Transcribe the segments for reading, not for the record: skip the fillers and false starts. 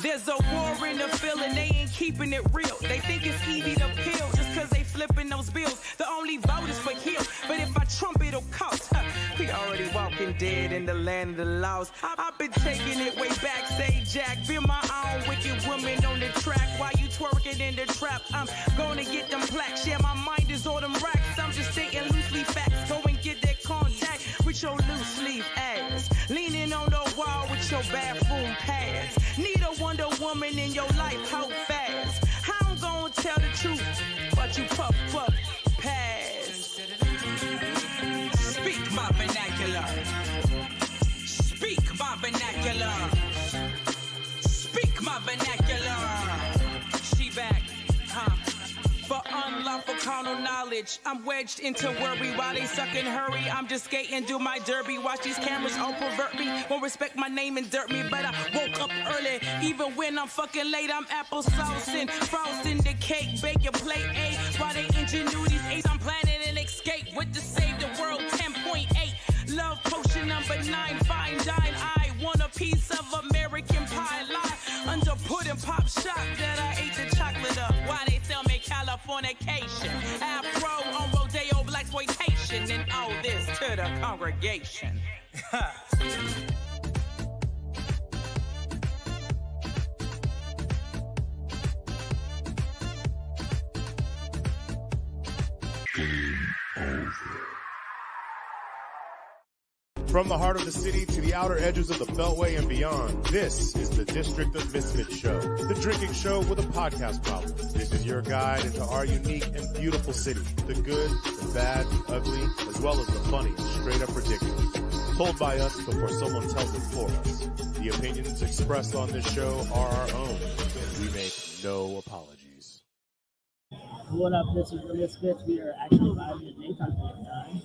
There's a war in the feeling, they ain't keeping it real. They think it's easy to peel just cause they flipping those bills. The only vote is for Hill, but if I trump it'll cost. We already walking dead in the land of the lost. I've been taking it way back, say Jack. Be my own wicked woman on the track while you twerking in the trap. I'm gonna get them plaques, yeah, my mind is on them racks. I'm just stating loosely facts, go and get that contact with your loose leaf ass. Leaning on the wall with your bathroom pads. Need a Wonder Woman in your life, how fast? How I'm gonna tell the truth, but you puff pass. Speak my vernacular. Speak my vernacular. Speak my vernacular. She back, For unlawful carnal knowledge, I'm wedged into worry while they suck and hurry. I'm just skating, do my derby. Watch these cameras all pervert me. Won't respect my name and dirt me, but I woke up early. Even when I'm fucking late, I'm applesauce and frosting the cake. Bake your plate A while they ingenuities ace. I'm planning an escape with the Save the World 10.8. Love potion number 9, fine dine. I want a piece of American pie. Lie under pudding pop shop that I ate the chocolate up. Why they sell me Californication? Afro on Rodeo blaxploitation, and all this to the congregation. From the heart of the city to the outer edges of the Beltway and beyond, this is the District of Misfits show, the drinking show with a podcast problem. This is your guide into our unique and beautiful city, the good, the bad, the ugly, as well as the funny and straight up ridiculous. Told by us before someone tells it for us. The opinions expressed on this show are our own, and we make no apologies. What up, this is the Misfits. We are actually live in the daytime time.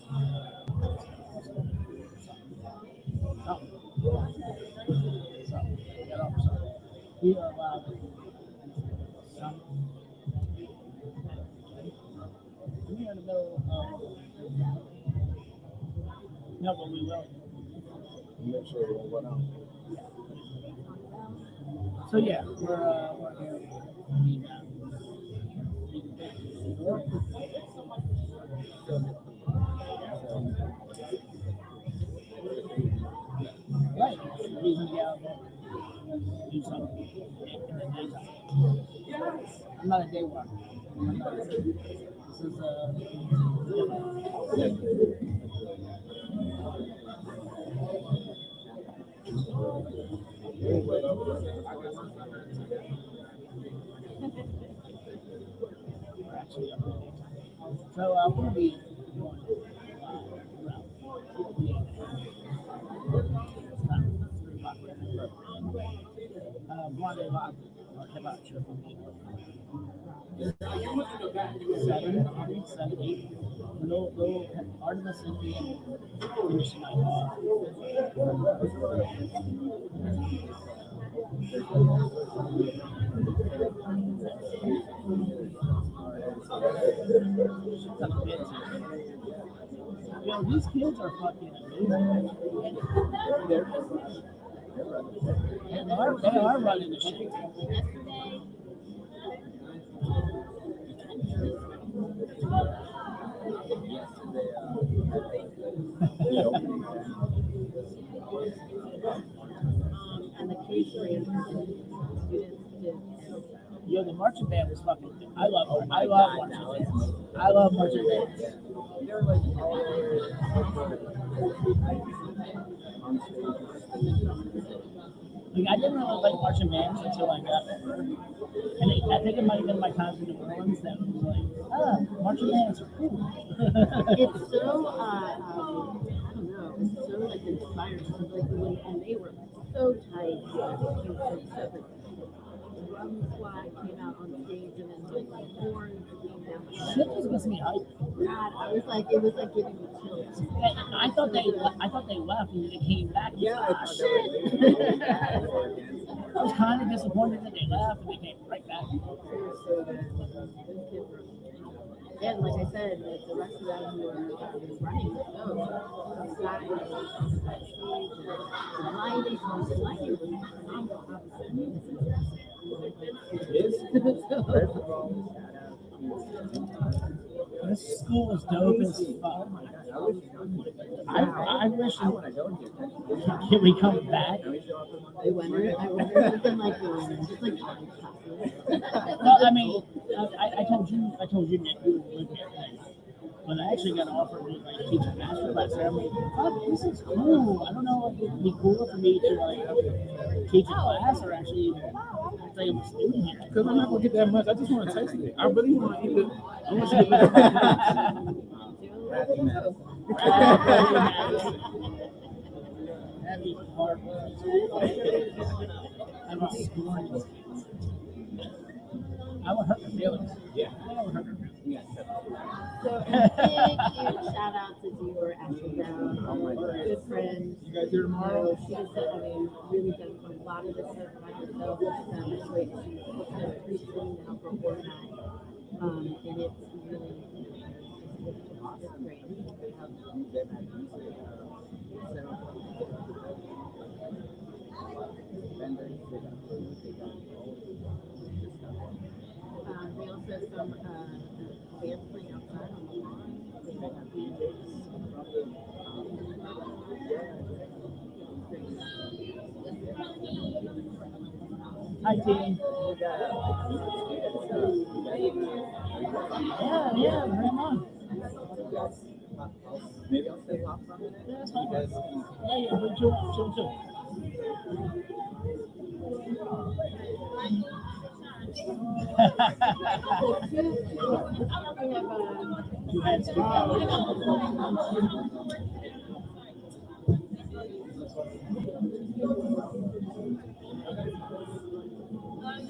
We are live. We are in the middle of. No, but we will. Make sure it won't run out. So yeah, we're here. Right. The reason to get out there, do something in the daytime. I'm not a day walker. This is we're actually up in the daytime. So we'll be going around 4 p.m. It's time for 3 o'clock. Blonde Rock, hip hop show. 7, 8. No Artemis and finish the night off. Yo, these kids are fucking amazing. They are running the shit. And the catering students did. Yo, the marching band was fucking. I love marching bands. I love marching bands. Like, I didn't really like marching bands until I got there. And I think it might have been my time in New Orleans that was like, marching bands are cool. It's so, I don't know, it's so like inspired. Like and they were so tight. The drum squad came out on stage and then like the horns came down. Shit just gets me hyped. God, I was like, it was like giving me chills. And I thought they left and then they came back. Yeah, Shit. I was kind of disappointed that they left and they came right back. Yeah, and like I said, the rest of them who are running the show, Scott and backstage, and the lighting, the lighting was phenomenal. Obviously, Yes. First of all, This school is dope as fuck. I wish. I want to go here. Can we come back? I wonder if we can like just like No, I mean, I told you that you would live here. But I actually got offered to like teach a master class there. I'm like, fuck, this is cool. I don't know if it'd be cooler for me to like teach a class or actually act like I'm a student here. Because I'm not going to get that much. I just want to taste it. I really want to eat it. I want you to That'd be hard. I'm not scoring. I would hurt your feelings. Yeah. I would hurt your feelings. So a big huge shout out to Dior Ashley Brown, our good friend. You guys here tomorrow? She's really done a lot of this stuff by herself. She's put a pre-screen now for Organize. And it's really awesome. Great. They also have some bands playing outside on the lawn. They have DJs. Hi, team. Yeah, bring 'em on. Maybe I'll stay off from it. Yeah, that's fine. You guys Yeah, we're chill. You had to. All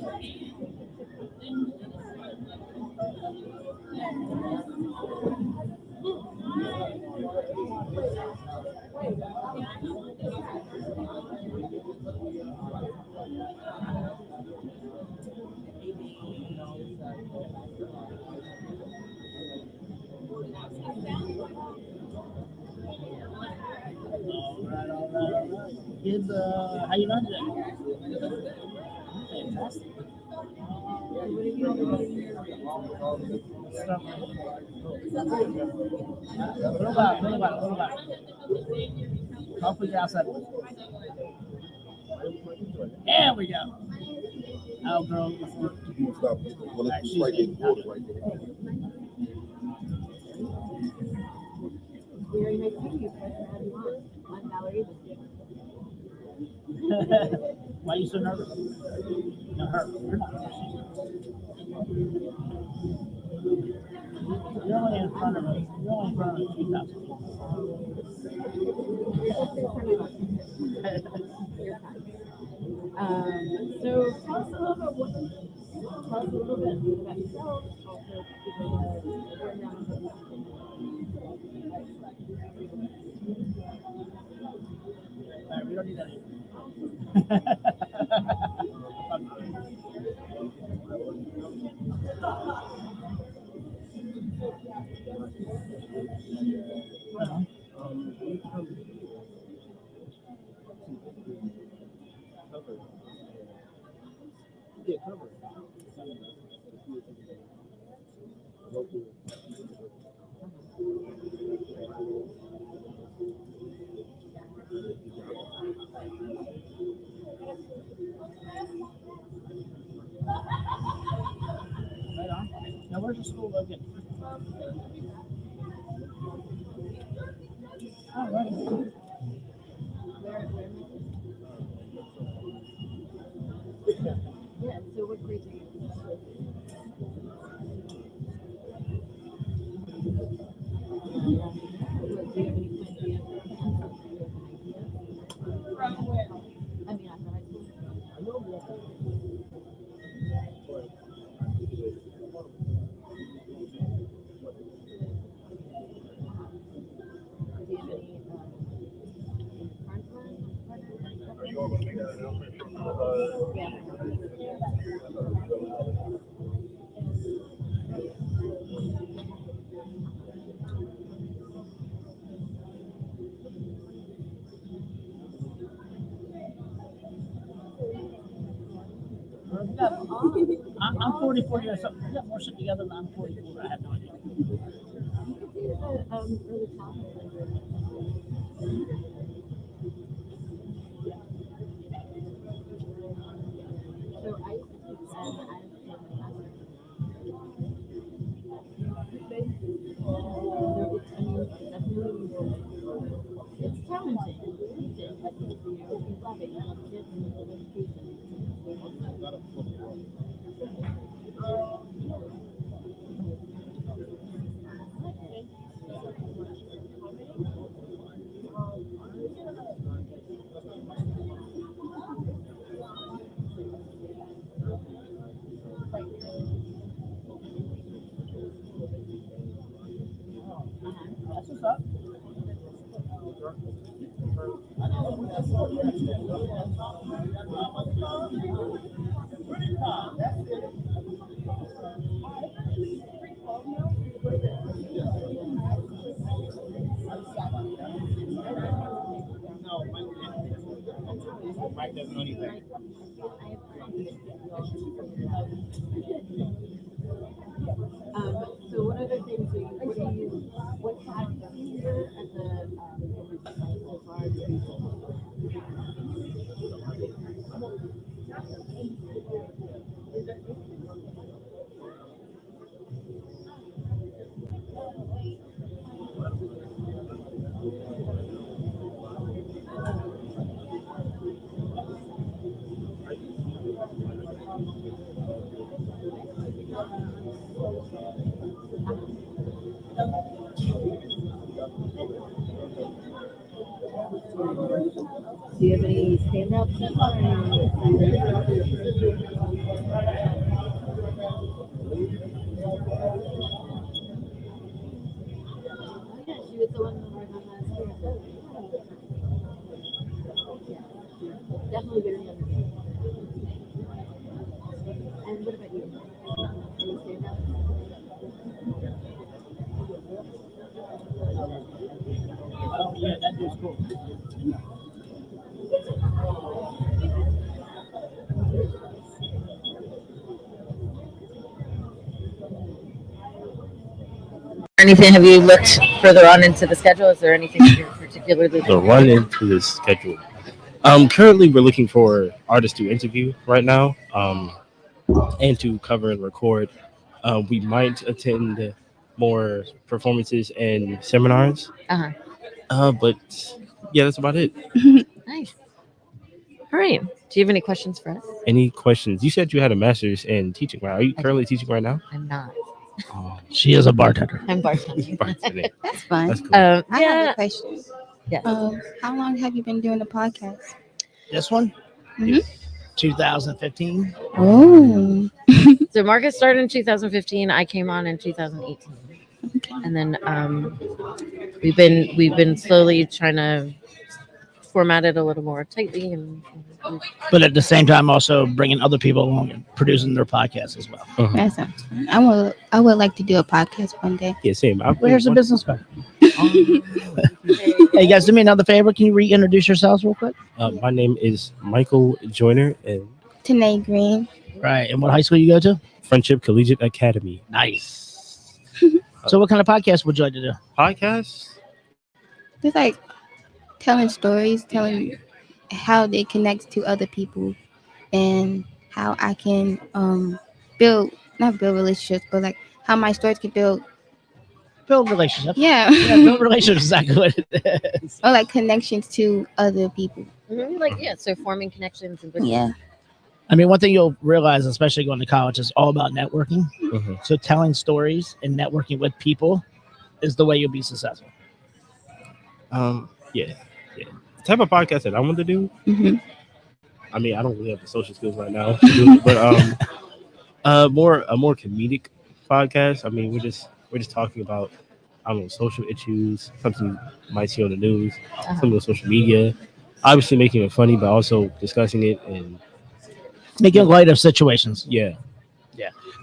right. Kids, how you doing today? Fantastic. Little back. I'll put you outside. There we go. Oh, girl. Stop. Well, it's right in the water right there. Very nice to meet you. Pleasure to have you on. I'm Valerie. Why are you so nervous? No, her. You're not nervous. You're only in front of us. You're only in front of 2,000 people. You're fine. So tell us a little bit about yourself. Also, We don't need that. Right on. Now, where's your school located? Oh, right. Yeah, so what grade are you in? Do you have any idea? I mean, after high school. Do you have any front line? Are you all going to make that announcement from Yeah. I'm 44 years old. We got more shit together than I'm 44. I have no idea. Early childhood. So I it's challenging. You love it. You love kids and you love education. That's what's up. Mike doesn't know anything. So what other things what have you seen here at the site so far? Do you have any standouts so far? Yeah, she was the one that worked on last year. Definitely very underrated. And what about you? Any standouts? Oh, yeah, that dude's cool. Anything? Have you looked further on into the schedule? Is there anything that you're particularly The run into the schedule. Currently we're looking for artists to interview right now, and to cover and record. We might attend more performances and seminars. But yeah, that's about it. Nice. All right. Do you have any questions for us? Any questions? You said you had a master's in teaching, right? Are you currently teaching right now? I'm not. Oh, She is a bartender. I'm bartending. bartending. That's fun. That's cool. I have Yeah. a question. Yes. How long have you been doing the podcast? This one, Mhm. 2015. Oh, So Marcus started in 2015. I came on in 2018, okay. and then we've been slowly trying to format it a little more tightly, and But at the same time, also bringing other people along and producing their podcast as well. That sounds fun. I would like to do a podcast one day. Yeah, same. Where's the business card? Hey, guys, do me another favor. Can you reintroduce yourselves real quick? My name is Michael Joyner, and Tanae Green. Right. And what high school you go to? Friendship Collegiate Academy. Nice. So what kind of podcast would you like to do? Podcast? Just like telling stories, telling how they connect to other people, and how I can not build relationships, but like how my stories can build. Build relationships. Yeah. Yeah, build relationships is exactly what it is. Or like connections to other people. so forming connections and Yeah. I mean, one thing you'll realize, especially going to college, is all about networking. Mhm. So telling stories and networking with people is the way you'll be successful. Yeah. The type of podcast that I want to do. hmm I mean, I don't really have the social skills right now to do it, but a more comedic podcast. I mean, we're just talking about, I don't know, social issues, something you might see on the news, something on social media. Obviously, making it funny, but also discussing it and Making light of situations. yeah.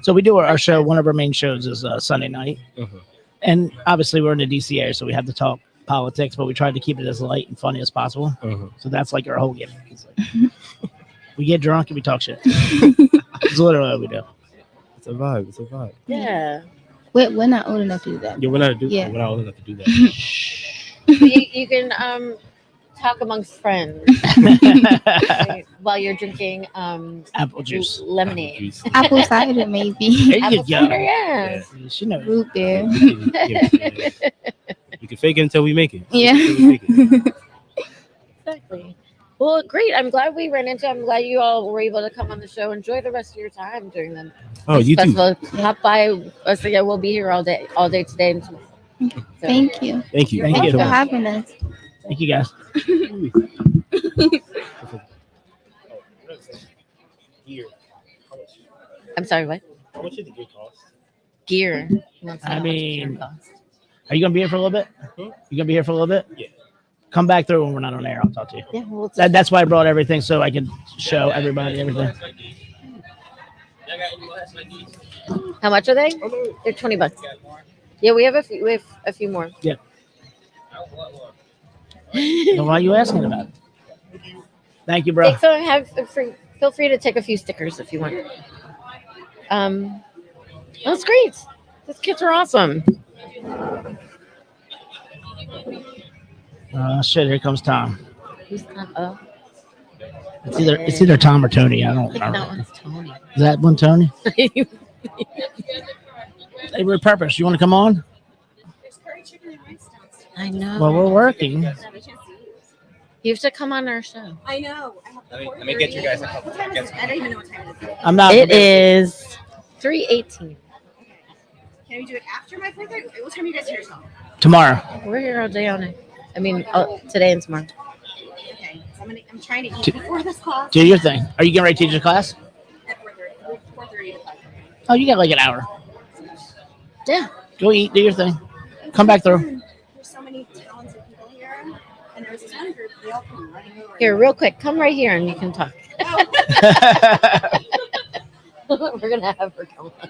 So we do our show. One of our main shows is Sunday night. Mhm. And obviously we're in the DC area, so we have to talk politics, but we tried to keep it as light and funny as possible. So that's like our whole gimmick. It's like, we get drunk and we talk shit. It's literally what we do. It's a vibe. It's a vibe. Yeah. We're not old enough to do that. Yeah, we're not old enough to do that. You can talk amongst friends while you're drinking apple juice, lemonade, Apple cider, maybe. There you apple go. cider, yeah. She knows. Root beer. You can fake it until we make it. Yeah. Exactly. Well, great. I'm glad we ran into. I'm glad you all were able to come on the show. Enjoy the rest of your time during the You festival. Hop by us again. We'll be here all day today and tomorrow. So, Thank you. Thank you. Thank Thanks you. for having us. Thank you guys. I'm sorry. What? How much did the gear cost? Gear. He wants to know I how much mean, gear costs. are you gonna be here for a little bit? You gonna be here for a little bit? Yeah. Come back through when we're not on air. I'll talk to you. Yeah. Well, That's why I brought everything so I could show everybody everything. how much are they? They're $20. Yeah, we have a few more. Yeah. So why are you asking about it? Thank you, bro. Feel free to take a few stickers if you want. That's great. These kids are awesome. Shit, here comes Tom. Who's Tom? It's either Tom or Tony. I don't That remember. one's Tony. Is that one Tony? Hey, we're Purpose. You want to come on? I know. Well, we're working. You have to come on our show. I know. Let me get you guys a couple. What time is it? I don't even know what time it is. I'm not. It is 3:18. Can we do it after my 4:30? What time are you guys here till? Tomorrow. We're here all day on it. I mean, today and tomorrow. Okay. So I'm trying to eat before this class. Do your thing. Are you getting ready to teach a class? At 4:30. 4:30 to 5:30. Oh, you got like an hour. Yeah. Go eat. Do your thing. Come back through. There's so many talented people here, and there was this one group. They all come running over. Here, real quick, come right here and you can talk. We're gonna have her come on.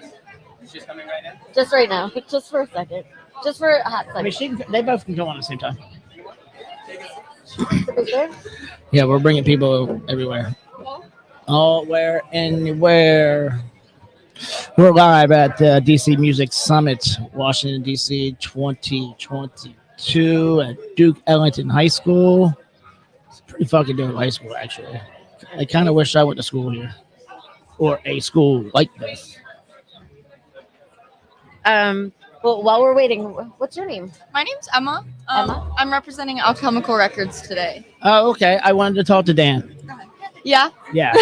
She's coming right now. Just right now, just for a second, just for a hot I mean, second. they both can come on at the same time. The picture? Yeah, we're bringing people everywhere. All where, anywhere. We're live at the DC Music Summit, Washington, D.C. 2022 at Duke Ellington High School. It's pretty fucking dope high school, actually. I kind of wish I went to school here or a school like this. Well, while we're waiting, what's your name? My name's Emma. Emma? I'm representing Alchemical Records today. Oh, okay. I wanted to talk to Dan. Yeah. Yeah,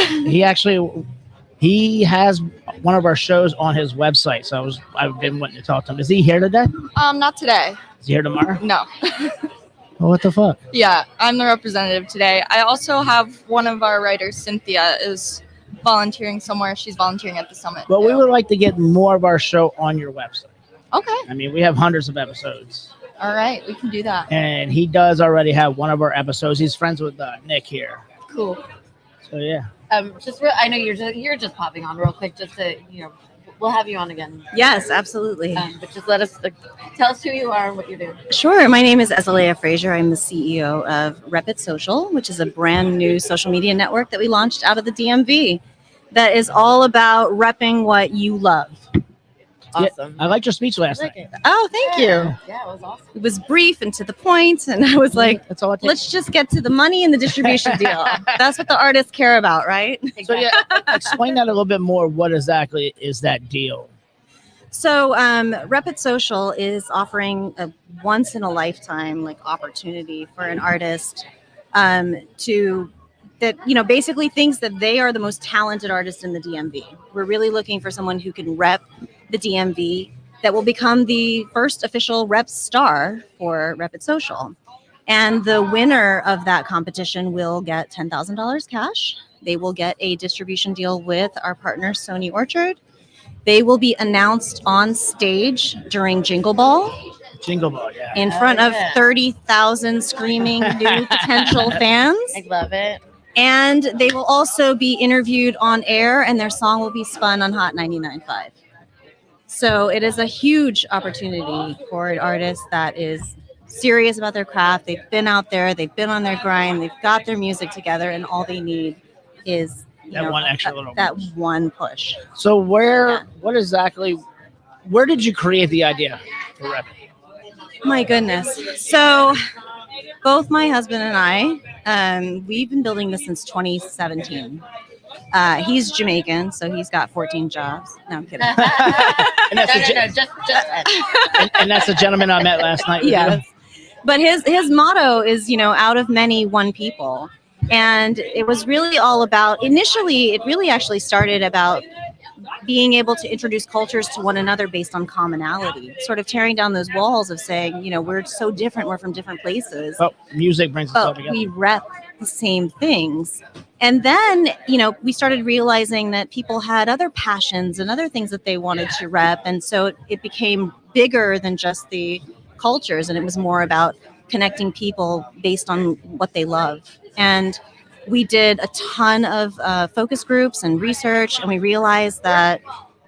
he has one of our shows on his website, so I've been wanting to talk to him. Is he here today? Not today. Is he here tomorrow? No. Oh, what the fuck? Yeah, I'm the representative today. I also have one of our writers, Cynthia, is volunteering somewhere. She's volunteering at the summit. But we would like to get more of our show on your website. Okay. I mean, we have hundreds of episodes, All right, we can do that. and he does already have one of our episodes. He's friends with Nick here, Cool. so yeah. I know you're just popping on real quick, just to we'll have you on again. Yes, absolutely. But just let us tell us who you are and what you do. Sure. My name is Azalea Frazier. I'm the CEO of Rep It Social, which is a brand new social media network that we launched out of the DMV that is all about repping what you love. Awesome. I liked your speech last night. Oh, thank you. Yeah, it was awesome. It was brief and to the point, and I was like, That's all it takes. let's just get to the money and the distribution deal. That's what the artists care about, right? So yeah, explain that a little bit more. What exactly is that deal? So, Rep It Social is offering a once in a lifetime opportunity for an artist basically thinks that they are the most talented artist in the DMV. We're really looking for someone who can rep the DMV that will become the first official rep star for Rep It Social. And the winner of that competition will get $10,000 cash. They will get a distribution deal with our partner, Sony Orchard. They will be announced on stage during Jingle Ball. Jingle Ball, yeah. In front of 30,000 screaming new potential fans. I love it. And they will also be interviewed on air, and their song will be spun on Hot 99.5. So it is a huge opportunity for an artist that is serious about their craft. They've been out there, they've been on their grind, they've got their music together, and all they need is That one extra little that one push. So where did you create the idea for Rep It? My goodness. So both my husband and I, we've been building this since 2017. He's Jamaican, so he's got 14 jobs. No, I'm kidding. And that's the gentleman I met last night. Yes. But his motto is, out of many, one people. And it was really all about, initially, it really actually started about being able to introduce cultures to one another based on commonality, sort of tearing down those walls of saying, we're so different, we're from different places. Oh, music brings us all But together. we rep the same things. And then, we started realizing that people had other passions and other things that they wanted to rep. And so it became bigger than just the cultures, and it was more about connecting people based on what they love. And we did a ton of focus groups and research, and we realized that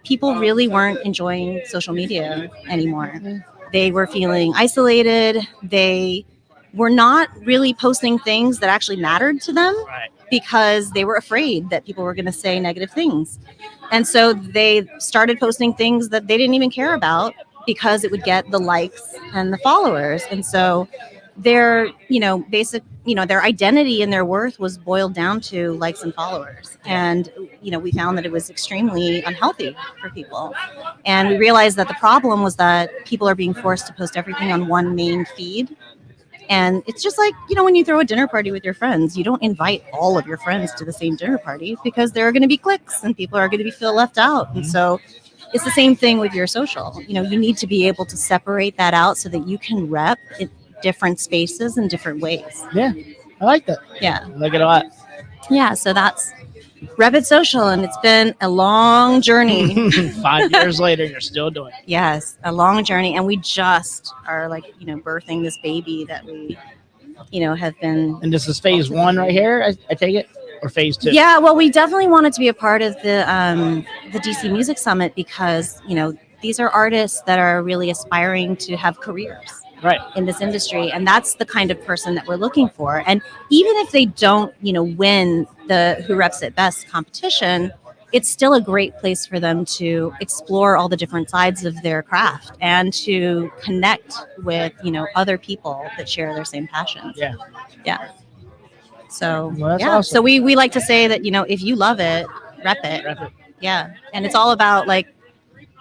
people really weren't enjoying social media anymore. They were feeling isolated. They were not really posting things that actually mattered to them because they were afraid that people were going to say negative things. And so they started posting things that they didn't even care about because it would get the likes and the followers. And so their, their identity and their worth was boiled down to likes and followers. And, we found that it was extremely unhealthy for people. And we realized that the problem was that people are being forced to post everything on one main feed. And it's just like, when you throw a dinner party with your friends, you don't invite all of your friends to the same dinner party because there are going to be cliques and people are going to feel left out. And so it's the same thing with your social. You need to be able to separate that out so that you can rep in different spaces in different ways. Yeah, I like that. Yeah. I like it a lot. Yeah, so that's Rep It Social, and it's been a long journey. 5 years later, you're still doing it. Yes, a long journey, and we just are birthing this baby that we, have been. And this is phase 1 right here, I take it, or phase 2? Yeah, well, we definitely wanted to be a part of the DC Music Summit because these are artists that are really aspiring to have careers. Right. In this industry, and that's the kind of person that we're looking for. And even if they don't, win the Who Reps It Best competition, it's still a great place for them to explore all the different sides of their craft and to connect with, other people that share their same passions. Yeah. Yeah. So Well, that's yeah. awesome. So we like to say that, if you love it, rep it. Rep it. Yeah. And it's all about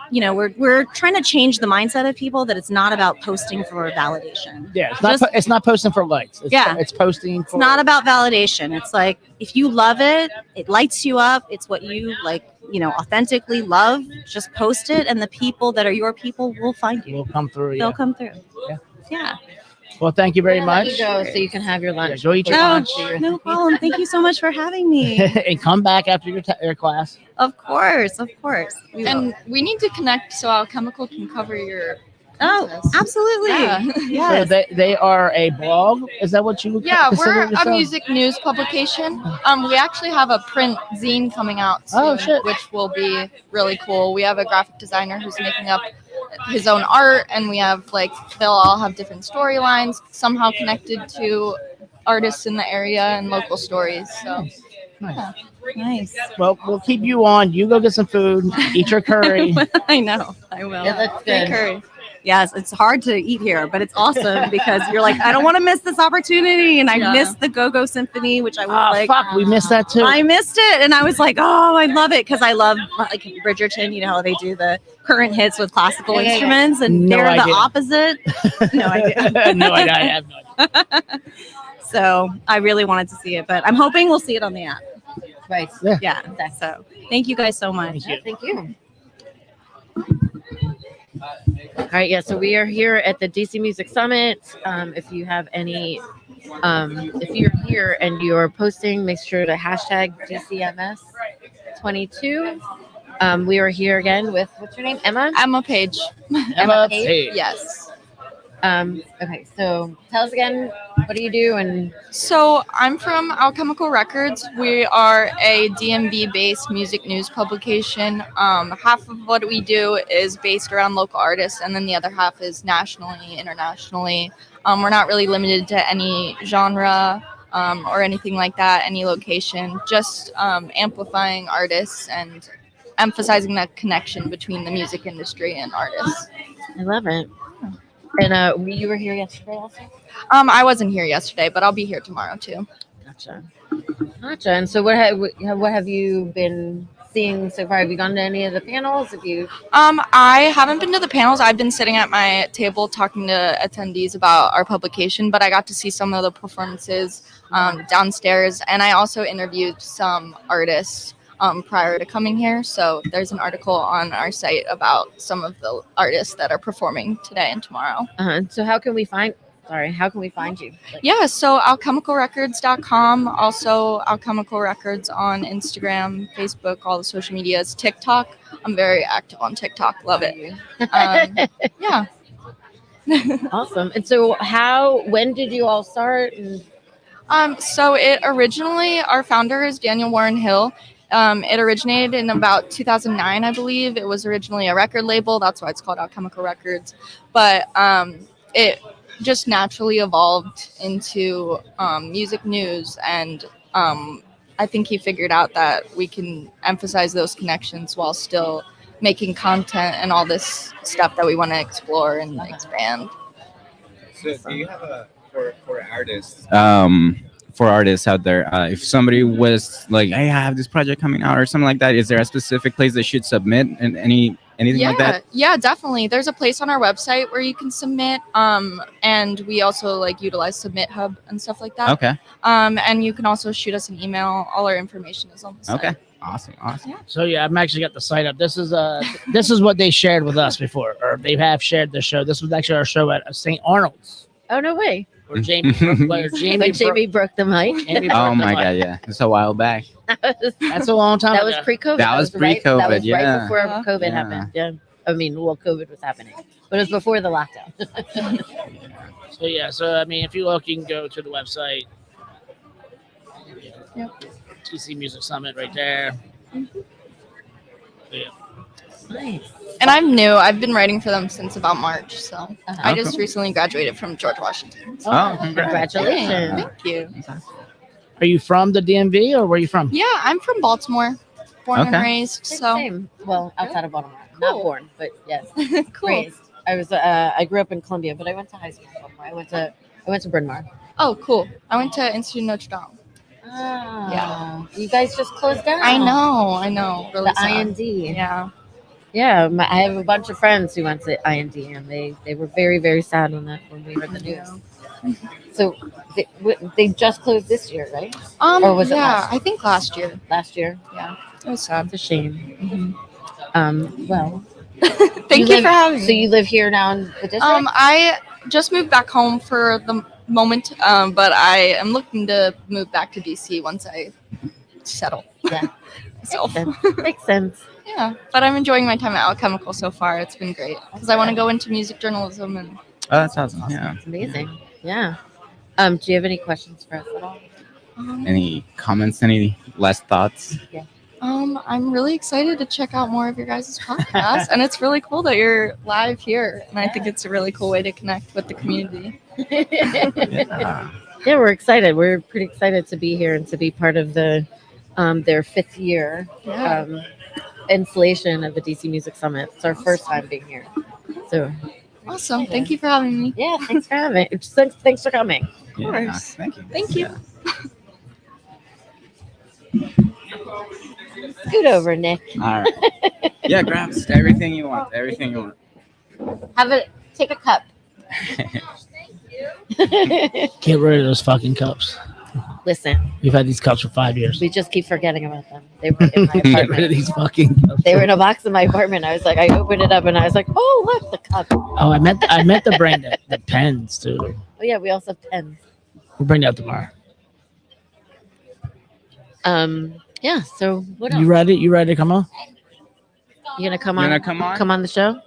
we're trying to change the mindset of people that it's not about posting for validation. Yeah, it's not posting for likes. It's posting for. It's not about validation. It's like if you love it, it lights you up. It's what you authentically love. Just post it, and the people that are your people will find you. Will come through. They'll come through. Yeah. Yeah. Well, thank you very much. You go so you can have your lunch. Go eat your lunch. No problem. Thank you so much for having me. And come back after your class. Of course. We will. And we need to connect so Alchemical can cover your. Oh, absolutely. Yeah. Yes. So they are a blog. Is that what you would Yeah, consider we're a yourself? music news publication. We actually have a print zine coming out soon, Oh, shit. which will be really cool. We have a graphic designer who's making up his own art, and we have they'll all have different storylines somehow connected to artists in the area and local stories. So Nice. Nice. Well, we'll keep you on. You go get some food. Eat your curry. I know. I will. Yeah, that's Great good. curry. Yes, it's hard to eat here, but it's awesome because you're like, I don't want to miss this opportunity, and I Yeah. missed the Go-Go Symphony, which I was Fuck, we missed that too. I missed it, and I was like, oh, I love it because I love Bridgerton. You know how they do the current hits with classical Yeah, yeah, yeah. instruments, and No they're idea. the opposite. No idea. No idea. I have no idea. So I really wanted to see it, but I'm hoping we'll see it on the app. Right. Yeah. So thank you guys so much. Thank you. Thank you. All right, yeah. So we are here at the DC Music Summit. If you have any, if you're here and you're posting, make sure to hashtag DCMS22. We are here again with what's your name, Emma? Emma Page. Emma Page. Yes. Okay, so tell us again what do you do? And So I'm from Alchemical Records. We are a DMV-based music news publication. Half of what we do is based around local artists, and then the other half is nationally, internationally. We're not really limited to any genre or anything like that, any location, just amplifying artists and emphasizing that connection between the music industry and artists. I love it. And you were here yesterday also? I wasn't here yesterday, but I'll be here tomorrow too. Gotcha. And so what have you been seeing so far? Have you gone to any of the panels? I haven't been to the panels. I've been sitting at my table talking to attendees about our publication, but I got to see some of the performances downstairs, and I also interviewed some artists prior to coming here. So there's an article on our site about some of the artists that are performing today and tomorrow. So how can we find you? Yeah, so alchemicalrecords.com, also Alchemical Records on Instagram, Facebook, all the social medias, TikTok. I'm very active on TikTok. Love it. Yeah. Awesome. And so when did you all start? So it originally, our founder is Daniel Warren Hill. It originated in about 2009, I believe. It was originally a record label. That's why it's called Alchemical Records. But it just naturally evolved into music news. And I think he figured out that we can emphasize those connections while still making content and all this stuff that we want to explore and expand. So do you have for artists? For artists out there, if somebody was like, "Hey, I have this project coming out" or something like that, is there a specific place they should submit and anything like that? Yeah, definitely. There's a place on our website where you can submit, and we also utilize Submit Hub and stuff like that. Okay. And you can also shoot us an email. All our information is on the site. Okay. Awesome. Yeah. So yeah, I'm actually got the site up. This is what they shared with us before, or they have shared the show. This was actually our show at St. Arnold's. Oh no way! Where Jamie broke the mic. Oh my god, yeah, it's a while back. That's a long time. That was pre-COVID. That was right- pre-COVID, That was yeah. right before COVID happened. Yeah. I mean, COVID was happening, but it was before the lockdown. So I mean, if you look, you can go to the website. Yep. TC Music Summit right there. Yeah. Nice. And I'm new. I've been writing for them since about March. So I just cool. recently graduated from George Washington. So. Oh, congratulations! Thank you. Are you from the DMV or where are you from? Yeah, I'm from Baltimore, born and raised. So Same. Well, outside of Baltimore, not born, but yes, Cool. raised. I grew up in Columbia, but I went to high school in Baltimore. I went to Bryn Mawr. Oh, cool. I went to Institut Notre Dame. Oh, Yeah. You guys just closed down. I know. Really The sad. IND. Yeah. Yeah, I have a bunch of friends who went to IND, and they were very, very sad when we heard the news. So they just closed this year, right? Or was it last? I think last year. Last year. Yeah. It was sad. It's a shame. Well, Thank you for having me. So you live here now in the district? I just moved back home for the moment, but I am looking to move back to DC once I settle. Yeah. myself. Makes sense. Yeah, but I'm enjoying my time at Alchemical so far. It's been great because I want to go into music journalism and. Oh, that's awesome. Yeah. It's amazing. Yeah. Do you have any questions for us at all? Any comments? Any last thoughts? Yeah. I'm really excited to check out more of your guys' podcasts, and it's really cool that you're live here. And I think it's a really cool way to connect with the community. Yeah, we're excited. We're pretty excited to be here and to be part of the their 5th year installation of the DC Music Summit. It's our first time being here. So awesome. Thank you for having me. Yeah, thanks for having me. Thanks for coming. Of course. Thank you. Thank you. Scoot over, Nick. All right. Yeah, grab everything you want. Everything you want. Take a cup. Get rid of those fucking cups. Listen, We've had these cups for 5 years. we just keep forgetting about them. They were in my Get rid of apartment. these fucking cups. They were in a box in my apartment. I was like, I opened it up and I was like, oh, look, the cup. Oh, I meant the brand, the pens too. Oh yeah, we also have pens. We'll bring that tomorrow. Yeah. So what else? You ready? You ready to come on? You gonna come You on? gonna come on? Come on the show?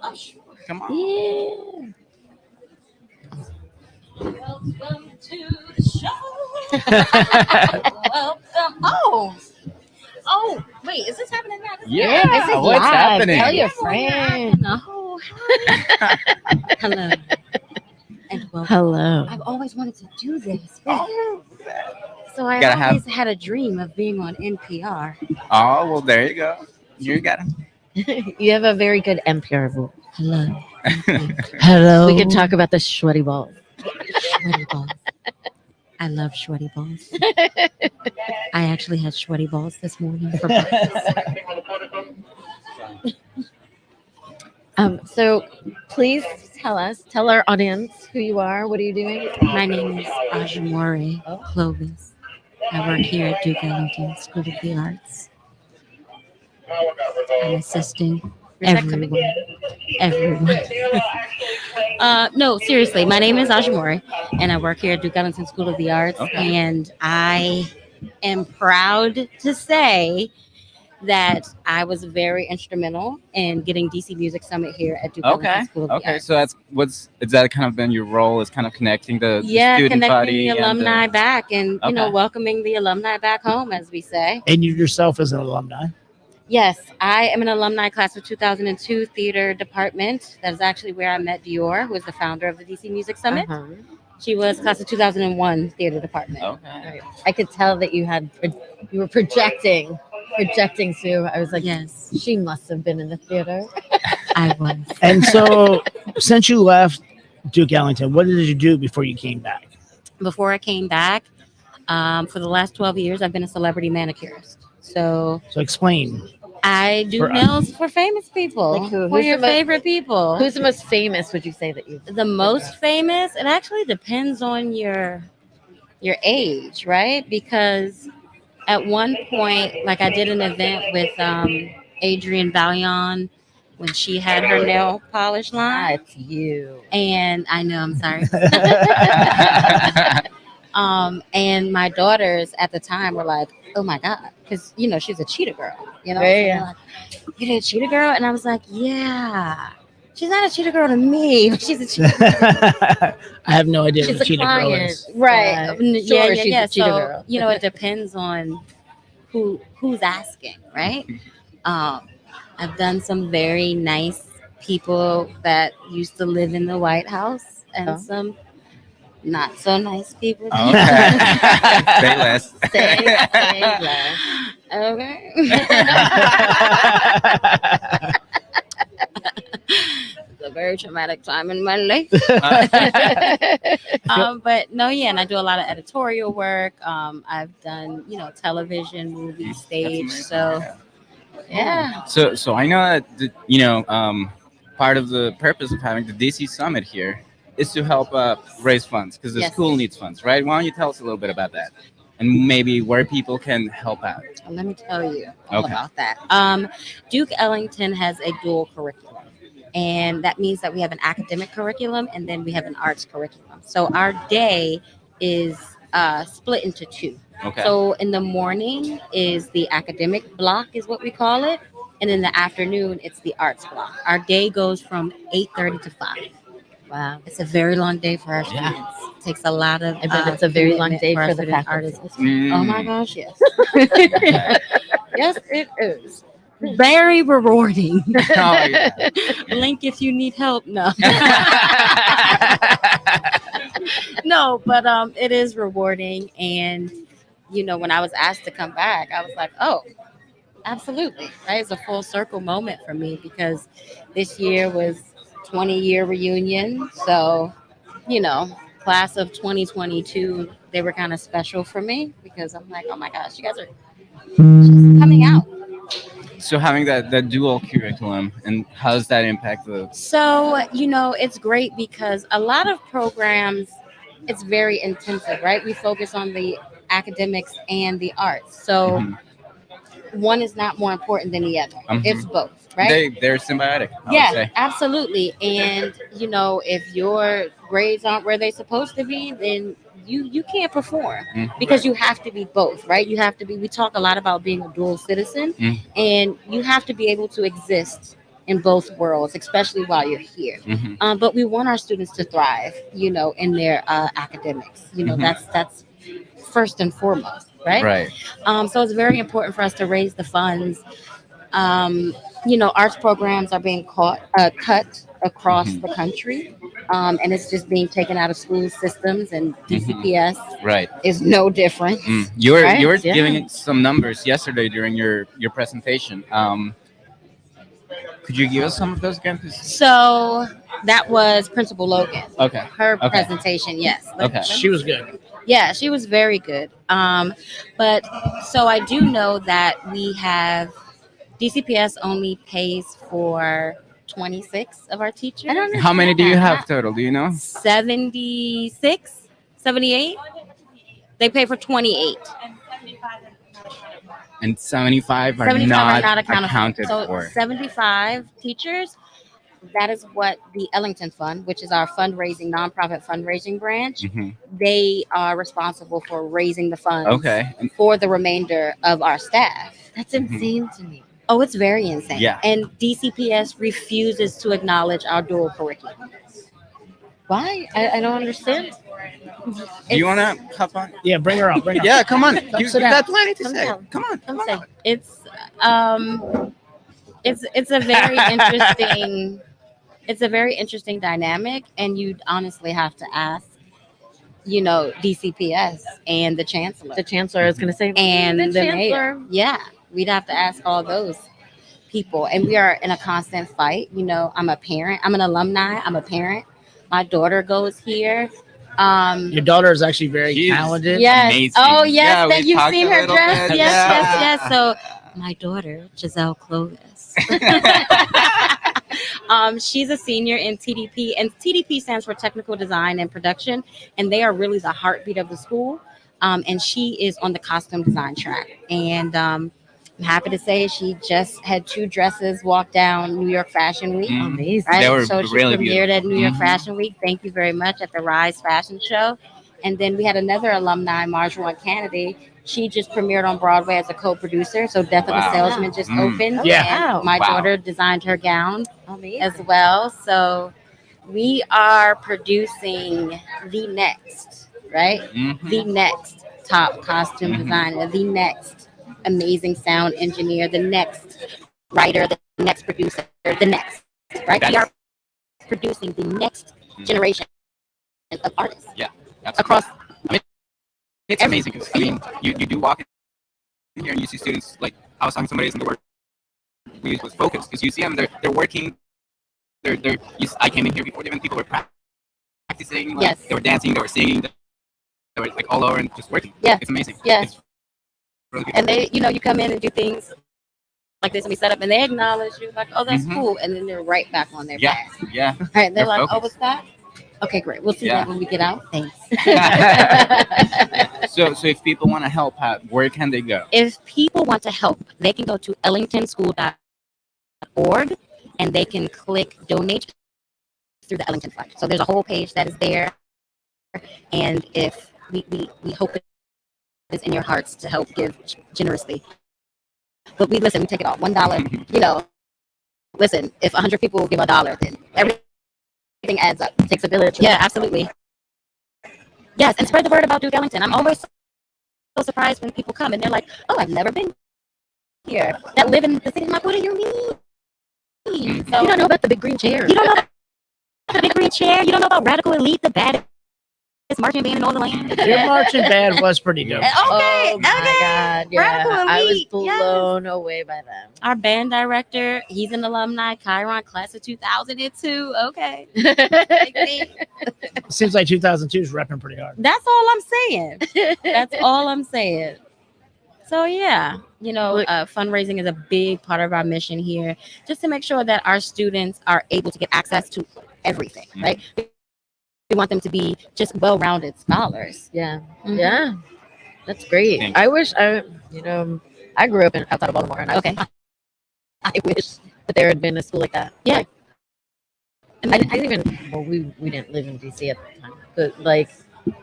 Come on. Yeah. Welcome to Welcome. Oh, wait, is this happening now? Yeah, this is what's live. happening? Tell your friend. Oh, hello. And welcome. Hello. I've always wanted to do this. So I Gotta always have- had a dream of being on NPR. Oh, well, there you go. You got him. You have a very good NPR voice. Hello. Hello. We can talk about the sweaty balls. Sweaty balls. I love sweaty balls. I actually had sweaty balls this morning for breakfast. So please tell our audience who you are. What are you doing? My name is Ajamore Clovis. I work here at Duke Ellington School of the Arts. I'm assisting everyone. No, seriously, my name is Ajamore, and I work here at Duke Ellington School of the Arts. Okay. And I am proud to say that I was very instrumental in getting DC Music Summit here at Duke Ellington School of the Okay. Arts. So is that kind of been your role? Is kind of connecting the Yeah, student connecting body the and alumni back, and Okay. welcoming the alumni back home, as we say. And you yourself as an alumni. Yes, I am an alumni class of 2002 theater department. That is actually where I met Dior, who is the founder of the DC Music Summit. She was class of 2001 theater department. Okay. I could tell that you were projecting Sue. I was like, yes, she must have been in the theater. I was. And so, since you left Duke Ellington, what did you do before you came back? Before I came back, for the last 12 years, I've been a celebrity manicurist. So explain. I do For- nails for famous people. Like who? Who are Who's your the mo- favorite people? Who's the most famous? Would you say that you? The most famous? It actually depends on your age, right? Because at one point, like I did an event with Adrienne Ballion when she had her nail polish line. That's you. And I know, I'm sorry. And my daughters at the time were like, oh my God, because she's a cheetah girl, Yeah, So they're yeah. like, you did a cheetah girl? And I was like, yeah. She's not a cheetah girl to me, but she's a cheetah girl. I have no idea She's what a cheetah girl client. is. Right. Sure, she's a cheetah So, girl. it depends on who's asking, right? I've done some very nice people that used to live in the White House and some not so nice people. Okay. Say less. Say less. Okay. It's a very traumatic time in my life. But no, yeah, and I do a lot of editorial work. I've done, television, movie, stage. So, yeah. So I know that part of the purpose of having the DC Summit here is to help raise funds because the Yes. school needs funds, right? Why don't you tell us a little bit about that and maybe where people can help out? Well, let me tell you all Okay. about that. Duke Ellington has a dual curriculum, and that means that we have an academic curriculum and then we have an arts curriculum. So our day is split into two. Okay. So in the morning is the academic block, is what we call it, and in the afternoon it's the arts block. Our day goes from 8:30 to 5. Wow. It's a very long day for our students. It takes a lot of. I bet it's a very long commitment day our for the student faculty. artists. Mm. Oh my gosh, yes. Yes, it is. Very rewarding. Oh, yeah. Link if you need help. No. No, but it is rewarding. And, when I was asked to come back, I was like, oh, absolutely. Right? It's a full circle moment for me because this year was 20-year reunion. So, class of 2022, they were kind of special for me because I'm like, oh my gosh, you guys are just coming out. So having that dual curriculum, and how does that impact the? So, it's great because a lot of programs, it's very intensive, right? We focus on the academics and the arts. So Mhm. one is not more important than the other. Mhm. It's both, right? They're symbiotic. I would Yeah, say. absolutely. And if your grades aren't where they're supposed to be, then you can't perform because you have to be both, right? You have to be. We talk a lot about being a dual citizen, and you have to be able to exist in both worlds, especially while you're here. But we want our students to thrive, in their academics. Mhm. That's first and foremost, right? Right. So it's very important for us to raise the funds. You know, arts programs are being cut across Mhm. the country, and it's just being taken out of school systems, and DCPS Right. is no different. You were Right? Yeah. giving some numbers yesterday during your presentation. Could you give us some of those again? 'Cause- So that was Principal Logan. Okay. Her Okay. presentation, yes. Okay. She was good. Yeah, she was very good. But so I do know that we have DCPS only pays for 26 of our teachers. I don't know. How many do you have total? Do you know? 76, 78. They pay for 28. And 75 are 75 not, are not accounted so for. 75 teachers. That is what the Ellington Fund, which is our nonprofit fundraising branch, Mhm. they are responsible for raising the funds Okay. for the remainder of our staff. That's insane to me. Oh, it's very insane. Yeah. And DCPS refuses to acknowledge our dual curriculum. Why? I don't understand. Do you want to hop on? Yeah, bring her up. Bring her up. Yeah, come on. Come You sit down. got plenty to Come say. down. Come on. Come say. It's a very interesting dynamic, and you'd honestly have to ask, you know, DCPS and the chancellor. The chancellor is going to say, And the mayor. chancellor. Yeah, we'd have to ask all those people. And we are in a constant fight. You know, I'm a parent. I'm an alumni. I'm a parent. My daughter goes here. Your daughter is actually very She's talented. Yes. amazing. Oh, yes. Yeah, that we you've talked seen a her little dress. bit. Yes, Yeah. yes. So my daughter, Giselle Clovis. She's a senior in TDP, and TDP stands for Technical Design and Production, and they are really the heartbeat of the school. And she is on the costume design track. And I'm happy to say she just had 2 dresses walk down New York Fashion Week. Amazing. Right? They were So she really premiered at New York Mhm. Fashion Week. Thank you very much at the Rise Fashion Show. And then we had another alumni, Marjorie Kennedy. She just premiered on Broadway as a co-producer. So Death of Wow. a Salesman just Mm. opened. Yeah. And my Wow. daughter designed her gown Amazing. as well. So we are producing the next, right? Mhm. The next top costume Mhm. designer, the next amazing sound engineer, the next writer, the next producer, the next, right? We are producing the next generation of artists Yeah. across. It's amazing. 'Cause, I mean, you do walk in here and you see students, like I was talking to somebody in the work we use with focus, because you see them, they're working, I came in here before even people were practicing, like, Yes. they were dancing, they were singing, they were like all over and just working. Yeah. It's amazing. Yeah. It's really good. And they, you know, you come in and do things like this and we set up and they acknowledge you like, oh, that's Mhm. cool. And then they're right back on their Yeah. back. Yeah. Right. They're They're like, oh, focused. what's that? Okay, great. We'll see Yeah. that when we get out. Thanks. So if people want to help out, where can they go? If people want to help, they can go to ellingtonschool.org and they can click donate through the Ellington Fund. So there's a whole page that is there. And if we hope it is in your hearts to help give generously. But we take it all. $1, you know, listen, if 100 people give $1, then everything adds up. It takes a village. Yeah, absolutely. Yes, and spread the word about Duke Ellington. I'm always so surprised when people come and they're like, oh, I've never been here. That live in the city. I'm like, what do you mean? So, You don't know about the big green chair. you don't know about the Big Green Chair? You don't know about Radical Elite, the baddest marching band in all the land? Your marching band was pretty dope. Okay, Oh my okay. God. Yeah. Radical I was Elite, yes. blown away by them. Our band director, he's an alumni, Chiron, class of 2002. Okay. Seems like 2002 is repping pretty hard. That's all I'm saying. That's all I'm saying. So yeah, you know, fundraising is a big part of our mission here, just to make sure that our students are able to get access to everything, right? We want them to be just well-rounded scholars. Yeah. Mhm. Yeah. That's great. Thank I wish I grew up outside of Baltimore, and Okay. I wish that there had been a school like that. Yeah. I didn't even, well, we didn't live in DC at the time, but like,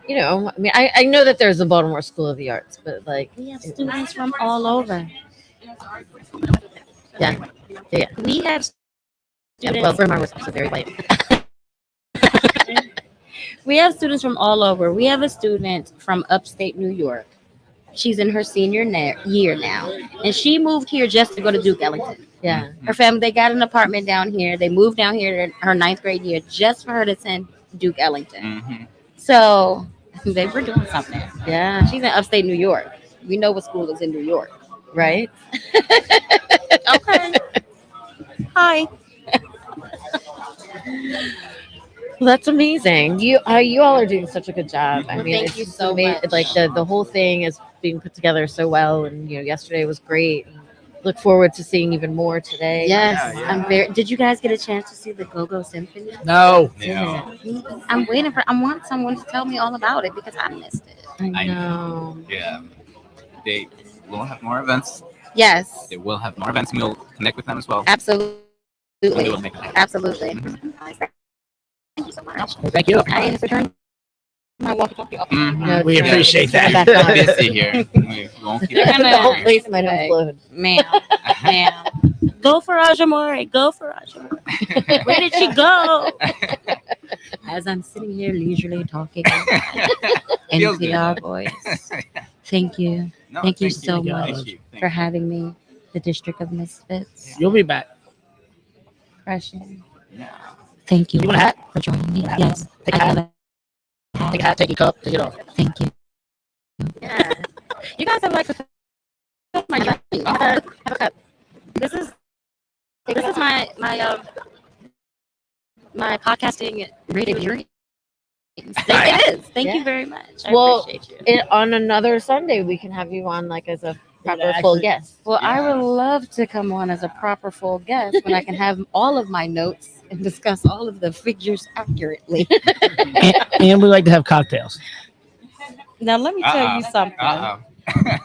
you know, I mean, I know that there's the Baltimore School of the Arts, but like, We have students from all over. yeah. We have Yeah, students. well, Bryn Mawr was also very white. We have students from all over. We have a student from upstate New York. She's in her senior year now, and she moved here just to go to Duke Ellington. Yeah. Her family, they got an apartment down here. They moved down here in her 9th grade year just for her to attend Duke Ellington. So they were doing something. Yeah. She's in upstate New York. We know what school is in New York. Right? Okay. Hi. Well, that's amazing. You all are doing such a good job. I mean, Thank it's you just so much. Like the whole thing is being put together so well, and yesterday was great. Look forward to seeing even more today. Yes, I'm very. Did you guys get a chance to see the Go-Go Symphony? No. I'm waiting for. I want someone to tell me all about it because I missed it. I know. Yeah. They will have more events. Yes. They will have more events, and we'll connect with them as well. Absolutely. And we will make it happen. Absolutely. Thank you so much. Thank you. I have to turn my walkie-talkie off. No, We it's appreciate fine. that. Back on. Busy here. We won't keep They're that. gonna- The whole place might implode. Ma'am. Go for Ajamore. Go for Ajamore. Where did she go? As I'm sitting here leisurely talking, Feels good. NPR voice. Thank you. No, Thank you so Thank you. much Thank you. Thank for you. having me. The District of Misfits. You'll be back. Precious. Yeah. Thank you You want a hat? for joining me. hat? Yes. Take a I hat. love it. Take a hat, take your cup, take it off. Thank you. Yeah. You guys have like my have a cup. This is my podcasting rated drink. It is. Thank Yeah. you very much. I Well, appreciate you. On another Sunday, we can have you on like as a proper full actually- guest. Well, I would love to come on as a proper full guest when I can have all of my notes and discuss all of the figures accurately. And we like to have cocktails. Now, let me tell you something. Uh-oh.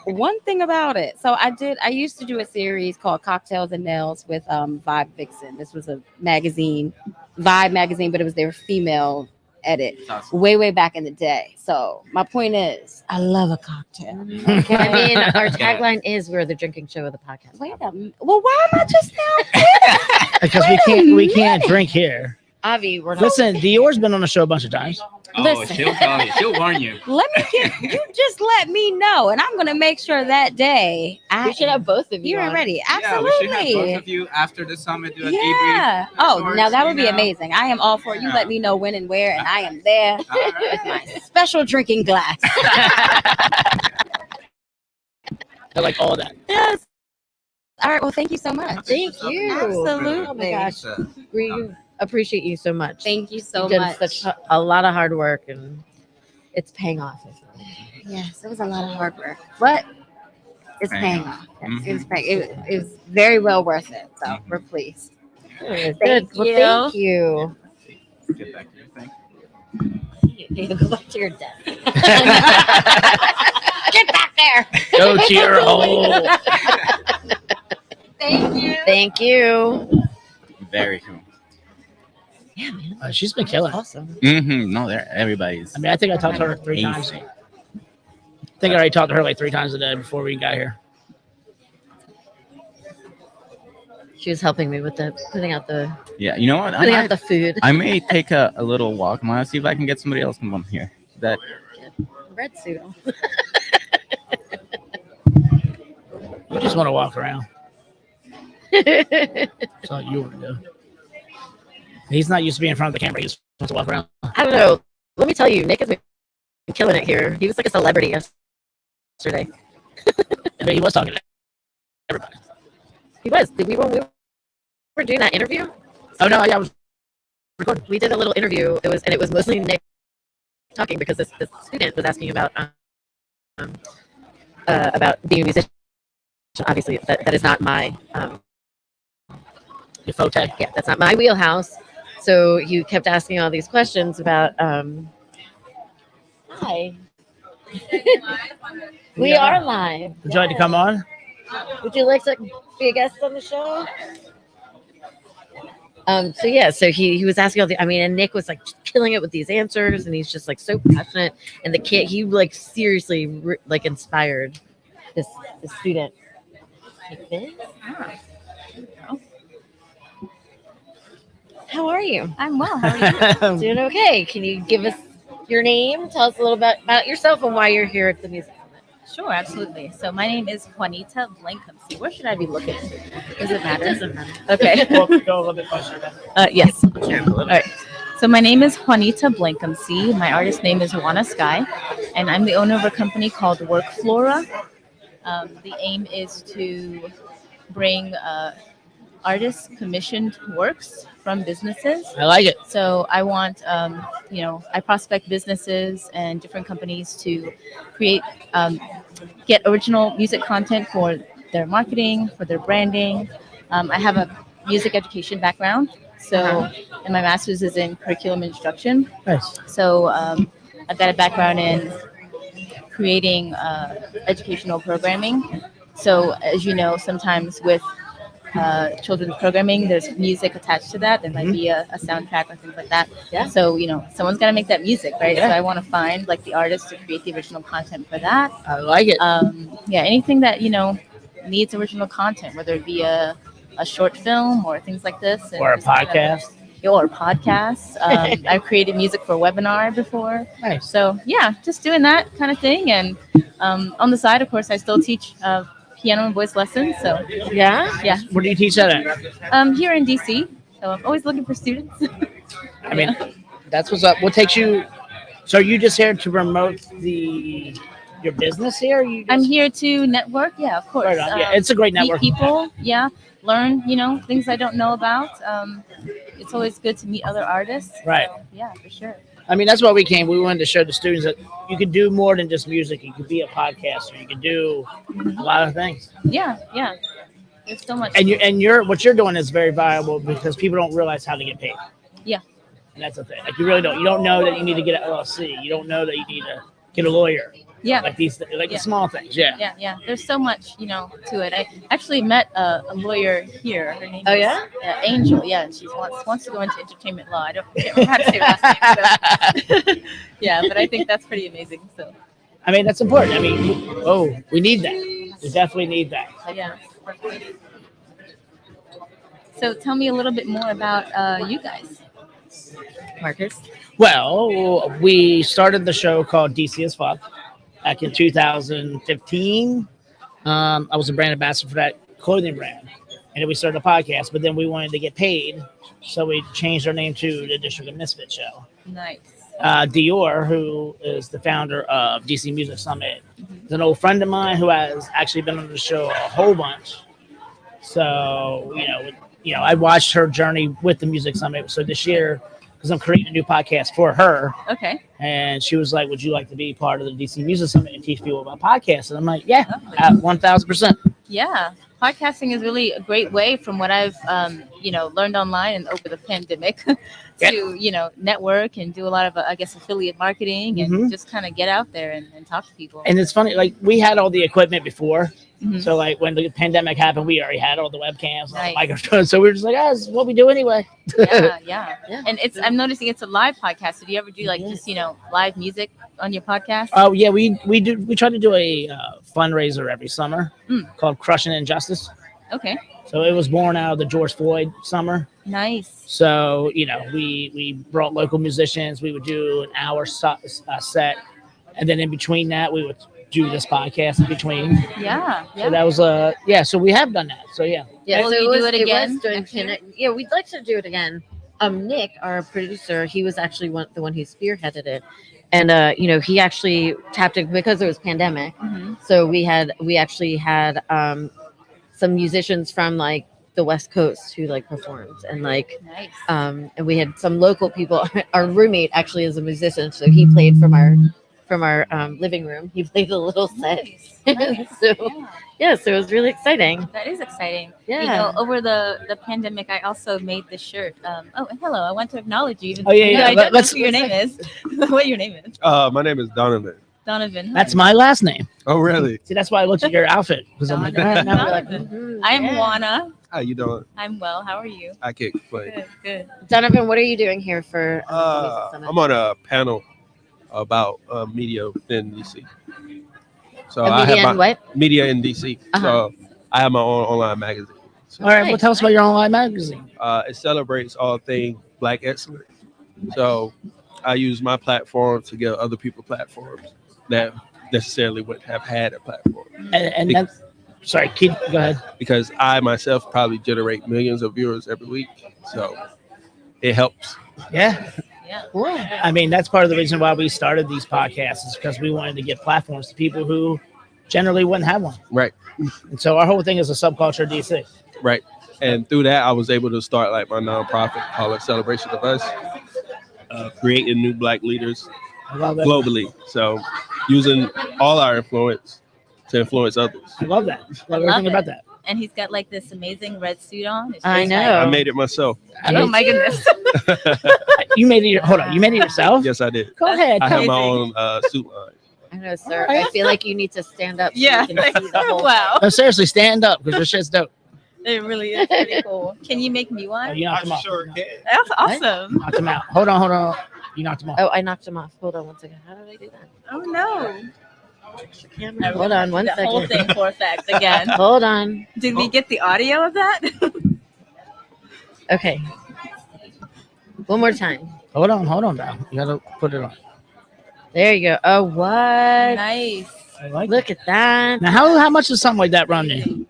One thing about it. So I used to do a series called Cocktails and Nails with Vibe Vixen. This was a magazine, Vibe magazine, but it was their female edit way back in the day. So my point is, I love a cocktail. Okay. I mean, our tagline is "We're the drinking show of the podcast." Wait a minute. Well, why am I just now? Because we can't drink here. Avi, we're not. Listen, Dior's been on the show a bunch of times. Oh, Listen. she'll tell you. She'll warn you. Let me you just let me know, and I'm gonna make sure that day We should have both of you. you're on. ready. Yeah, we should have Absolutely. both of you after the summit do a Yeah. debrief. Oh, Shorts, now that would you be know. amazing. I am all for it. You Yeah. let me know when and where, and I am there All right. with my special drinking glass. I like all that. Yes. All right. Well, thank you so much. Thank you. Absolutely. Oh my gosh, we appreciate you so much. Thank you so You've done much. such a lot of hard work, and it's paying off. Yes, it was a lot of hard work, but it's Paying paying off. Yes, Mhm. It was it was very well worth it. So Mhm. we're pleased. Good. Thank Well, you. thank you. Get back to your thing. You go back to your desk. Get back there. Go to your hole. Thank you. Thank you. Very cool. Yeah, man. She's been killing it. Awesome. Mm-hmm. No, there. Everybody's. I mean, I think I talked to her 3 times. amazing. I think I already talked to her like 3 times a day before we got here. She was helping me with the putting out the Yeah, you know what? putting out the food. I may take a little walk. I'm gonna see if I can get somebody else to come on here. That red suit. You just want to walk around. That's all you want to do. He's not used to being in front of the camera. He just wants to walk around. I don't know. Let me tell you, Nick has been killing it here. He was like a celebrity yesterday. I mean, he was talking to everybody. He was. We were doing that interview. Oh no, yeah, I was recording. We did a little interview. It was mostly Nick talking because this student was asking about being a musician. Obviously, that is not my Your forte. yeah, that's not my wheelhouse. So he kept asking all these questions about hi. We are live. Would you like to come on? Would you like to be a guest on the show? So yeah, so he was asking all the, I mean, and Nick was like killing it with these answers, and he's just like so passionate. And the kid, he like seriously like inspired this student. Like this? How are you? I'm well. How are you? Doing okay. Can you give us your name. Tell us a little bit about yourself and why you're here at the music. Sure, absolutely. So my name is Juanita Blankumsey. Where should I be looking? Does it matter? It doesn't matter. Okay. Go a little bit closer. Yes. All right. So my name is Juanita Blankumsey. My artist name is Juana Sky, and I'm the owner of a company called Work Flora. The aim is to bring artists commissioned works from businesses. I like it. So I want, I prospect businesses and different companies to create, get original music content for their marketing, for their branding. I have a music education background. So, and my master's is in curriculum instruction. Nice. So I've got a background in creating educational programming. So as you know, sometimes with children's programming, there's music attached to that. There might be a soundtrack or things like that. Yeah. So, someone's got to make that music, right? Yeah. So I want to find like the artist to create the original content for that. I like it. Anything that, needs original content, whether it be a short film or things like this. And Or a just kind of- podcast. or podcasts. I've created music for a webinar before. Nice. So yeah, just doing that kind of thing. And on the side, of course, I still teach piano and voice lessons. So yeah. Where do you teach that at? Here in DC. So I'm always looking for students. I mean, that's what's up. What takes you? So are you just here to promote your business here? I'm here to network. Yeah, of course. Right on. Yeah, it's a great Meet network. people. Yeah. Learn, things I don't know about. It's always good to meet other artists. Right. So, yeah, for sure. I mean, that's why we came. We wanted to show the students that you could do more than just music. You could be a podcaster. You could do a lot of things. Yeah. There's so much. And what you're doing is very valuable because people don't realize how to get paid. Yeah. And that's the thing. Like you really don't. You don't know that you need to get an LLC. You don't know that you need to get a lawyer. Yeah. Like the small things. Yeah. Yeah. There's so much, to it. I actually met a lawyer here. Her name is Angel. Yeah, and she wants to go into entertainment law. I can't remember how to say her last name. So. Yeah, but I think that's pretty amazing. So. I mean, that's important. I mean, we need that. We definitely need that. Yeah. So tell me a little bit more about you guys. Marcus? Well, we started the show called DC as Fuck back in 2015. I was a brand ambassador for that clothing brand. And then we started a podcast, but then we wanted to get paid. So we changed our name to the District of Misfit Show. Nice. Dior, who is the founder of DC Music Summit, is an old friend of mine who has actually been on the show a whole bunch. So, I watched her journey with the Music Summit. So this year, because I'm creating a new podcast for her. Okay. And she was like, would you like to be part of the DC Music Summit and teach people about podcasts? And I'm like, yeah, 1,000%. Yeah. Podcasting is really a great way from what I've, learned online and over the pandemic to, network and do a lot of, affiliate marketing and just kind of get out there and talk to people. And it's funny, like we had all the equipment before. Mhm. So like when the pandemic happened, we already had all the webcams, and all the Right. microphones. So we were just like, this is what we do anyway. Yeah. And I'm noticing it's a live podcast. So do you ever do just, live music on your podcast? Oh yeah, we try to do a fundraiser every summer called Crushing Injustice. Okay. So it was born out of the George Floyd summer. Nice. So we brought local musicians. We would do an hour set, and then in between that, we would do this podcast in between. Yeah. So that was So we have done that. So yeah. Yeah, Will so you it do was, it again during next year? Yeah, we'd like to do it again. Nick, our producer, he was actually the one who spearheaded it, and he actually tapped it because it was pandemic. Mhm. So we actually had some musicians from like the West Coast who like performed, and like Nice. and we had some local people. Our roommate actually is a musician, so he played from our living room. He played a little set. Nice. So so it was really exciting. That is exciting. Yeah. Over the pandemic, I also made this shirt. And hello. I want to acknowledge you. Even Oh, yeah, yeah. I don't know Let's- who your name is. What your name is? My name is Donovan. Donovan. That's my last name. Oh, really? See, that's why I looked at your outfit because I'm like, now we're like, Donovan. I'm Juana. How you doing? I'm well. How are you? I can't complain. Good. Donovan, what are you doing here for the Music Summit? I'm on a panel about media in DC. So A media in what? Media in DC. Uh-huh. So I have my own online magazine. all right, well, tell us about your online magazine. It celebrates all things Black excellence. So I use my platform to give other people platforms that necessarily wouldn't have had a platform. And that's, sorry, keep go ahead. Because I myself probably generate millions of viewers every week, so it helps. Yeah. I mean, that's part of the reason why we started these podcasts is because we wanted to give platforms to people who generally wouldn't have one. Right. And so our whole thing is a subculture DC. Right. And through that, I was able to start like my nonprofit called Celebration of Us, creating new Black leaders I love it. globally. So using all our influence to influence others. I love that. Love everything about that. And he's got like this amazing red suit on. It's I just know. I made it myself. Oh my goodness. You made it. Hold on. You made it yourself? Yes, I did. Go ahead. I tell have me. my own suit line. I know, sir. I feel like you need to stand up. So Yeah. we can see the whole Wow. No, seriously, stand up because your shit's dope. It really is pretty cool. Can you make me one? You knocked him off. That's awesome. Knocked him out. Hold on. You knocked him off. Oh, I knocked him off. Hold on one second. How did I do that? Oh no. Camera. Hold on one the second. whole thing for a fact again. Hold on. Did we get the audio of that? Okay. One more time. Hold on, bro. You gotta put it on. There you go. Oh, what? Nice. I like Look at that. Now, how much does something like that run you?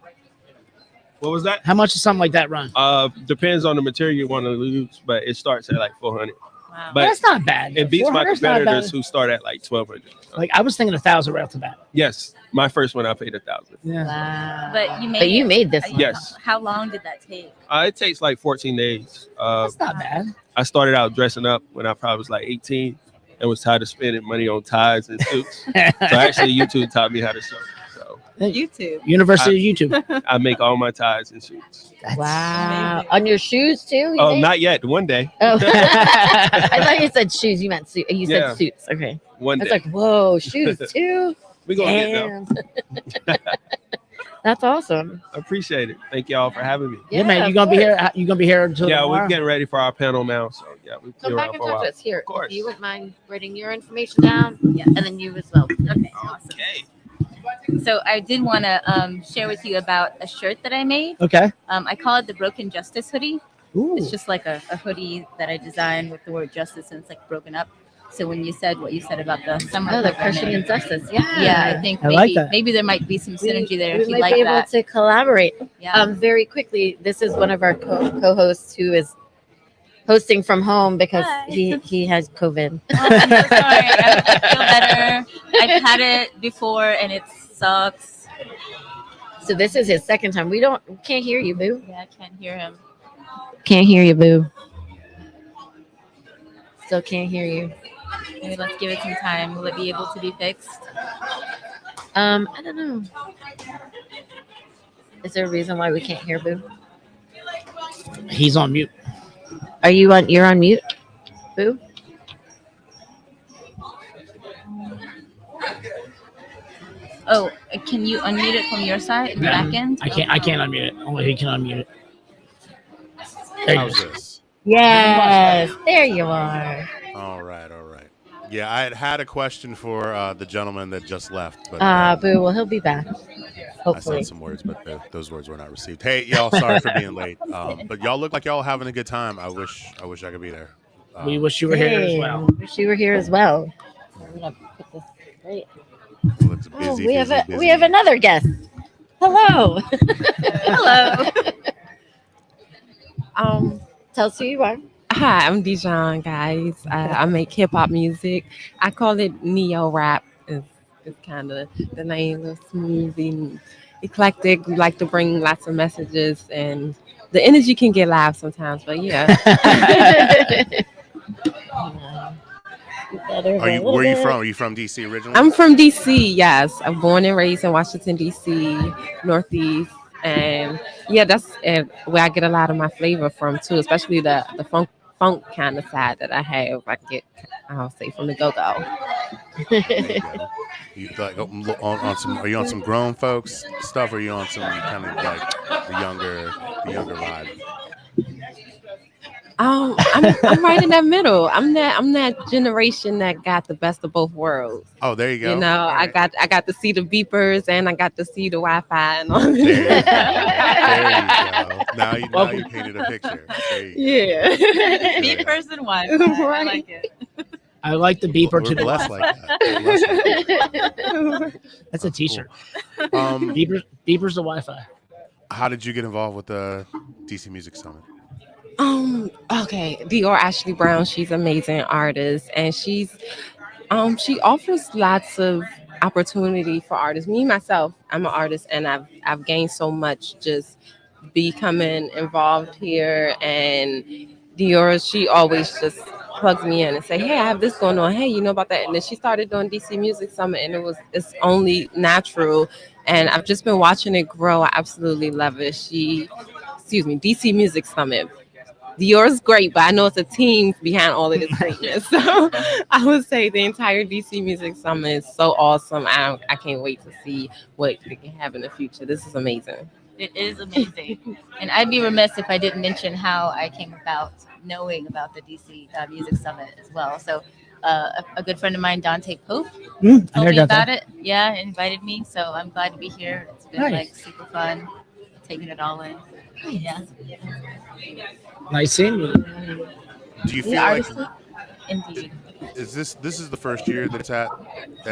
What was that? How much does something like that run? Depends on the material you want to use, but it starts at like 400. Wow. But That's not bad. it beats my 400's not competitors bad. who start at like 1,200. Like I was thinking 1,000 right off the bat. Yes, my first one I paid 1,000. Yeah. Wow. But you made But you it. made this one. Yes. How long did that take? It takes like 14 days. That's not bad. I started out dressing up when I probably was like 18 and was tired of spending money on ties and suits. So actually, YouTube taught me how to sew. So YouTube. University of YouTube. I make all my ties and suits. Wow. On your shoes too? You Oh, made? not yet. One day. Oh. I thought you said shoes. You meant suit. You said Yeah. suits. Okay. One It's day. like, whoa, shoes too? We're going to get them. That's awesome. I appreciate it. Thank y'all for having me. Yeah, man. of You gonna be course. here? You gonna be here until Yeah, tomorrow? we're getting ready for our panel now. So, yeah, we'll be Come around back and for a talk while. to us here. Of course. If you wouldn't mind writing your information down. Yeah. And then you as well. Okay. Awesome. Okay. So I did want to share with you about a shirt that I made. Okay. I call it the Broken Justice hoodie. Ooh. It's just like a hoodie that I designed with the word justice, and it's like broken up. So when you said what you said about the summer, Oh, the program, crushing injustice. Yeah. yeah, I think I maybe like that. maybe there might be some synergy there We if you might like be able that. to collaborate. Yeah. Very quickly, this is one of our co-hosts who is hosting from home because Hi. he has COVID. Oh, I'm so sorry. I hope you feel better. I've had it before and it sucks. So this is his second time. We can't hear you, boo. Yeah, I can't hear him. Can't hear you, boo. Still can't hear you. Maybe let's give it some time. Will it be able to be fixed? I don't know. Is there a reason why we can't hear boo? He's on mute. Are you on? You're on mute, boo. Oh, can you unmute it from your side in the back end? I can't unmute it. Only he can unmute it. There you How's go. this? Yes, there you are. All right. Yeah, I had a question for the gentleman that just left, but Boo. Well, he'll be back. I Hopefully. said some words, but those words were not received. Hey, y'all, sorry for being late. But y'all look like y'all having a good time. I wish I could be there. We wish you were here as well. Wish you were here as well. I'm gonna put this right. Looks busy, Oh, we have busy. we have another guest. Hello. Hello. Tell us who you are. Hi, I'm Dijon, guys. I make hip hop music. I call it neo rap. It's kind of the name. It's smooth and eclectic. We like to bring lots of messages, and the energy can get loud sometimes. But yeah. Where are you from? Are you from DC originally? I'm from DC. Yes, I'm born and raised in Washington D.C., Northeast, and yeah, that's where I get a lot of my flavor from too, especially the funk kind of side that I have. I'll say from the go-go. You like on some? Are you on some grown folks stuff? Or are you on some kind of like the younger vibe? I'm right in that middle. I'm that generation that got the best of both worlds. Oh, there you go. You know, All I right. got to see the beepers and I got to see the Wi-Fi and all There you go. that. There you go. Now you painted a picture. There you go. Yeah. Beepers and Wi-Fi. I like it. I like the beeper We're to the blessed left. like that. We're blessed like that. That's a T-shirt. Um, Beeper's the Wi-Fi. How did you get involved with the DC Music Summit? Okay, Dior Ashley Brown, she's an amazing artist, and she offers lots of opportunity for artists. Me myself, I'm an artist, and I've gained so much just becoming involved here. And Dior, she always just plugs me in and say, hey, I have this going on, hey, you know about that? And then she started doing DC Music Summit, and it's only natural, and I've just been watching it grow. I absolutely love it. DC Music Summit. Dior's great, but I know it's a team behind all of this greatness. So I would say the entire DC Music Summit is so awesome. I can't wait to see what we can have in the future. This is amazing. It is amazing. And I'd be remiss if I didn't mention how I came about knowing about the DC Music Summit as well. So a good friend of mine, Dante Pope, told me about it. Yeah, invited me. So I'm glad to be here. It's been like super fun, taking it all in. Yeah. Nice seeing you. Do you feel like Indeed. this is the first year that it's at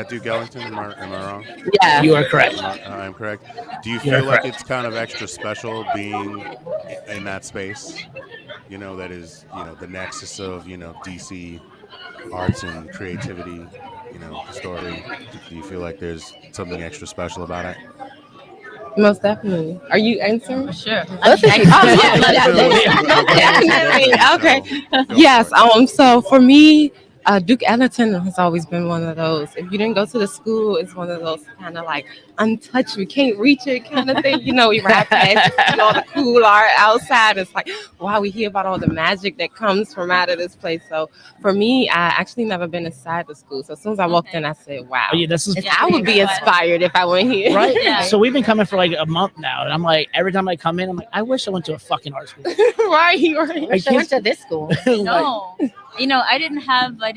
Duke Ellington? Am I wrong? Yeah, you are correct. I am correct. Do you You feel are like correct. it's kind of extra special being in that space? You know, that is, the nexus of, DC arts and creativity, story. Do you feel like there's something extra special about it? Most definitely. Are you answering? Sure. Definitely. Okay. Yes. So for me, Duke Ellington has always been one of those. If you didn't go to the school, it's one of those kind of like untouched, we can't reach it kind of thing. We ride past, you see all the cool art outside. It's like, wow, we hear about all the magic that comes from out of this place. So for me, I actually never been inside the school. So as soon as I walked in, I said, wow. Oh, yeah, this is I would be inspired if I went here. right. Yeah. So we've been coming for like a month now, and I'm like, every time I come in, I'm like, I wish I went to a fucking art school. Right. I I went to this school. No, I didn't have the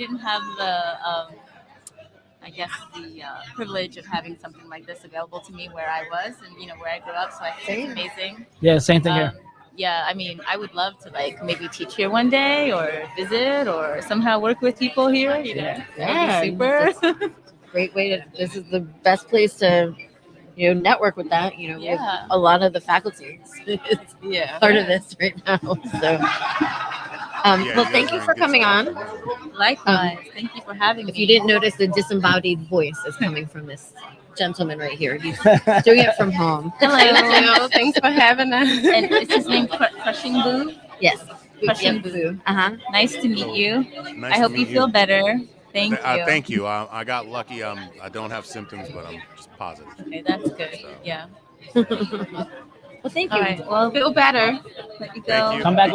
I guess the privilege of having something like this available to me where I was and where I grew up. So I think it's amazing. Yeah, same thing here. Yeah, I mean, I would love to maybe teach here one day or visit or somehow work with people here. That would be super. Great way to. This is the best place to, network with that. With a lot of the faculty. It's part of this right now. So, well, thank you for coming on. Likewise, thank you for having me. If you didn't notice, the disembodied voice is coming from this gentleman right here. He's doing it from home. Hello. Thanks for having us. And is his name Crushing Boo? Yes. Crushing Yep. Boo. Nice to meet you. Nice I hope to you meet feel better. Thank you. Thank you. I got lucky. I don't have symptoms, but I'm just positive. Okay, that's good. Yeah. Well, thank you. All right. Well, Feel better. let you go. Come back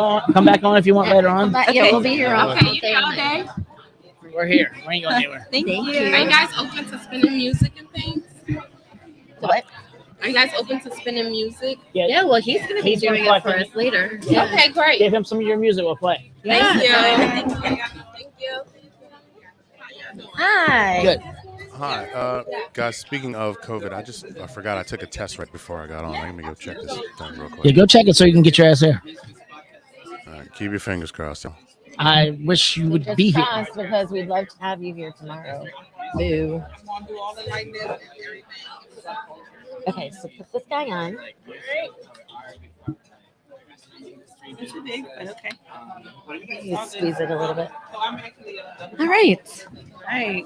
on if you want later on. Yeah, we'll be here all Okay, day. all day. We're here. We ain't going anywhere. Thank you. Are you guys open to spinning music and things? What? Are you guys open to spinning music? Yeah, well, he's going to be He's gonna doing play it for for us later. Yeah. Okay, great. Give him some of your music. We'll play. Thank you. Yeah. Thank you. Hi. Good. Hi, guys. Speaking of COVID, I forgot I took a test right before I got on. I'm gonna go check this done real quick. Yeah, go check it so you can get your ass here. All right, keep your fingers crossed. Y'all. I wish you would be here. Fast because we'd love to have you here tomorrow. Boo. Okay, so put this guy on. Too big, but okay. You squeeze it a little bit. All right. Hi.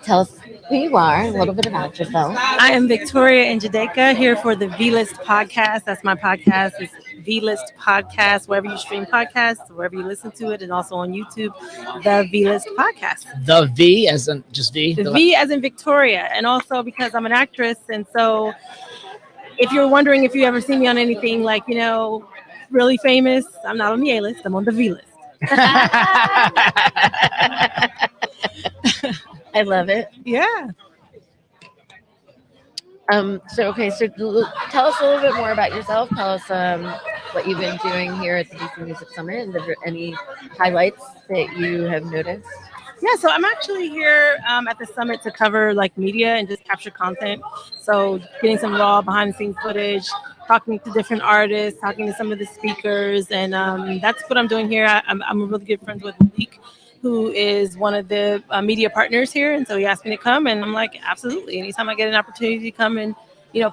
Tell us who you are, a little bit about yourself. I am Victoria Njideka here for the V-List podcast. That's my podcast. It's V-List podcast, wherever you stream podcasts, wherever you listen to it, and also on YouTube, the V-List podcast. The V as in just V. The V as in Victoria, and also because I'm an actress, and so if you're wondering if you ever see me on anything like, really famous, I'm not on the A-list, I'm on the V-List. I love it. Yeah. So tell us a little bit more about yourself. Tell us what you've been doing here at the DC Music Summit, and any highlights that you have noticed. Yeah, so I'm actually here at the summit to cover media and just capture content. So getting some raw behind the scenes footage, talking to different artists, talking to some of the speakers, and that's what I'm doing here. I'm really good friends with Malik, who is one of the media partners here, and so he asked me to come, and I'm like, absolutely. Anytime I get an opportunity to come and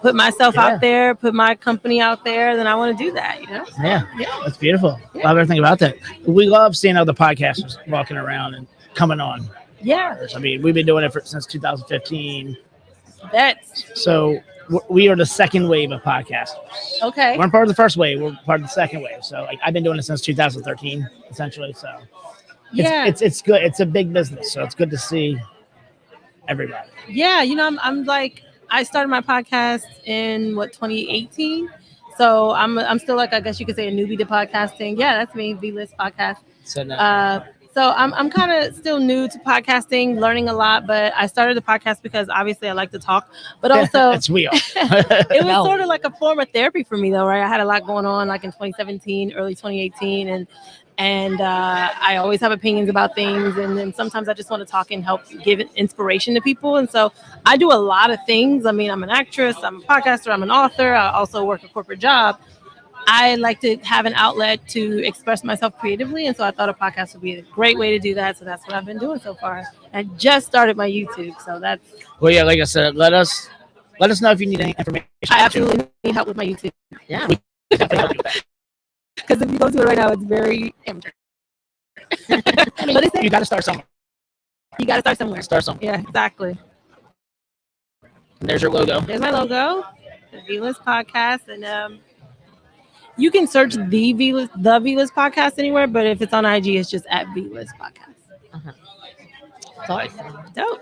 put myself out there, put my company out there, then I want to do that. Yeah, that's beautiful. Love everything about that. We love seeing other podcasters walking around and coming on. Yeah. I mean, we've been doing it since 2015. That's so we are the second wave of podcasters. okay. We're part of the first wave. We're part of the second wave. So like, I've been doing it since 2013, essentially. So it's good. It's a big business. So it's good to see everybody. Yeah, I'm like, I started my podcast in 2018. So I'm still like, I guess you could say a newbie to podcasting. Yeah, that's me, V-List Podcast. So I'm kind of still new to podcasting, learning a lot, but I started the podcast because obviously I like to talk, but also it's real. It was sort of like a form of therapy for me though, right? I had a lot going on like in 2017, early 2018, and I always have opinions about things, and then sometimes I just want to talk and help give inspiration to people. And so I do a lot of things. I mean, I'm an actress, I'm a podcaster, I'm an author, I also work a corporate job. I like to have an outlet to express myself creatively, and so I thought a podcast would be a great way to do that. So that's what I've been doing so far. I just started my YouTube, so that's. Well, yeah, like I said, let us know if you need any information. I absolutely need help with my YouTube. Yeah. Because if you go to it right now, it's very amateur. I mean, you got to start somewhere. You got to start somewhere. Start somewhere. Yeah, exactly. And there's your logo. There's my logo, the V-List Podcast, and you can search the V-List Podcast anywhere, but if it's on IG, it's just at V-List Podcast. Awesome. Dope.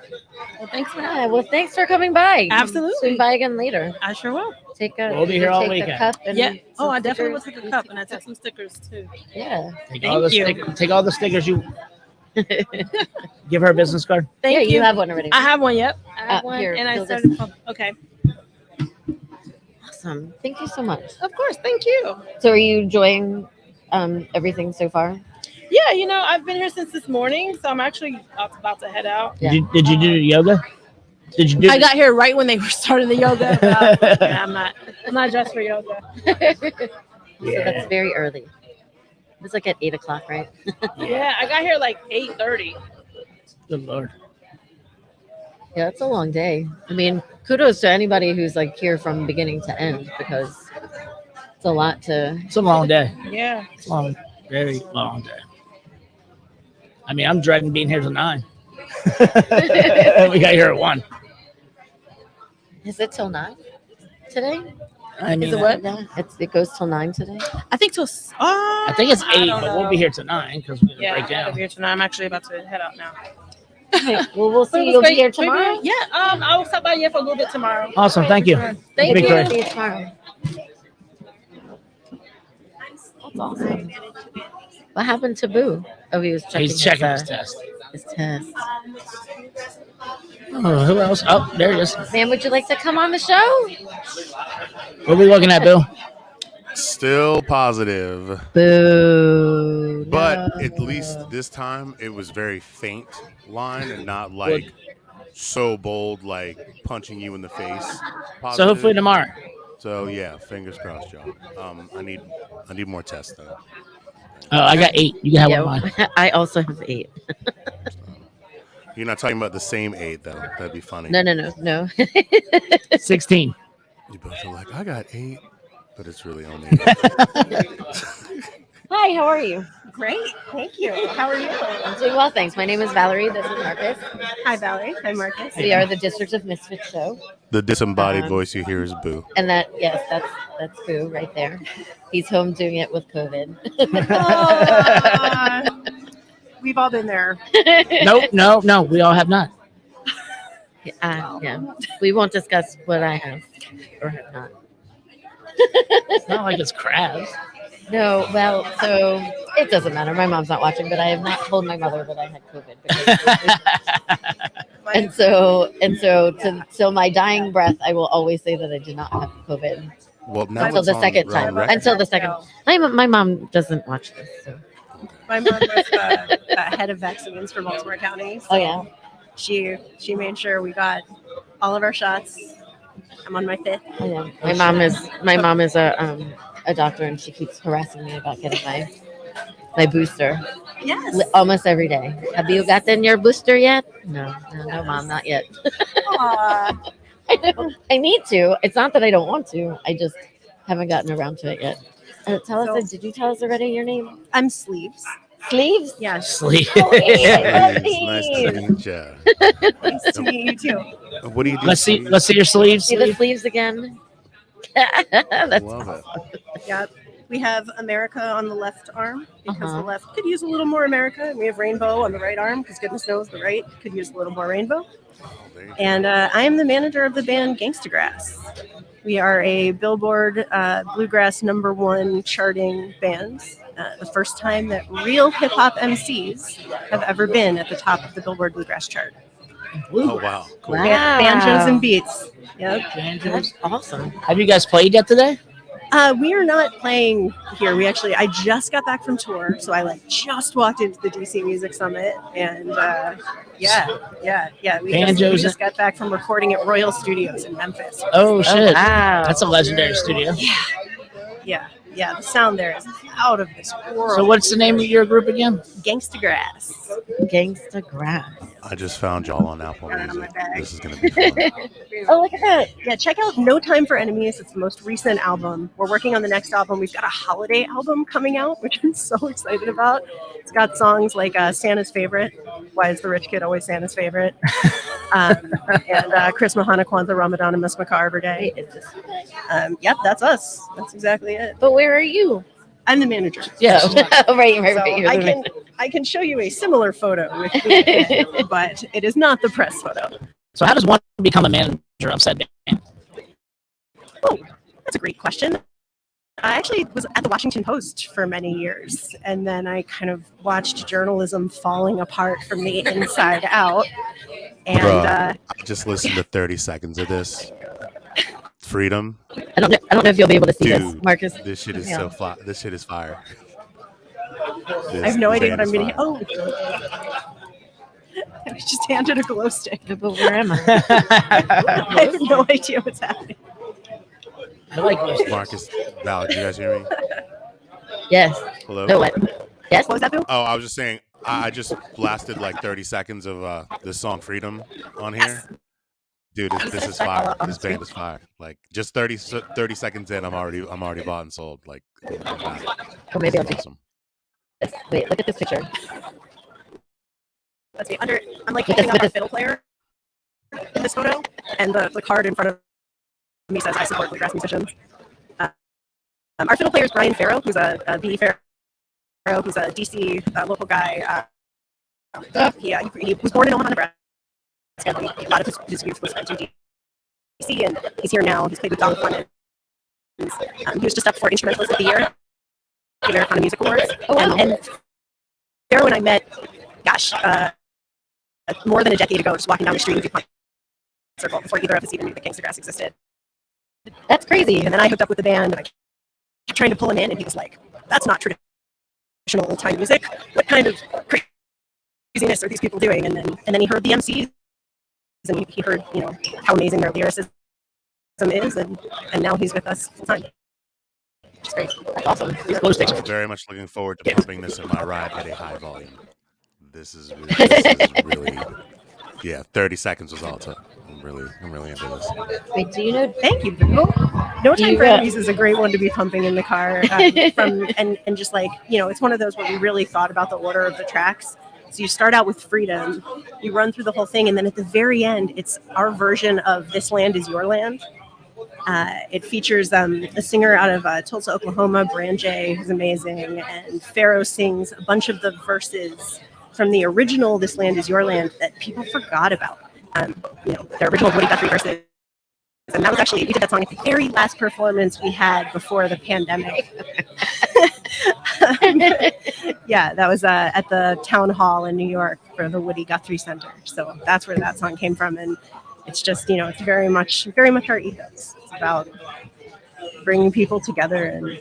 Well, thanks for coming by. Absolutely. Swing by again later. I sure will. We'll be here all take weekend. The cup and Yeah. Oh, I some definitely will stickers. take a cup, and I took some stickers too. Yeah. Take all the stickers you. Give her a business card. Thank you have one already. I have one. Yep. I have one, here, and I fill this. started. Okay. Awesome. Thank you so much. Of course. Thank you. So are you enjoying everything so far? Yeah, I've been here since this morning, so I'm actually about to head out. Did you do yoga? Did you do? I got here right when they were starting the yoga. Yeah, I'm not dressed for yoga. So that's very early. It's like at 8 o'clock, right? Yeah, I got here like 8:30. Good Lord. Yeah, it's a long day. I mean, kudos to anybody who's like here from beginning to end, because it's a lot to. It's a long day. Yeah. It's long, very long day. I mean, I'm dreading being here till 9. We got here at 1. Is it till 9 today? I mean, Is it what? Yeah, it goes till 9 today. I think till. I think it's 8, don't but we'll know. be here till 9 because we're gonna Yeah, break I'll down. be here tonight. I'm actually about to head out now. Okay, well, we'll But see. it was You'll be great. here tomorrow. Maybe- Yeah. I will stop by here for a little bit tomorrow. Awesome, thank you. Thank Big you. Chris. See you tomorrow. That's awesome. What happened to Boo? Oh, he was checking. He's checking his his test. His test. Oh, who else? Oh, there he is. Sam, would you like to come on the show? What are we looking at, Bill? Still positive. Boo. But at least this time it was very faint line and not like so bold, like punching you in the face. So Positive. hopefully tomorrow. So yeah, fingers crossed, John. I need more tests though. Oh, I got 8. You can have one of mine. I also have 8. You're not talking about the same 8 though. That'd be funny. No. 16. You both are like, I got 8, but it's really only 8. Hi, how are you? Great, thank you. How are you? I'm doing well, thanks. My name is Valerie. This is Marcus. Hi, Valerie. Hi, Marcus. We are the District of Misfits show. The disembodied voice you hear is Boo. And that's Boo right there. He's home doing it with COVID. We've all been there. No. We all have not. Yeah. We won't discuss what I have or have not. It's not like it's crabs. No, well, so it doesn't matter. My mom's not watching, but I have not told my mother that I had COVID. And so till my dying breath, I will always say that I did not have COVID. Well, now until it's the on second time. record. Until the second. My mom doesn't watch this. So. My mom was head of vaccines for Baltimore County. So Oh, yeah. She made sure we got all of our shots. I'm on my 5th. Oh, yeah. My mom is a doctor, and she keeps harassing me about getting my booster. Yes. Almost every day. Have you gotten your booster yet? No, Mom, not yet. Aw. I need to. It's not that I don't want to. I just haven't gotten around to it yet. Did you tell us already your name? I'm Sleeves. Sleeves? Yes. Sleeves. Nice Nice to meet you. Nice to meet you too. What do you do? Let's see your sleeves. See the sleeves again. That's Love it. Yeah. We have America on the left arm because the left could use a little more America. And we have rainbow on the right arm because goodness knows the right could use a little more rainbow. And I am the manager of the band Gangsta Grass. We are a Billboard Bluegrass #1 charting band. The first time that real hip hop MCs have ever been at the top of the Billboard Bluegrass chart. Oh, wow. Cool. Banjos and beats. Yep. That's awesome. Have you guys played yet today? We are not playing here. I just got back from tour, so I just walked into the DC Music Summit, and we just got back from recording at Royal Studios in Memphis. Oh shit! Wow. That's a legendary studio. Yeah. The sound there is out of this world. So what's the name of your group again? Gangsta Grass. Gangsta Grass. I just found y'all on Apple Music. This is going to be fun. Oh, look at that. Yeah, check out No Time for Enemies. It's the most recent album. We're working on the next album. We've got a holiday album coming out, which I'm so excited about. It's got songs like Santa's Favorite. Why is the rich kid always Santa's favorite? And Chris Mahana, Kwanzaa, Ramadan, and Miss Arbor Day. Yep, that's us. That's exactly it. But where are you? I'm the manager. Yeah, right. So I can show you a similar photo with me, but it is not the press photo. So how does one become a manager of said band? Oh, that's a great question. I actually was at the Washington Post for many years, and then I kind of watched journalism falling apart from the inside out. And Bruh, I just listened to 30 seconds of this. Freedom. I don't know if you'll be able to see Dude, this, Marcus. This shit is so fire. This shit is fire. I have no idea what I'm going to. Oh, I was just handed a glow stick. But where am I? I have no idea what's happening. I like this. Marcus, Val, did you guys hear me? Yes. Hello? No, what? Yes? What was that, Bill? Oh, I was just saying, I just blasted like 30 seconds of the song Freedom on here. Dude, this is fire. This band is fire. Like just 30 seconds in, I'm already bought and sold. Like, Well, maybe I'll do awesome. this. Wait, look at this picture. Let's see. I'm like holding up a fiddle player in this photo, and the card in front of me says I support bluegrass musicians. Our fiddle player is Brian Farrow, who's a B. Farrow, who's a DC local guy. He was born in Omaha, Nebraska. A lot of his youth was spent in DC, and he's here now. He's played with Don Clemens. He was just up for Instrumentalist of the Year, the Americana Music Awards. Oh, wow. And Farrow and I met, more than a decade ago, just walking down the street in DuPont Circle before either of us even knew that Gangsta Grass existed. That's crazy. And then I hooked up with the band, and I kept trying to pull him in, and he was like, "That's not traditional old-time music. What kind of craziness are these people doing?" And then he heard the MCs, and he heard, how amazing their lyricism is, and now he's with us full time. Which is great. That's awesome. I'm very much looking forward to pumping this in my ride at a high volume. This is really, yeah. 30 seconds was all it took. I'm really into this. Wait, do you know? Thank you, Bill. No Time for Enemies is a great one to be pumping in the car. And just like, it's one of those where we really thought about the order of the tracks. So you start out with Freedom, you run through the whole thing, and then at the very end, it's our version of This Land Is Your Land. It features a singer out of Tulsa, Oklahoma, Brand J, who's amazing, and Farrow sings a bunch of the verses from the original This Land Is Your Land that people forgot about. The original Woody Guthrie verses. And that was actually, we did that song at the very last performance we had before the pandemic. Yeah, that was at the town hall in New York for the Woody Guthrie Center. So that's where that song came from. And it's just, it's very much our ethos. It's about bringing people together and,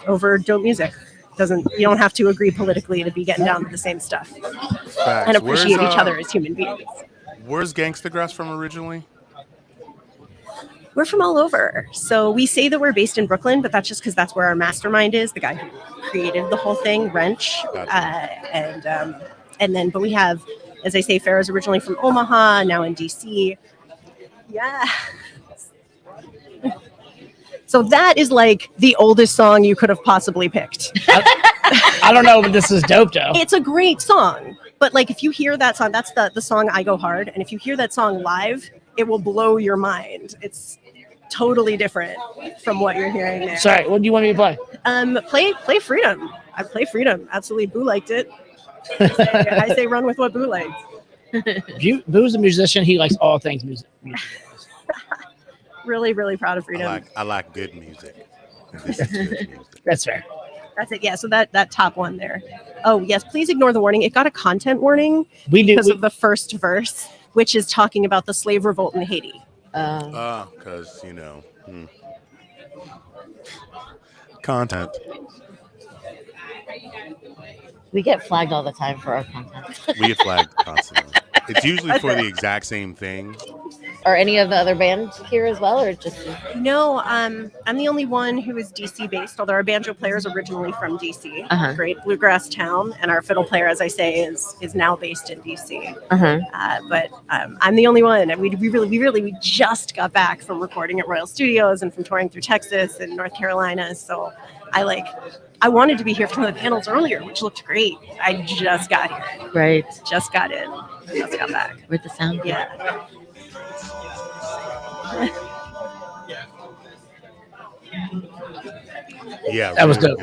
over dope music. You don't have to agree politically to be getting down to the same stuff. Facts. And appreciate each other as human beings. Where's Gangsta Grass from originally? We're from all over. So we say that we're based in Brooklyn, but that's just because that's where our mastermind is, the guy who created the whole thing, Wrench. But we have, as I say, Farrah's originally from Omaha, now in DC. Yeah. So that is like the oldest song you could have possibly picked. I don't know, but this is dope though. It's a great song. But like if you hear that song, that's the song I Go Hard. And if you hear that song live, it will blow your mind. It's totally different from what you're hearing there. Sorry, what do you want me to play? Play Freedom. I play Freedom. Absolutely. Boo liked it. I say run with what Boo liked. Boo's a musician. He likes all things music. Really, really proud of Freedom. I like good music. This is good music. That's fair. That's it. Yeah. So that top one there. Oh yes. Please ignore the warning. It got a content warning because of the first verse, which is talking about the slave revolt in Haiti. Because content. We get flagged all the time for our content. We get flagged constantly. It's usually for the exact same thing. Are any of the other bands here as well, or just? No, I'm the only one who is DC based. Although our banjo player is originally from DC, great bluegrass town, and our fiddle player, as I say, is now based in DC. But I'm the only one, and we just got back from recording at Royal Studios and from touring through Texas and North Carolina. So I wanted to be here for some of the panels earlier, which looked great. I just got here. Right. Just got in. Just got back. Where'd the sound go? Yeah. Yeah, that was dope.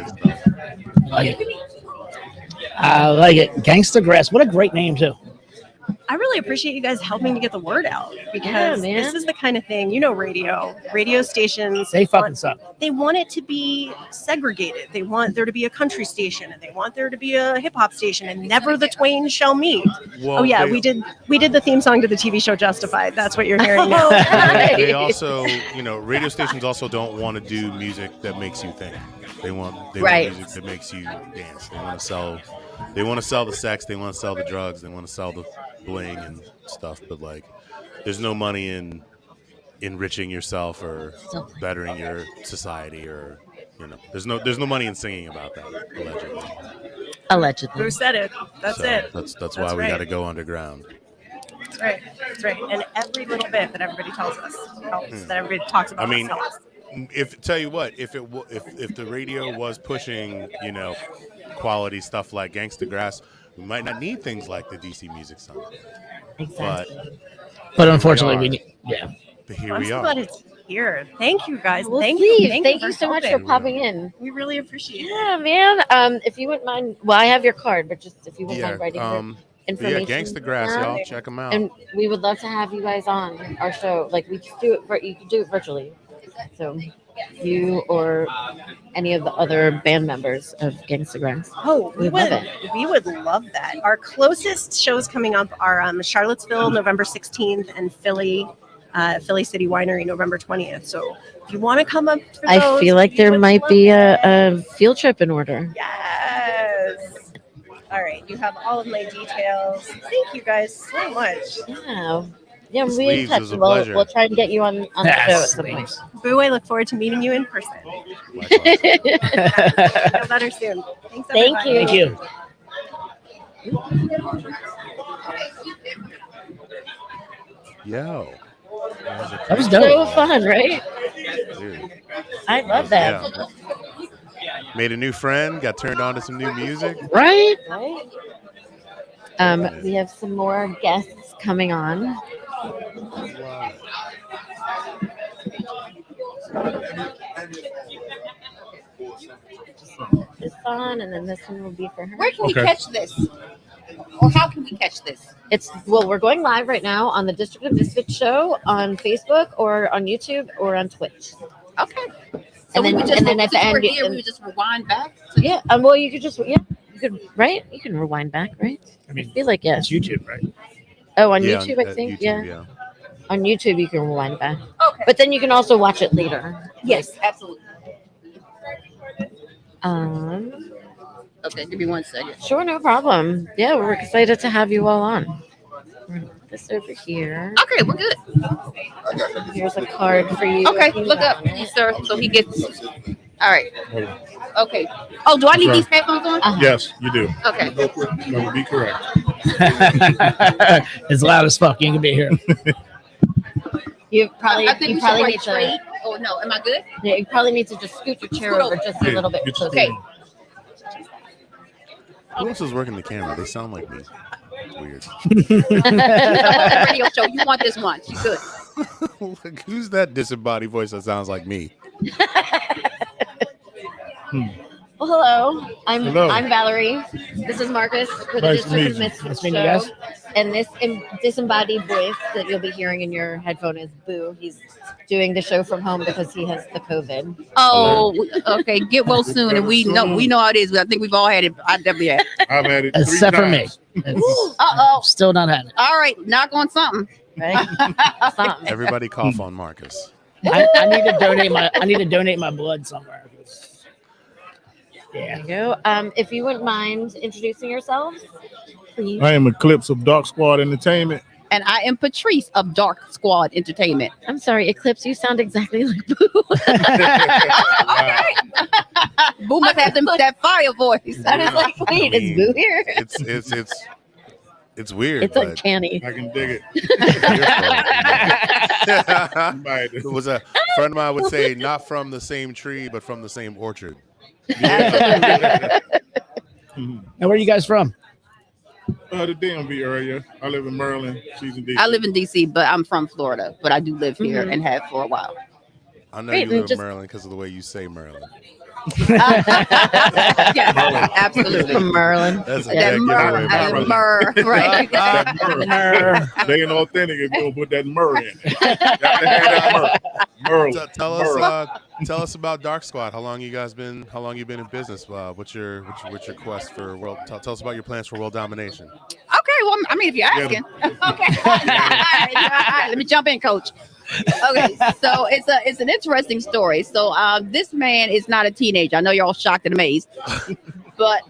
I like it. Gangsta Grass. What a great name too. I really appreciate you guys helping to get the word out because Yeah, man. this is the kind of thing, radio stations. They fucking suck. They want it to be segregated. They want there to be a country station and they want there to be a hip hop station and never the twain shall meet. Well, we did the theme song to the TV show Justified. That's what you're hearing now. They also, radio stations also don't want to do music that makes you think. They want music that makes you dance. They want to sell the sex, they want to sell the drugs, they want to sell the bling and stuff, but like there's no money in enriching yourself or bettering your society, or there's no money in singing about that, allegedly. Who said it? That's it. That's why we got to go underground. That's right. And every little bit that everybody tells us helps, that everybody talks about. I mean, helps. if the radio was pushing quality stuff like Gangsta Grass, we might not need things like the DC Music Summit. Exactly. But unfortunately, we need. Yeah. But here I'm we so are. glad it's here. Thank you guys. Well, Thank Steve, you. thank you so much for popping in. We really appreciate it. Yeah, man. If you wouldn't mind, well, I have your card, but just if you wouldn't mind writing your information. Yeah, Gangsta Grass, down. y'all. Check them out. And we would love to have you guys on our show. Like we just do it. You can do it virtually. So you or any of the other band members of Gangsta Grass. Oh, we love it. We would love that. Our closest shows coming up are Charlottesville, November 16th, and Philly City Winery, November 20th. So if you want to come up for those, I feel like there might be a field trip in order. Yes. All right. You have all of my details. Thank you guys so much. Yeah, we'll be in Sleeves touch. was a We'll pleasure. try and get you on the show at some point. Boo, I look forward to meeting you in person. Feel better soon. Thanks, Thank everybody. you. Yo. That was dope. So fun, right? Dude. I love that. Yeah. Made a new friend, got turned on to some new music. Right? We have some more guests coming on. This on, and then this one will be for her. Where can we catch this? Or how can we catch this? We're going live right now on the District of Misfits show on Facebook or on YouTube or on Twitch. Okay. And then, at the end, we would just rewind back. yeah. Well, you could just you could You can rewind back, right? I mean, feel like it's YouTube, right? Oh, on Yeah, YouTube, I on think. YouTube, Yeah. On YouTube, you can rewind back. Okay. But then you can also watch it later. Yes, absolutely. Okay, give me 1 second. Sure, no problem. Yeah, we're excited to have you all on. this over here. Okay, we're good. Here's a card for you. Okay, look up, please, sir. So he gets. All right. Okay. Oh, do I need these headphones on? Yes, you do. Okay. That would be correct. It's loud as fuck. You ain't gonna be here. You probably, I think you we probably should need write to. trade. Oh no, am I good? Yeah, you probably need to just scoot your chair over just a little bit closer. Okay. Who else is working the camera? They sound like me. It's weird. Radio show. You want this one? She's good. Who's that disembodied voice that sounds like me? Well, hello. Hello. I'm Valerie. This is Marcus for the Nice to District meet of you. Misfits Nice to meet show. you guys. And this disembodied voice that you'll be hearing in your headphone is Boo. He's doing the show from home because he has the COVID. Oh, okay. Get well soon, and we know how it is. I think we've all had it. I definitely had. I've had it Except for me. Uh-oh. Still not had it. All right, knock on something. Right? Everybody cough on Marcus. I need to donate my blood somewhere. There you go. If you wouldn't mind introducing yourselves, please. I am Eclipse of Dark Squad Entertainment. And I am Patrice of Dark Squad Entertainment. I'm sorry, Eclipse, you sound exactly like Boo. Boo must have that fire voice. I was like, wait, is Boo here? It's weird. It's but uncanny. I can dig it. It was a friend of mine would say, not from the same tree, but from the same orchard. And where are you guys from? The DMV area. I live in Maryland. She's in DC. I live in DC, but I'm from Florida. But I do live here and have for a while. I know Great, you live just- in Maryland because of the way you say Maryland. Yeah, absolutely. From Merlin. That's a That myrrh, right? That myrrh. They ain't authentic if you don't put that myrrh in. Got to have that myrrh. Tell us about Dark Squad. How long you been in business? What's your quest for world? Tell us about your plans for world domination. Okay, well, I mean, if you're asking, okay. All right, let me jump in, Coach. Okay, so it's an interesting story. So this man is not a teenager. I know you're all shocked and amazed, but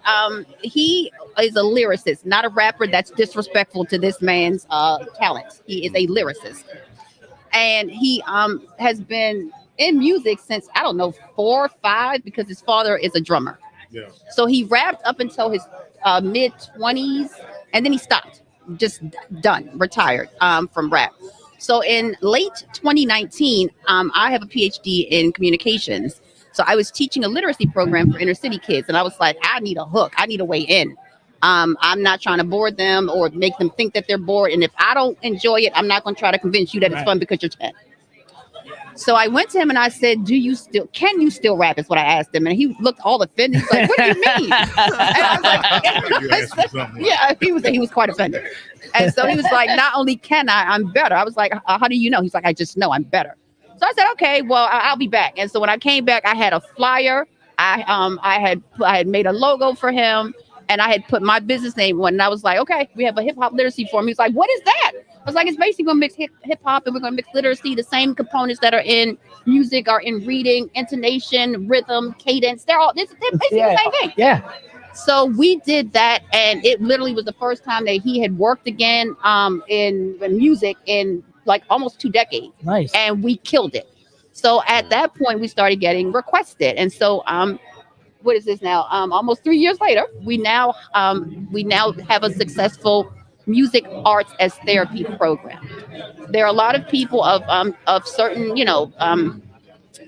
he is a lyricist, not a rapper. That's disrespectful to this man's talent. He is a lyricist, and he has been in music since, I don't know, 4 or 5, because his father is a drummer. Yeah. So he rapped up until his mid-20s, and then he stopped, just done, retired from rap. So in late 2019, I have a PhD in communications. So I was teaching a literacy program for inner city kids, and I was like, I need a hook. I need a way in. I'm not trying to bore them or make them think that they're bored. And if I don't enjoy it, I'm not going to try to convince you that it's fun because you're 10. So I went to him and I said, can you still rap? Is what I asked him. And he looked all offended. He's like, what do you mean? And I was like, yeah, he was quite offended. And so he was like, not only can I'm better. I was like, how do you know? He's like, I just know I'm better. So I said, okay, well, I'll be back. And so when I came back, I had a flyer. I had made a logo for him, and I had put my business name on. And I was like, okay, we have a hip hop literacy forum. He was like, what is that? I was like, it's basically going to mix hip hop, and we're going to mix literacy. The same components that are in music are in reading, intonation, rhythm, cadence. They're basically the same thing. Yeah. So we did that, and it literally was the first time that he had worked again in music in like almost 2 decades. Nice. And we killed it. So at that point, we started getting requested. And so what is this now? Almost 3 years later, we now have a successful music arts as therapy program. There are a lot of people of certain,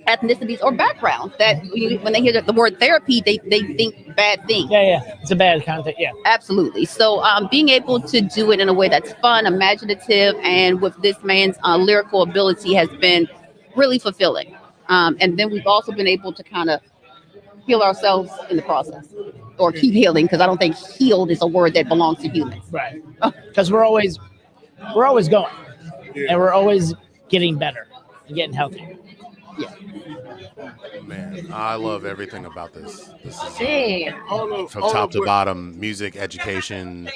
ethnicities or backgrounds that when they hear the word therapy, they think bad things. Yeah. It's a bad content. Yeah. Absolutely. So being able to do it in a way that's fun, imaginative, and with this man's lyrical ability has been really fulfilling. And then we've also been able to kind of heal ourselves in the process, or keep healing, because I don't think healed is a word that belongs to humans. Right. Because we're always going, and we're always getting better and getting healthier. Yeah. Man, I love everything about this. This is Hey. from top to bottom, music, education,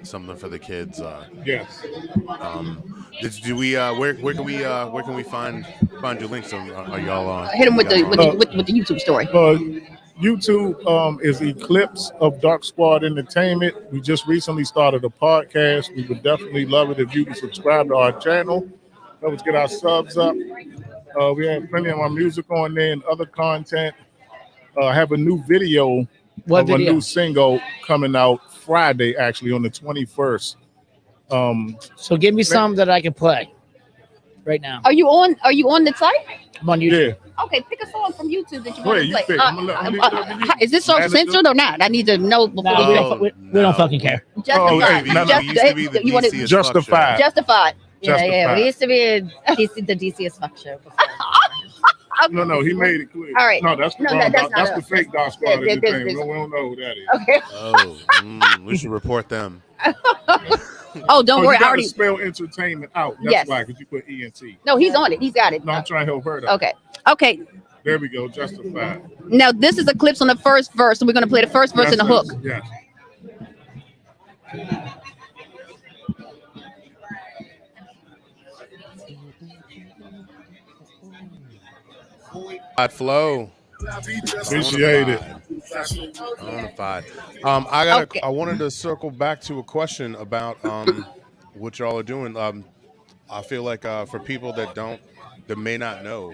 something for the kids. Yes. Do we? Where can we find your links? Are y'all on? Hit him with the YouTube story. YouTube is Eclipse of Dark Squad Entertainment. We just recently started a podcast. We would definitely love it if you can subscribe to our channel. Help us get our subs up. We have plenty of our music on there and other content. Have a new video What of video? a new single coming out Friday, actually on the 21st. So give me some that I can play right now. Are you on the site? I'm on YouTube. Okay, pick a song from YouTube that you Go want ahead, to you play. pick. I'm gonna let Is this song censored or not? I need to know before No, we we don't fucking care. Justified. you want it Justified. Justified. Yeah. We used to be a the DC's fuck show. Before. No, he made it clear. All right. No, that's the No, wrong that's doc- that's not the us. fake Dark Squad This- Entertainment. this- We don't know who that is. Okay. Oh, we should report them. Oh, don't worry. You I gotta already. spell entertainment out. That's Yes. why, because you put ENT. No, he's on it. He's got it. No, I'm trying to help her. Though. Okay. Okay. There we go. Justified. Now this is a clips on the first verse, and we're gonna play the first verse and the hook. Yes. Flow. Appreciate it. Bonafide. I wanted to circle back to a question about what y'all are doing. I feel like for people that may not know,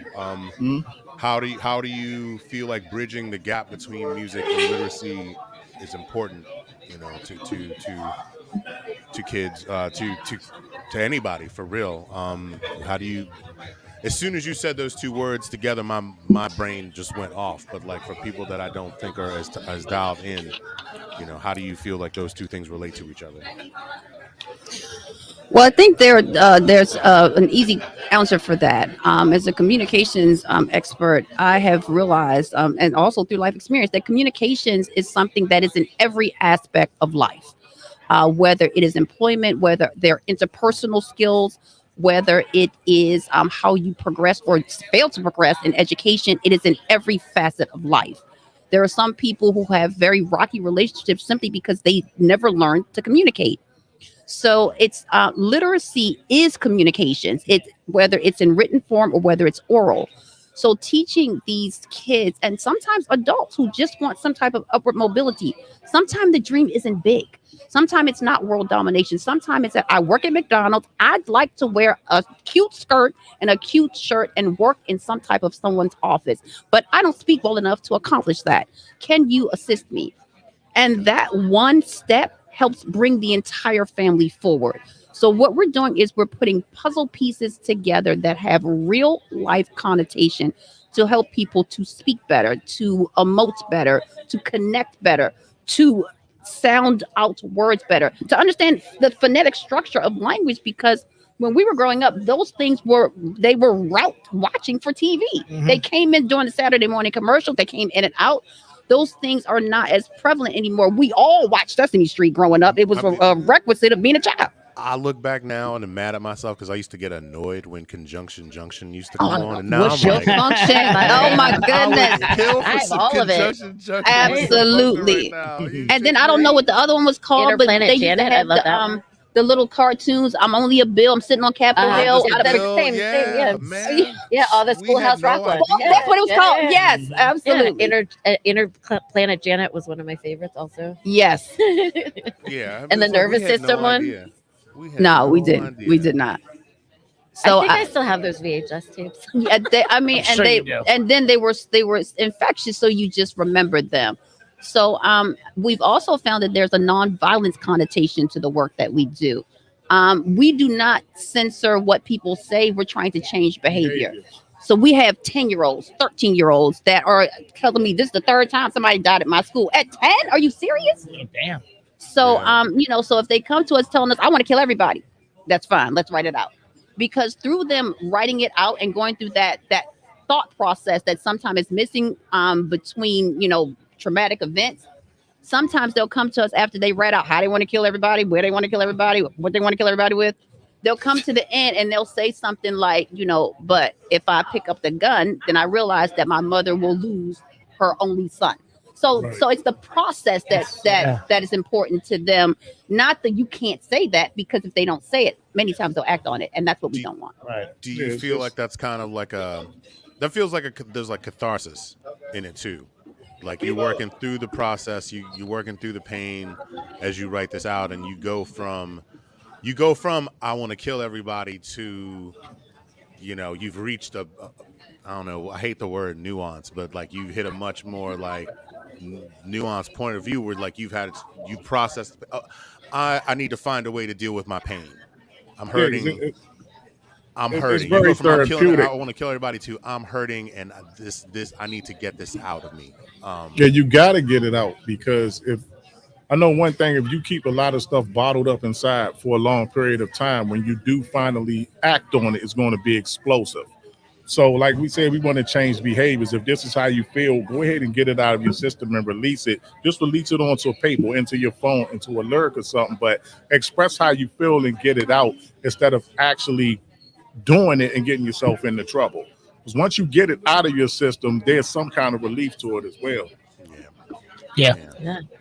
how do you feel like bridging the gap between music and literacy is important, to kids, to anybody for real. How do you? As soon as you said those two words together, my brain just went off. But like for people that I don't think are as dialed in, how do you feel like those two things relate to each other? Well, I think there's an easy answer for that. As a communications expert, I have realized, and also through life experience, that communications is something that is in every aspect of life, whether it is employment, whether they're interpersonal skills, whether it is how you progress or fail to progress in education. It is in every facet of life. There are some people who have very rocky relationships simply because they never learned to communicate. So it's literacy is communications. Whether it's in written form or whether it's oral. So teaching these kids and sometimes adults who just want some type of upward mobility. Sometimes the dream isn't big. Sometimes it's not world domination. Sometimes it's that I work at McDonald's. I'd like to wear a cute skirt and a cute shirt and work in some type of someone's office, but I don't speak well enough to accomplish that. Can you assist me? And that one step helps bring the entire family forward. So what we're doing is we're putting puzzle pieces together that have real life connotation to help people to speak better, to emote better, to connect better, to sound out words better, to understand the phonetic structure of language, because when we were growing up, those things were route watching for TV. Mm-hmm. They came in during the Saturday morning commercial. They came in and out. Those things are not as prevalent anymore. We all watched Sesame Street growing up. It was a requisite of being a child. I look back now and I'm mad at myself because I used to get annoyed when Conjunction Junction used to come on, and now I'm like, function? Oh my goodness! I have all of it. Conjunction Junction. Absolutely. And then I don't know what the other one was called, Inner but Planet they used to Janet, I have love that the little cartoons. I'm only a bill. I'm sitting on Capitol Hill. Yeah, all the Schoolhouse Rock ones. That's what it was called. Yes, absolutely. Inner Planet Janet was one of my favorites, also. Yes. Yeah. And the nervous system one. No, we didn't. We did not. So I think I still have those VHS tapes. Yeah, and then they were infectious, so you just remembered them. So we've also found that there's a non-violence connotation to the work that we do. We do not censor what people say. We're trying to change behavior. So we have 10-year-olds, 13-year-olds that are telling me this is the third time somebody died at my school. At 10? Are you serious? Damn. So, so if they come to us telling us, I want to kill everybody, that's fine. Let's write it out. Because through them writing it out and going through that thought process that sometimes is missing between, traumatic events, sometimes they'll come to us after they read out how they want to kill everybody, where they want to kill everybody, what they want to kill everybody with. They'll come to the end and they'll say something like, but if I pick up the gun, then I realize that my mother will lose her only son. So it's the process that is important to them. Not that you can't say that, because if they don't say it, many times they'll act on it, and that's what we don't want. Right. Do you feel like that's kind of like that feels like there's like catharsis in it too? Like you're working through the process, you're working through the pain as you write this out, and you go from I want to kill everybody to, you've reached I don't know, I hate the word nuance, but like you hit a much more like nuanced point of view where like you processed. I need to find a way to deal with my pain. I'm hurting. I'm hurting. It's very therapeutic. I want to kill everybody too. I'm hurting, and this I need to get this out of me. Yeah, you got to get it out, because if one thing, if you keep a lot of stuff bottled up inside for a long period of time, when you do finally act on it, it's going to be explosive. So like we said, we want to change behaviors. If this is how you feel, go ahead and get it out of your system and release it. Just release it onto a paper, into your phone, into a lyric or something, but express how you feel and get it out instead of actually doing it and getting yourself into trouble. Because once you get it out of your system, there's some kind of relief to it as well. Yeah,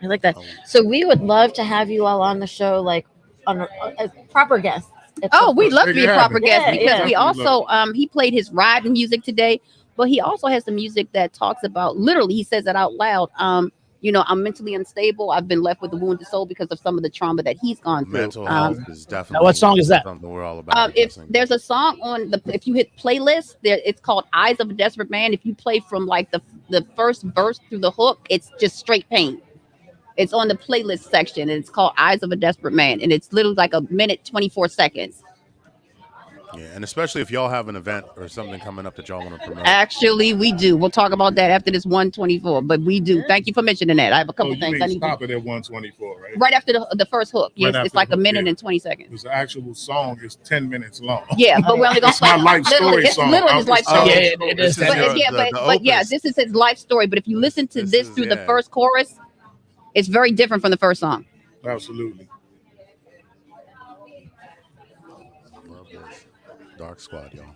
I like that. So we would love to have you all on the show, like as proper guests. Oh, we'd love to be a proper guest, because yeah. we also he played his riding music today, but he also has some music that talks about, literally, he says it out loud. I'm mentally unstable. I've been left with a wounded soul because of some of the trauma that he's gone through. Mental health is definitely. Now, what song is that? Something we're all about. If there's a song if you hit playlist, it's called "Eyes of a Desperate Man." If you play from like the first verse through the hook, it's just straight pain. It's on the playlist section, and it's called "Eyes of a Desperate Man," and it's literally like a minute 24 seconds. Yeah, and especially if y'all have an event or something coming up that y'all want to promote. Actually, we do. We'll talk about that after this 124, but we do. Thank you for mentioning that. I have a couple things I need stop it at 124, right? right after the first hook. Yes, Right it's like after a minute yeah. and 20 seconds. Because the actual song is 10 minutes long. Yeah, but we're only gonna It's my life story it's song. literally his life story. Yeah, it is. But this is his life story. But if you listen to this through the first chorus, it's very different from the first song. Absolutely. Love this. Dark Squad, y'all.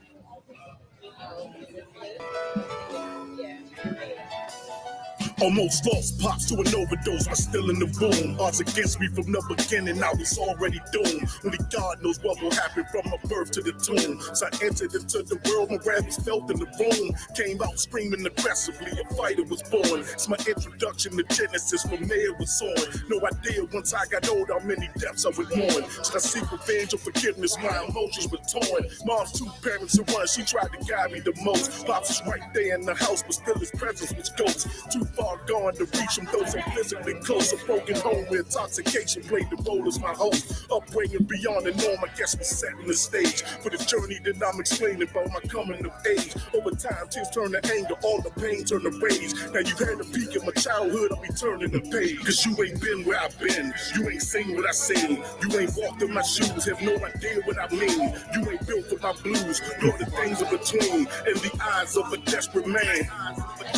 Almost lost pops to an overdose, I'm still in the room. Odds against me from the beginning, I was already doomed. Only God knows what will happen from my birth to the tomb. So I entered into the world, my wrath was felt in the room. Came out screaming aggressively, a fighter was born. It's my introduction to Genesis, from there it was on. No idea once I got old how many deaths I would mourn. Should I seek revenge or forgiveness? My emotions were torn. Mom's 2 parents in one, she tried to guide me the most. Pops was right there in the house, but still his presence was ghost. Too far gone to reach from those who physically close. A broken home where intoxication played the role as my host. Upbringing beyond the norm, I guess was setting the stage for the journey that I'm explaining about my coming of age. Over time, tears turn to anger, all the pain turn to rage. Now you had a peek at my childhood, I'll be turning the page. Cause you ain't been where I've been, you ain't seen what I seen. You ain't walked in my shoes, have no idea what I mean. You ain't built for my blues, nor the things in between. In the eyes of a desperate man.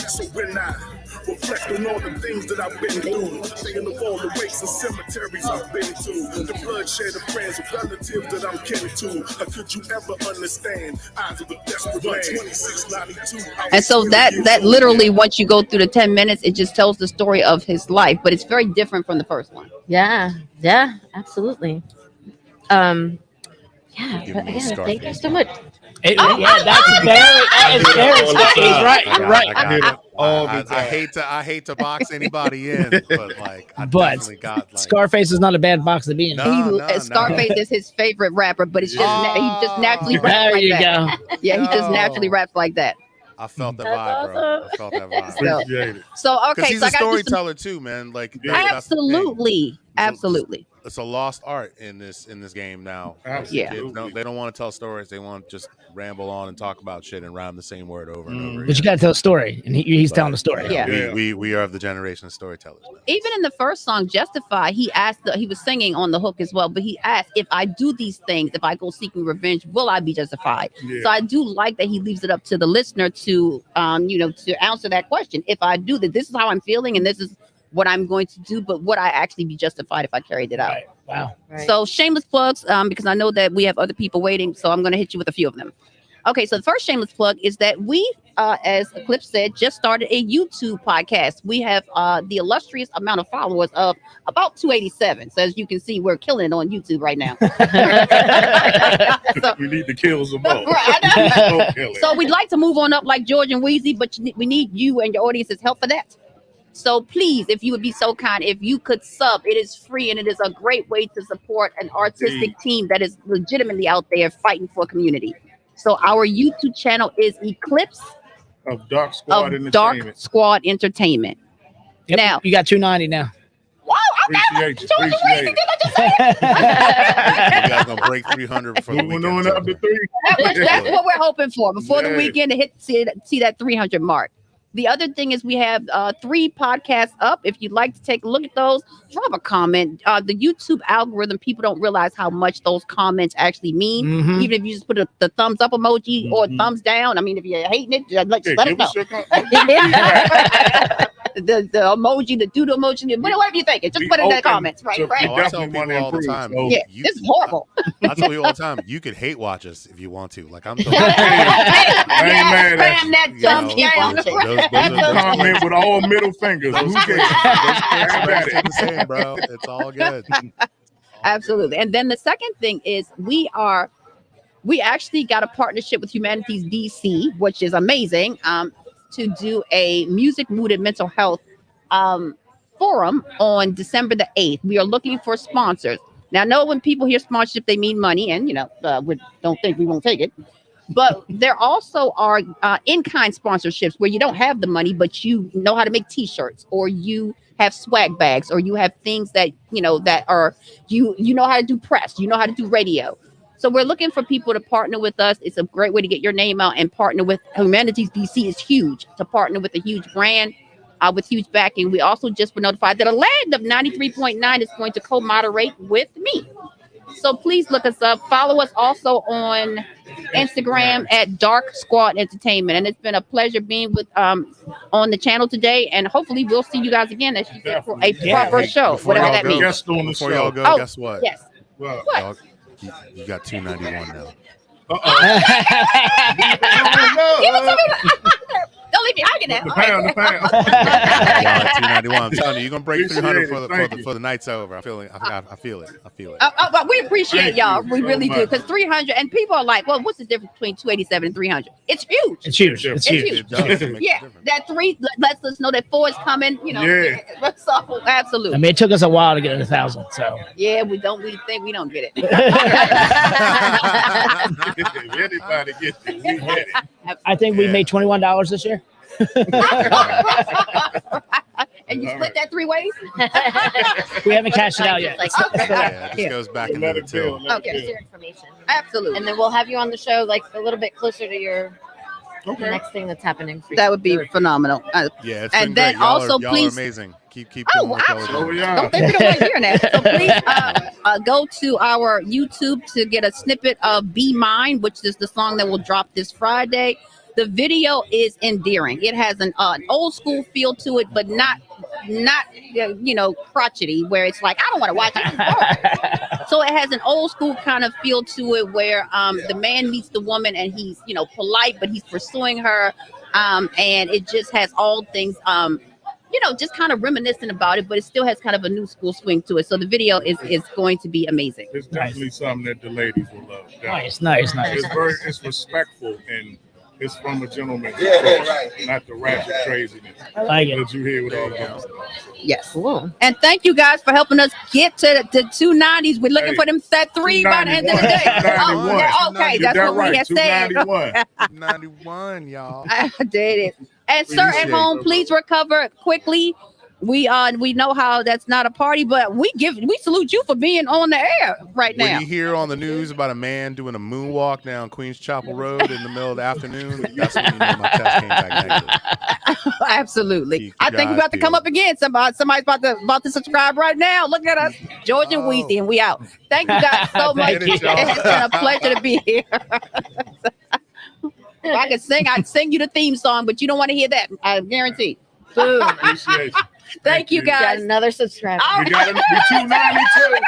So when I reflect on all the things that I've been through, thinking of all the wakes and cemeteries I've been to, the bloodshed of friends and relatives that I'm kin to. How could you ever understand? Eyes of a desperate man. 2692. And so that literally, once you go through the 10 minutes, it just tells the story of his life, but it's very different from the first one. Yeah, absolutely. But again, thank you so much. That's very. He's right. You're right. I hate to box anybody in, but like, I But definitely got like. Scarface is not a bad box to be in. Scarface is his favorite rapper, but it's just he just naturally raps There like you that. go. Yeah, he just naturally raps like that. I felt the vibe, bro. I felt that vibe. Appreciate it. So, okay, 'Cause he's so a I gotta do some- storyteller too, man. Like that's the thing. Absolutely. It's a lost art in this game now. Absolutely. Kids they don't want to tell stories. They want to just ramble on and talk about shit and rhyme the same word over and over. But you got to tell a story, and he's telling the story. Yeah. We are of the generation of storytellers. Even in the first song, Justify, he was singing on the hook as well, but he asked, if I do these things, if I go seeking revenge, will I be justified? Yeah. So I do like that he leaves it up to the listener to, to answer that question. If I do that, this is how I'm feeling, and this is what I'm going to do, but would I actually be justified if I carried it out? Right. Wow. Right. So shameless plugs, because I know that we have other people waiting, so I'm going to hit you with a few of them. Okay, so the first shameless plug is that we, as Eclipse said, just started a YouTube podcast. We have the illustrious amount of followers of about 287. So as you can see, we're killing it on YouTube right now. We need to kill some more. So we'd like to move on up like George and Wheezy, but we need you and your audience's help for that. So please, if you would be so kind, if you could sub, it is free and it is a great way to support an artistic team that is legitimately out there fighting for community. So our YouTube channel is Eclipse of Dark Squad of Entertainment. Dark Squad Entertainment. Yep, Now you got $2.90 now. wow, Appreciate you. Appreciate it. You guys gonna break 300 before the Moving weekend. on up to 3. That's what we're hoping for before the Yeah. weekend to see that 300 mark. The other thing is we have 3 podcasts up. If you'd like to take a look at those, drop a comment. The YouTube algorithm, people don't realize how much those comments actually mean. Mhm. Even if you just put the thumbs up emoji or thumbs down. I mean, if you're hating it, just let us Give know. us your the emoji, the doodle emoji, whatever you think, just We put it in the open comments, right? to- Right. Oh, I tell people all the time. Yeah, this is horrible. I tell you all the time. You could hate watch us if you want to. Like I'm. I ain't mad at Spam that dumb people. Comment with all middle fingers. Who cares? It's the same, bro. It's all good. Absolutely. And then the second thing is we actually got a partnership with Humanities DC, which is amazing, to do a music, mood, and mental health forum on December the 8th. We are looking for sponsors. Now, I know when people hear sponsorship, they mean money, and we don't think we won't take it. But there also are in-kind sponsorships where you don't have the money, but you know how to make T-shirts, or you have swag bags, or you have things that that are you know how to do press, you know how to do radio. So we're looking for people to partner with us. It's a great way to get your name out and partner with Humanities DC is huge to partner with a huge brand with huge backing. We also just were notified that a land of 93.9 is going to co-moderate with me. So please look us up. Follow us also on Instagram at Dark Squad Entertainment. And it's been a pleasure being with on the channel today. And hopefully we'll see you guys again, as you said, for a proper show, Before whatever y'all that go, means. Before y'all go, Oh, guess what? yes. What? Y'all, you got 291 now. Don't leave me hanging there. The pound. Y'all at 291. I'm telling you, you're gonna break 300 Appreciate it. for the night's over. I feel it. But we appreciate Thank y'all. you We so really do. much. Because 300, and people are like, well, what's the difference between 287 and 300? It's huge. It's huge. It's huge. It does. It makes a Yeah, difference. that 3 lets us know that 4 is coming. Yeah. So, absolutely. I mean, it took us a while to get to 1,000. So Yeah, we think we don't get it. If anybody gets it, we get it. I think we made $21 this year. And you split that 3 ways? We haven't cashed it out yet. Yeah, it just goes back into the till. Okay. Your information. Absolutely. And then we'll have you on the show like a little bit closer to your the next thing that's happening for you. That would be phenomenal. Yeah, it's And been then great. Y'all also, are, y'all please- are amazing. Keep Oh, doing what y'all are absolutely. doing. Don't think we don't want to hear that. So please go to our YouTube to get a snippet of Be Mine, which is the song that will drop this Friday. The video is endearing. It has an old school feel to it, but not crotchety, where it's like, I don't want to watch it. So it has an old school kind of feel to it, where the man meets the woman and he's polite, but he's pursuing her, and it just has all things just kind of reminiscent about it, but it still has kind of a new school swing to it. So the video is going to be amazing. It's definitely something that the ladies will love. Nice. It's respectful, and it's from a gentleman. Yeah, right. Not the ratchet craziness. I like it. That you hear with all the other stuff. Yes. And thank you guys for helping us get to the 290s. We're looking for them set 3 by the end of the day. 291. Okay, Get that's that what we right. had said. 291. 91, y'all. I did it. And sir at Appreciate home, it. please recover quickly. We know how that's not a party, but we salute you for being on the air right now. When you hear on the news about a man doing a moonwalk down Queens Chapel Road in the middle of the afternoon, that's when you know my test came back negative. Absolutely. I think we're about to come up again. Somebody's about to subscribe right now. Look at us, George and Weezy, and we out. Thank you guys so much. Thank you, It has been a pleasure to be here. If I could sing, I'd sing you the theme song, but you don't want to hear that. I guarantee. Boom. Appreciate you. Thank you Got guys. another subscriber. All We got it. We 292.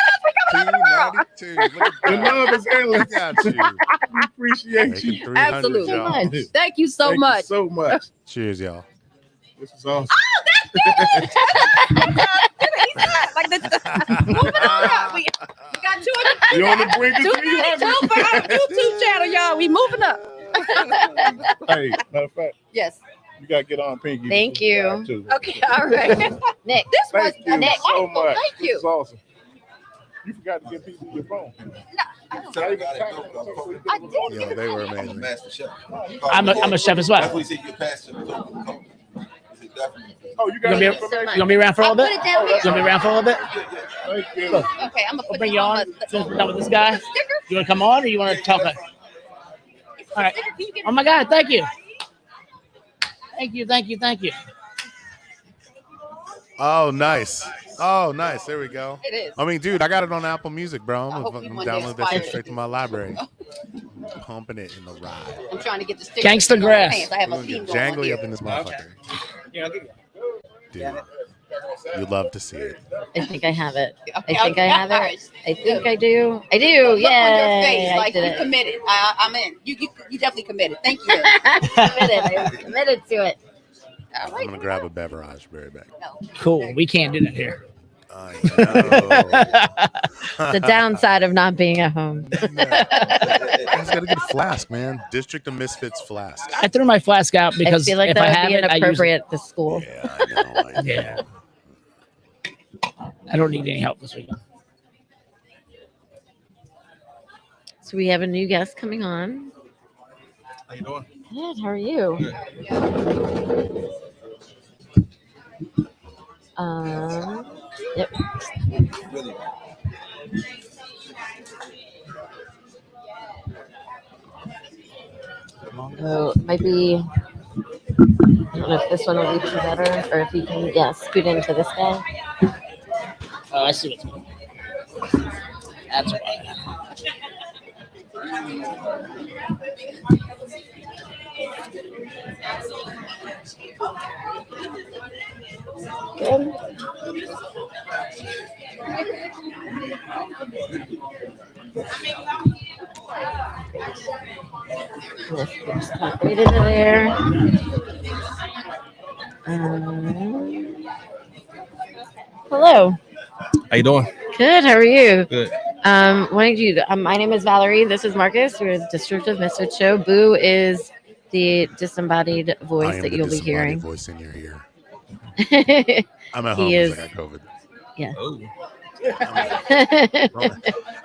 292. Look at The love is endless. got you. We appreciate Making you. 300, Absolutely. y'all. Thank you so Thank you much. so much. Cheers, y'all. This is awesome. Like moving on up. We got 200. You on the brink of 292 for our YouTube channel, y'all. We moving up. Hey, matter of fact, Yes. you got to get on Pinky. Thank you. Too. Okay, all right. Nick, this was you Nick. so much. Thank you. This is awesome. You forgot to give people your phone. Yo, they were amazing. I'm a chef as well. Oh, you You gonna be around for a little bit? You gonna be around for a little bit? Thank you. Cool. Okay, I'm gonna We'll bring you on. Since we're done with this guy, you want to come on or you want to talk? All right. Oh my God! Thank you. Thank you. Oh, nice. Oh, nice. There we go. It is. I mean, dude, I got it on Apple Music, bro. I'm hope gonna you one day download that shit inspired straight to my library. Pumping it in the ride. I'm trying to get the sticker. Gangsta on my grass. pants. I have We're a gonna theme get going on jangly here. up in this motherfucker. Yeah, I'll give you. Dude, you'd love to see it. I think I have it. Okay, I think I have it. guys. I think I do. I do. Look on your Yeah. face, like I did you it. committed. I'm in. You definitely committed. Thank you. I committed to it. All I'm right. gonna grab a beverage very back. Cool. We can't do that here. I The downside of not being at home. You guys gotta get a flask, man. District of Misfits flask. I threw my flask out because I feel like if that I would have be it, I use it. inappropriate at the school. Yeah, I know. Yeah. I don't need any help this weekend. So we have a new guest coming on. How you doing? Good. How are you? Yep. So it might be. I don't know if this one will reach you better, or if you can, scoot into this guy. Oh, I see what's going on. That's why. Good. Right into there. Hello. How you doing? Good. How are you? Good. Why don't you? My name is Valerie. This is Marcus. We're the District of Misfits show. Boo is the disembodied I voice am that the you'll be disembodied hearing. voice in your ear. He I'm at home is. because I got COVID. Yeah. Oh.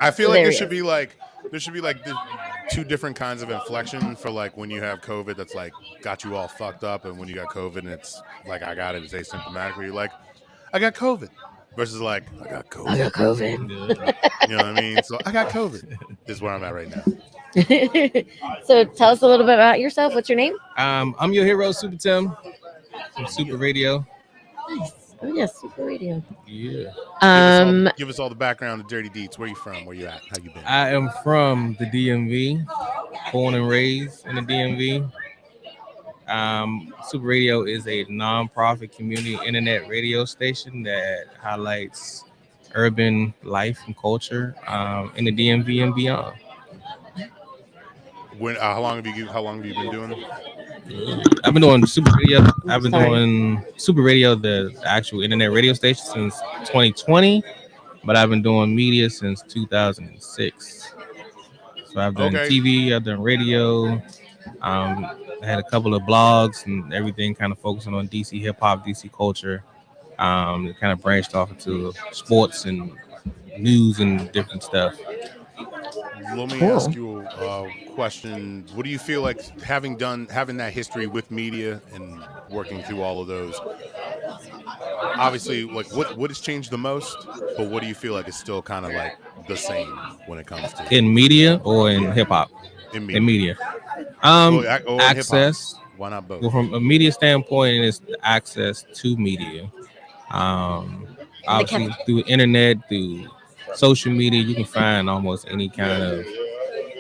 I feel like There there he should be like the two different kinds of inflection for like when you have COVID that's like got you all fucked up, and when you got COVID and it's like I got it, it's asymptomatic. Where you're like, I got COVID, versus like I got COVID. I got COVID. You know what I mean? So I got COVID is where I'm at right now. So tell us a little bit about yourself. What's your name? I'm your hero, Super Tim, from Super Radio. Nice. Oh yes, Super Radio. Yeah. Give us all the background of Dirty Deeds. Where you from? Where you at? How you been? I am from the DMV, born and raised in the DMV. Super Radio is a non-profit community internet radio station that highlights urban life and culture in the DMV and beyond. How long have you been doing? I've been doing Super Radio. I've been doing Super Radio, the actual internet radio station, since 2020, but I've been doing media since 2006. So I've done TV, I've done radio. I had a couple of blogs and everything kind of focusing on DC hip hop, DC culture. It kind of branched off into sports and news and different stuff. Let me ask you a question. What do you feel like having that history with media and working through all of those? Obviously, like what has changed the most, but what do you feel like is still kind of like the same when it comes to in media or in hip hop? In media. In Access. hip-hop. Why not both? Well, from a media standpoint, it's the access to media. Obviously, through internet, through social media, you can find almost any kind of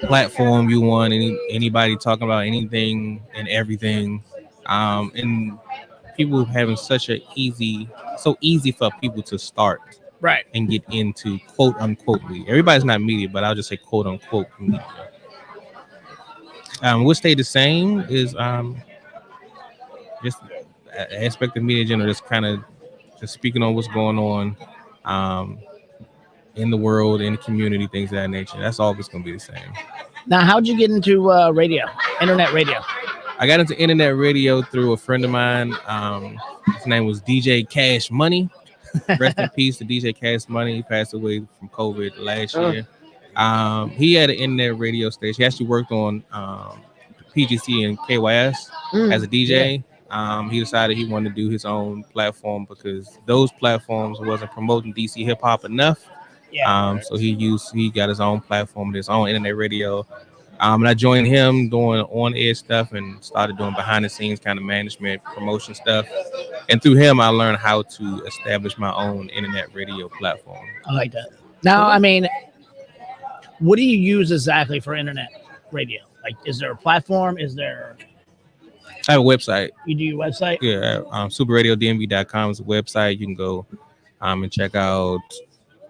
platform you want. Anybody talking about anything and everything, and people having so easy for people to start, right, and get into quote unquote media. Everybody's not media, but I'll just say quote unquote media. What stayed the same is just aspect of media in general, just kind of just speaking on what's going on in the world, in the community, things of that nature. That's always going to be the same. Now, how'd you get into radio, internet radio? I got into internet radio through a friend of mine. His name was DJ Cash Money. Rest in peace to DJ Cash Money. He passed away from COVID last year. He had an internet radio station. He actually worked on PGC and KYS as a DJ. He decided he wanted to do his own platform because those platforms wasn't promoting DC hip hop enough. So he got his own platform, his own internet radio. And I joined him doing on-air stuff and started doing behind-the-scenes kind of management, promotion stuff. And through him, I learned how to establish my own internet radio platform. I like that. Now, I mean, what do you use exactly for internet radio? Like, is there a platform? Is there... I have a website. You do your website? Yeah, superradiodmv.com is a website. You can go and check out.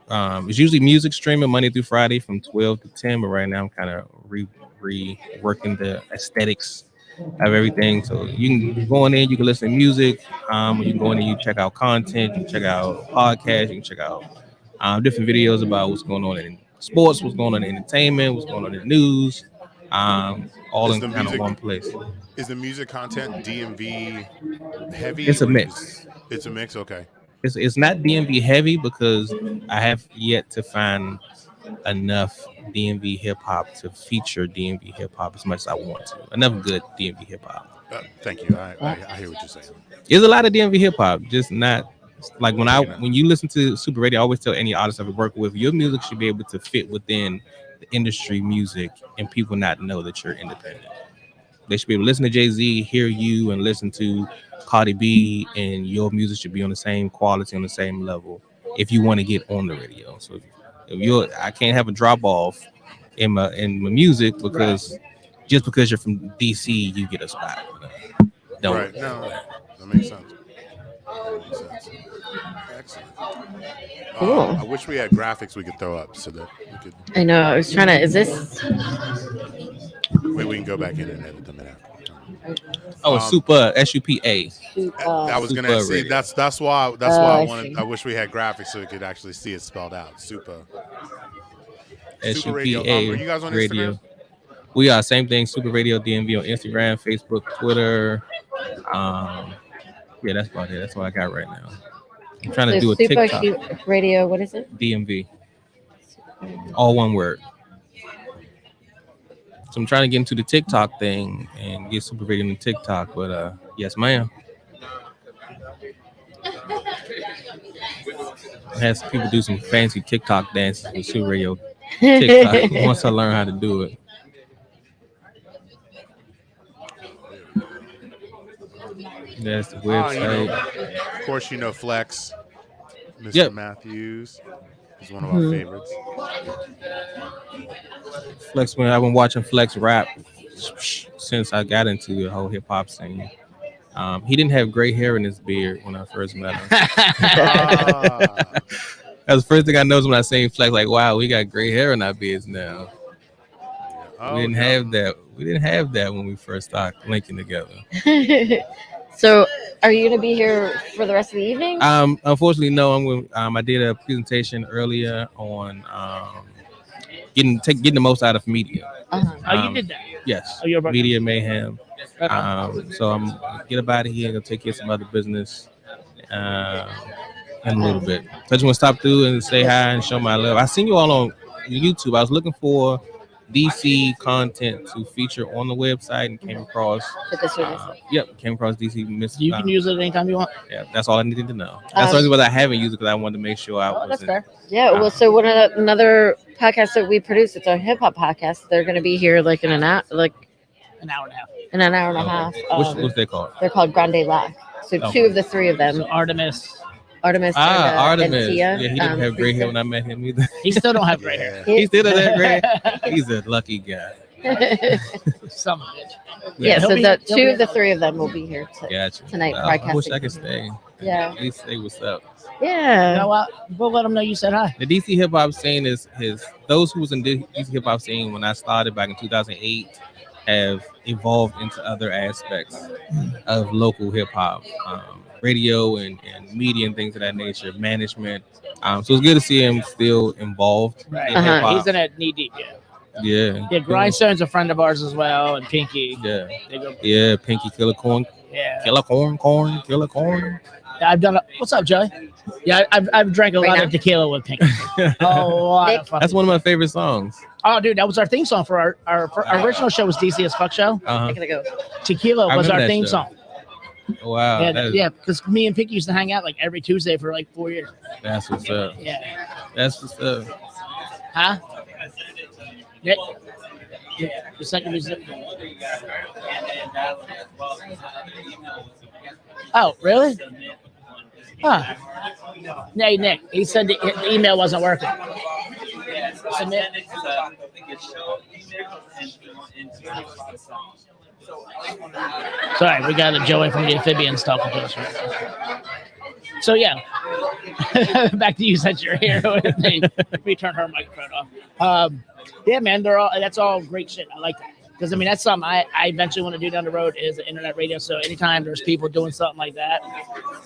It's usually music streaming Monday through Friday from 12 to 10, but right now I'm kind of reworking the aesthetics of everything. So you can go in there, you can listen to music. You can go in there, you check out content, you can check out podcasts, you can check out different videos about what's going on in sports, what's going on in entertainment, what's going on in the news. All in kind of one place. Is the music content DMV heavy? It's a mix. It's a mix. Okay. It's not DMV heavy because I have yet to find enough DMV hip hop to feature DMV hip hop as much as I want to. Enough good DMV hip hop. Thank you. I hear what you're saying. There's a lot of DMV hip hop, just not like when you listen to Super Radio. I always tell any artist I've worked with, your music should be able to fit within the industry music and people not know that you're independent. They should be able to listen to Jay-Z, hear you, and listen to Cardi B, and your music should be on the same quality, on the same level if you want to get on the radio. So if I can't have a drop off in my music because just because you're from DC, you get a spot. Don't. Right. No, that makes sense. Excellent. Cool. I wish we had graphics we could throw up so that we could. I know. I was trying to. Is this? Wait, we can go back in and edit them after. Oh, Super SUPA. I was gonna see. Radio. That's why I wanted. I wish we had graphics so we could actually see it spelled out. Super Radio. Are you guys on Radio. Instagram? We are same thing. Super Radio DMV on Instagram, Facebook, Twitter. Yeah, that's about it. That's what I got right now. I'm trying to do a Super TikTok. Radio. What is it? DMV. All one word. So I'm trying to get into the TikTok thing and get Super Radio into TikTok, but yes, ma'am. I had some people do some fancy TikTok dances with Super Radio TikTok once I learn how to do it. That's the website. Of course, you know Flex, Mr. Matthews. He's one of our favorites. Flex, when I've been watching Flex rap since I got into the whole hip hop scene. He didn't have gray hair in his beard when I first met him. That's the first thing I noticed when I seen Flex. Like, wow, we got gray hair in our beards now. We didn't have that. We didn't have that when we first started linking together. So, are you going to be here for the rest of the evening? Unfortunately, no. I'm going. I did a presentation earlier on getting the most out of media. Oh, you did that? Yes. Oh, you're about Media Mayhem. So I'm get up out of here and go take care of some other business in a little bit. So I just want to stop through and say hi and show my love. I seen you all on YouTube. I was looking for DC content to feature on the website and came across. Came across DC. You can use it anytime you want. Yeah, that's all I needed to know. That's the only reason I haven't used it because I wanted to make sure I was. That's fair. Yeah. Well, so another podcast that we produce, it's our hip hop podcast. They're going to be here like in an hour, like an hour and a half. In an hour and a half. What's they called? They're called Grande Lac. So two of the three of them. So Artemis. Artemis. Artemis. And Tia. Yeah, he didn't have gray hair when I met him either. He still don't have gray hair. He still doesn't have gray hair. He's a lucky guy. Some of it. Yeah, so the two of the three of them will be here tonight I wish broadcasting. I could stay. Yeah. At least say what's up. Yeah. You know what? We'll let them know you said hi. The DC hip hop scene is those who was in the DC hip hop scene when I started back in 2008 have evolved into other aspects of local hip hop, radio and media and things of that nature, management. So it's good to see him still involved in hip hop. He's in it knee deep, yeah. Yeah. Yeah, Grindstone's a friend of ours as well, and Pinky. Yeah. They go. Yeah, Pinky Killer Corn. Yeah. Killer Corn, Killer Corn. Yeah, I've done. What's up, Joey? Yeah, I've drank a lot of tequila with Pinky. That's one of my favorite songs. Oh, dude, that was our theme song for our original show was DC as Fuck Show. Uh-huh. Tequila I was remember our that theme show. song. Wow. Yeah, because me and Pinky used to hang out like every Tuesday for like 4 years. That's what's up. Yeah. That's what's up. Huh? Nick? Yeah. The second music. Oh, really? Huh. Hey, Nick. He said the email wasn't working. Submit. Sorry, we got a Joey from the Amphibians talking to us right now. So yeah, back to you since you're here with me. Let me turn her microphone off. Yeah, man, that's all great shit. I like that because I mean that's something I eventually want to do down the road is internet radio. So anytime there's people doing something like that,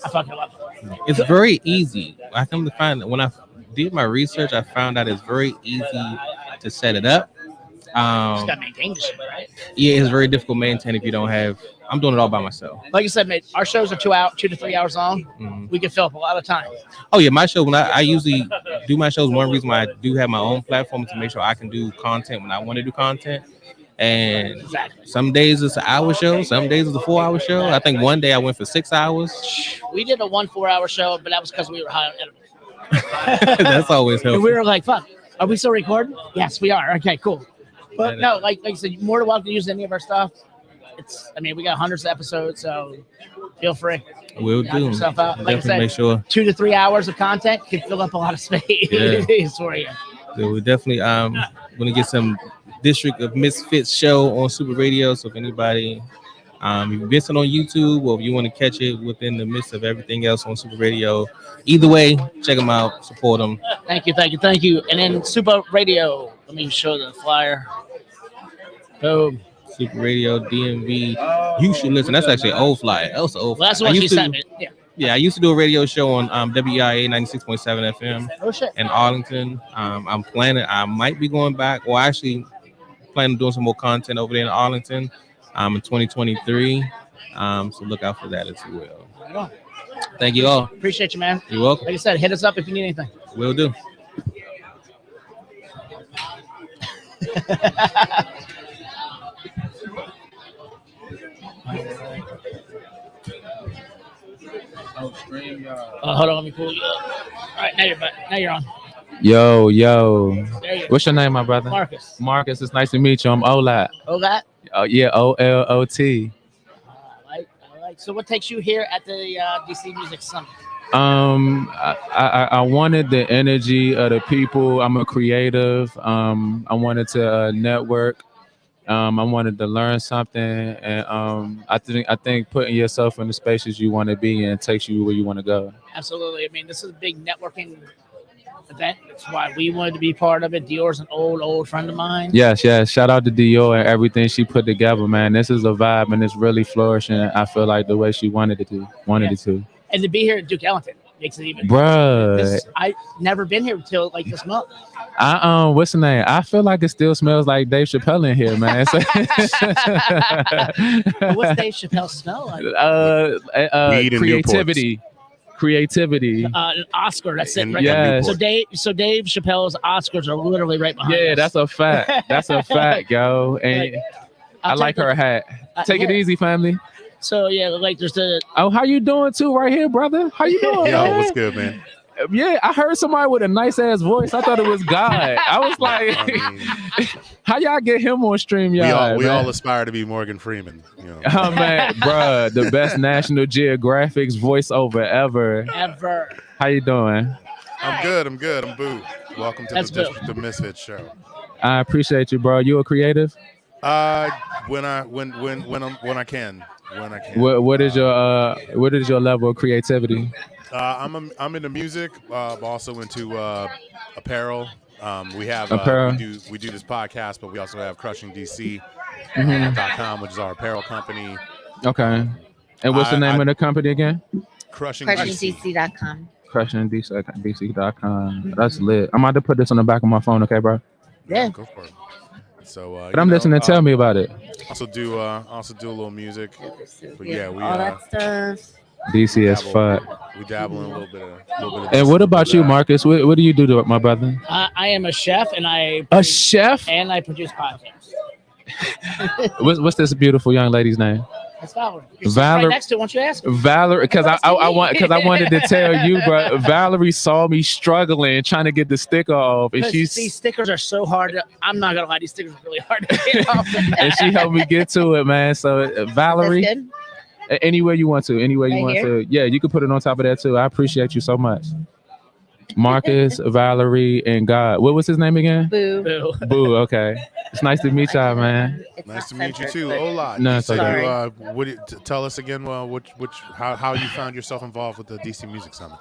I fucking love it. It's very easy. I come to find that when I did my research, I found out it's very easy to set it up. Just gotta maintain the shit, right? Yeah, it's very difficult to maintain if you don't have. I'm doing it all by myself. Like I said, mate, our shows are 2 to 3 hours long. Mhm. We can fill up a lot of time. Oh yeah, my show. When I usually do my shows, one reason why I do have my own platform is to make sure I can do content when I want to do content. And some days it's an hour show, some days it's a 4 hour show. I think one day I went for 6 hours. We did a 1 4 hour show, but that was because we were high on internet. That's always helpful. And we were like, fuck, are we still recording? Yes, we are. Okay, cool. But no, like I said, you're more than welcome to use any of our stuff. We got hundreds of episodes, so feel free. Will Knock do. yourself out. Like I Definitely said, make sure. 2 to 3 hours of content can fill up a lot of space Yeah. for you. So we definitely going to get some District of Misfits show on Super Radio. So if anybody, if you missed it on YouTube or if you want to catch it within the midst of everything else on Super Radio, either way, check them out, support them. Thank you. And then Super Radio. Let me show the flyer. Boom. Super Radio, DMV. You should listen. That's actually an old flyer. That was an old. Well, that's flyer. what I she used to- sent me. Yeah. Yeah, I used to do a radio show on WIA 96.7 FM Oh shit. in Arlington. I'm planning. I might be going back. Well, actually, planning on doing some more content over there in Arlington. In 2023. So look out for that as well. Right on. Thank you all. Appreciate you, man. You're welcome. Like I said, hit us up if you need anything. Will do. Hold on, let me pull you up. All right, now you're back. Now you're on. Yo, There you go. what's your name, my brother? Marcus. Marcus, it's nice to meet you. I'm Olat. Olat? Yeah, OLOT. I like. So, what takes you here at the DC Music Summit? I wanted the energy of the people. I'm a creative. I wanted to network. I wanted to learn something, and I think putting yourself in the spaces you want to be in takes you where you want to go. Absolutely. I mean, this is a big networking event. That's why we wanted to be part of it. Dior's an old friend of mine. Yes. Shout out to Dior and everything she put together, man. This is a vibe and it's really flourishing. I feel like the way she wanted it to. And to be here at Duke Ellington makes it even. Bruh. This- I never been here until like this month. What's the name? I feel like it still smells like Dave Chappelle in here, man. What's Dave Chappelle smell like? Weed and creativity. An Oscar. That's it. Right Yes. So Dave Chappelle's Oscars are literally right behind. Yeah, us. that's a fact. That's a fact, yo. And I like her hat. Take it yeah. easy, family. So yeah, like there's the. Oh, how you doing too, right here, brother? How you doing? Yo, man? what's good, man? Yeah, I heard somebody with a nice ass voice. I thought it was God. I was like, how y'all get him on StreamYard? We man? all aspire to be Morgan Freeman. You know. Oh man, bruh, the best National Geographic's voiceover ever. How you doing? I'm good. I'm Boo. Welcome to That's the Boo. District of Misfits show. I appreciate you, bro. You a creative? When I can. What is your level of creativity? I'm into music. I'm also into apparel. We have Apparel. we do this podcast, but we also have CrushingDC.com, Mhm. which is our apparel company. Okay. And what's the name of the company again? Crushing DC. CrushingDC.com. CrushingDC.com. That's lit. I'm about to put this on the back of my phone, okay, bro? Yeah. Go for it. So, But I'm listening. Tell me about it. Also do a little music. But yeah, we all that stuff. DC as fuck. We dabble in a little bit of. And what about you, Marcus? What do you do, my brother? I am a chef, and A chef? and I produce podcasts. What's this beautiful young lady's name? That's Valerie. You're Valerie- right next to it. Why don't you ask her? Valerie, because I wanted to tell you, bro. Valerie saw me struggling trying to get the sticker off, and Because these stickers are so hard. I'm not gonna lie, these stickers are really hard to get off. and she helped me get to it, man. So Valerie, That's good. anywhere you want to, Right here? yeah, you can put it on top of that too. I appreciate you so much. Marcus, Valerie, and God. What was his name again? Boo. Boo. Boo. Okay, it's nice to meet y'all, man. Nice to meet you too. Hola. No, You it's said okay. tell us again how you found yourself involved with the DC Music Summit.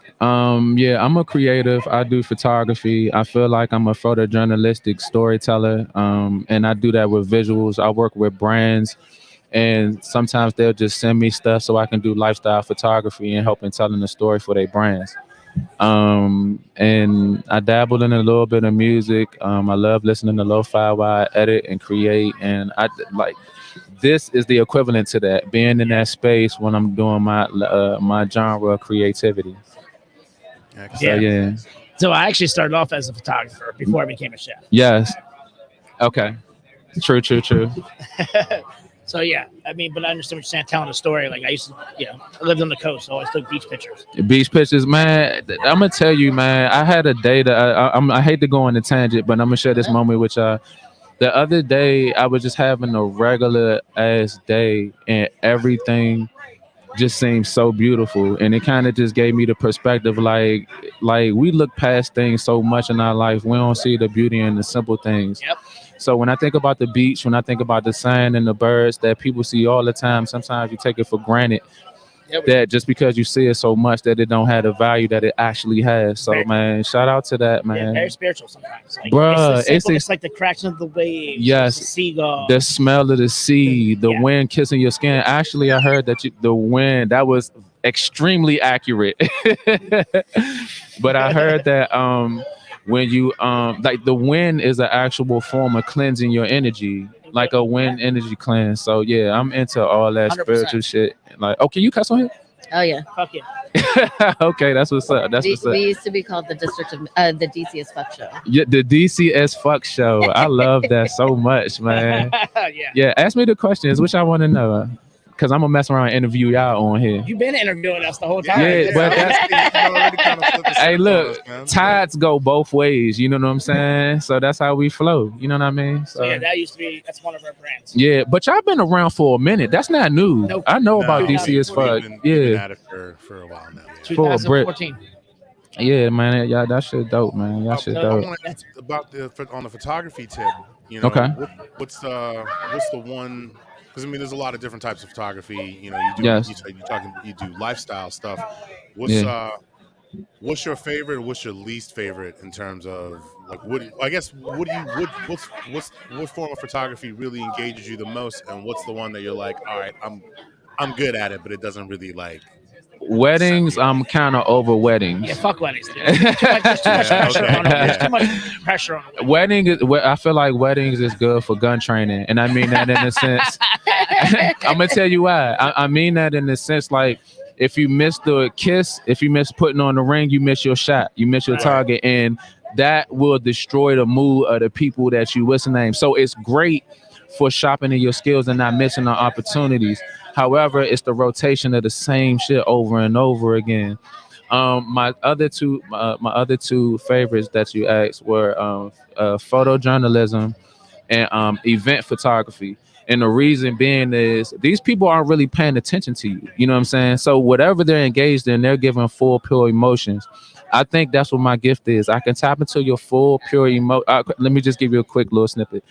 Yeah, I'm a creative. I do photography. I feel like I'm a photojournalistic storyteller. And I do that with visuals. I work with brands, and sometimes they'll just send me stuff so I can do lifestyle photography and help in telling the story for their brands. And I dabbled in a little bit of music. I love listening to lo-fi while I edit and create, and I like this is the equivalent to that, being in that space when I'm doing my genre of creativity. So, yeah. So I actually started off as a photographer before I became a chef. Yes. Okay. True. So yeah, I mean, but I understand what you're saying, telling a story. Like I used to, I lived on the coast, so I always took beach pictures. Beach pictures, man. I'm gonna tell you, man. I had a day that I hate to go on a tangent, but I'm gonna share this moment with y'all. The other day, I was just having a regular ass day, and everything just seemed so beautiful, and it kind of just gave me the perspective, like we look past things so much in our life, we don't see the beauty in the simple things. Yep. So when I think about the beach, when I think about the sun and the birds that people see all the time, sometimes you take it for granted that just because you see it so much that it don't have the value that it actually has. So man, shout out to that, man. Yeah, very spiritual sometimes. Like, Bruh, it's like the cracks of the waves. Yes, the seagull. the smell of the sea, the wind kissing your skin. Actually, I heard that the wind, that was extremely accurate. But I heard that when you like the wind is an actual form of cleansing your energy, like a wind energy cleanse. So yeah, I'm into all that 100%. spiritual shit. Like, okay, you cuss on here? Oh yeah. Fuck yeah. Okay, that's what's up. That's what's up. We used to be called the District of the DC as Fuck Show. Yeah, the DC as Fuck Show. I love that so much, man. Yeah, ask me the questions, which I want to know. Because I'm gonna mess around and interview y'all on here. You've been interviewing us the whole time. Yeah, but hey, look, tides go both ways. You know what I'm saying? So that's how we flow. You know what I mean? So yeah, that's one of our brands. Yeah, but y'all been around for a minute. That's not new. Nope. I know about DC as fuck. Been Yeah, at it for a while now. For a Brit. 2014. Yeah, man. Y'all, that shit dope, man. Y'all shit I dope. want to ask about on the photography tip. You know, Okay. What's the one? Because I mean, there's a lot of different types of photography. You know, you do Yes. you do lifestyle stuff. What's your favorite? Or what's your least favorite in terms of like what form of photography really engages you the most, and what's the one that you're like, all right, I'm good at it, but it doesn't really like. Weddings, I'm kind of over weddings. Yeah, fuck weddings. Dude. There's too much pressure on them. There's too much pressure on them. I feel like weddings is good for gun training, and I mean that in a sense. I'm gonna tell you why. I mean that in the sense, like, if you miss the kiss, if you miss putting on the ring, you miss your shot, you miss your target, and that will destroy the mood of the people that you what's the name. So it's great for sharpening your skills and not missing the opportunities. However, it's the rotation of the same shit over and over again. My other two favorites that you asked were photojournalism and event photography. And the reason being is these people aren't really paying attention to you. You know what I'm saying? So whatever they're engaged in, they're giving full, pure emotions. I think that's what my gift is. I can tap into your full, pure emotion. Let me just give you a quick little snippet.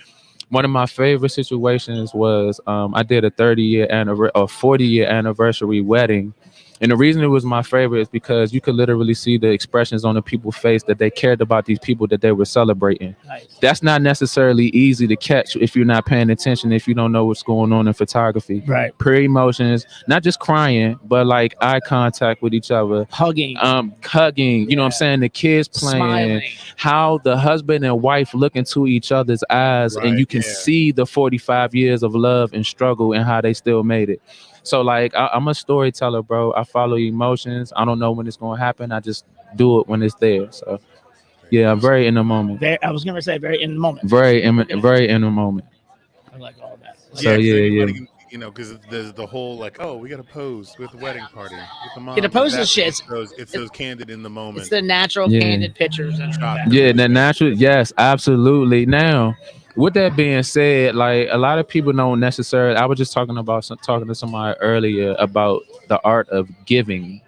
One of my favorite situations was I did a 40-year anniversary wedding And the reason it was my favorite is because you could literally see the expressions on the people's face that they cared about these people that they were celebrating. Nice. That's not necessarily easy to catch if you're not paying attention, if you don't know what's going on in photography. Right. Pure emotions, not just crying, but like eye contact with each other. Hugging. You know what I'm saying? The kids playing, Smiling. how the husband and wife look into each other's eyes, and you can see the 45 years of love and struggle and how they still made it. So like I'm a storyteller, bro. I follow emotions. I don't know when it's gonna happen. I just do it when it's there. So yeah, I'm very in the moment. I was gonna say very in the moment. Very in the moment. I like all that. So yeah. You know, because there's the whole like, oh, we got to pose with the wedding party. With the mom. Yeah, the pose is shit. It's those candid in the moment. It's the natural Yeah. candid pictures. And Yeah, the natural. Yes, absolutely. Now, with that being said, like a lot of people don't necessarily. I was just talking to somebody earlier about the art of giving,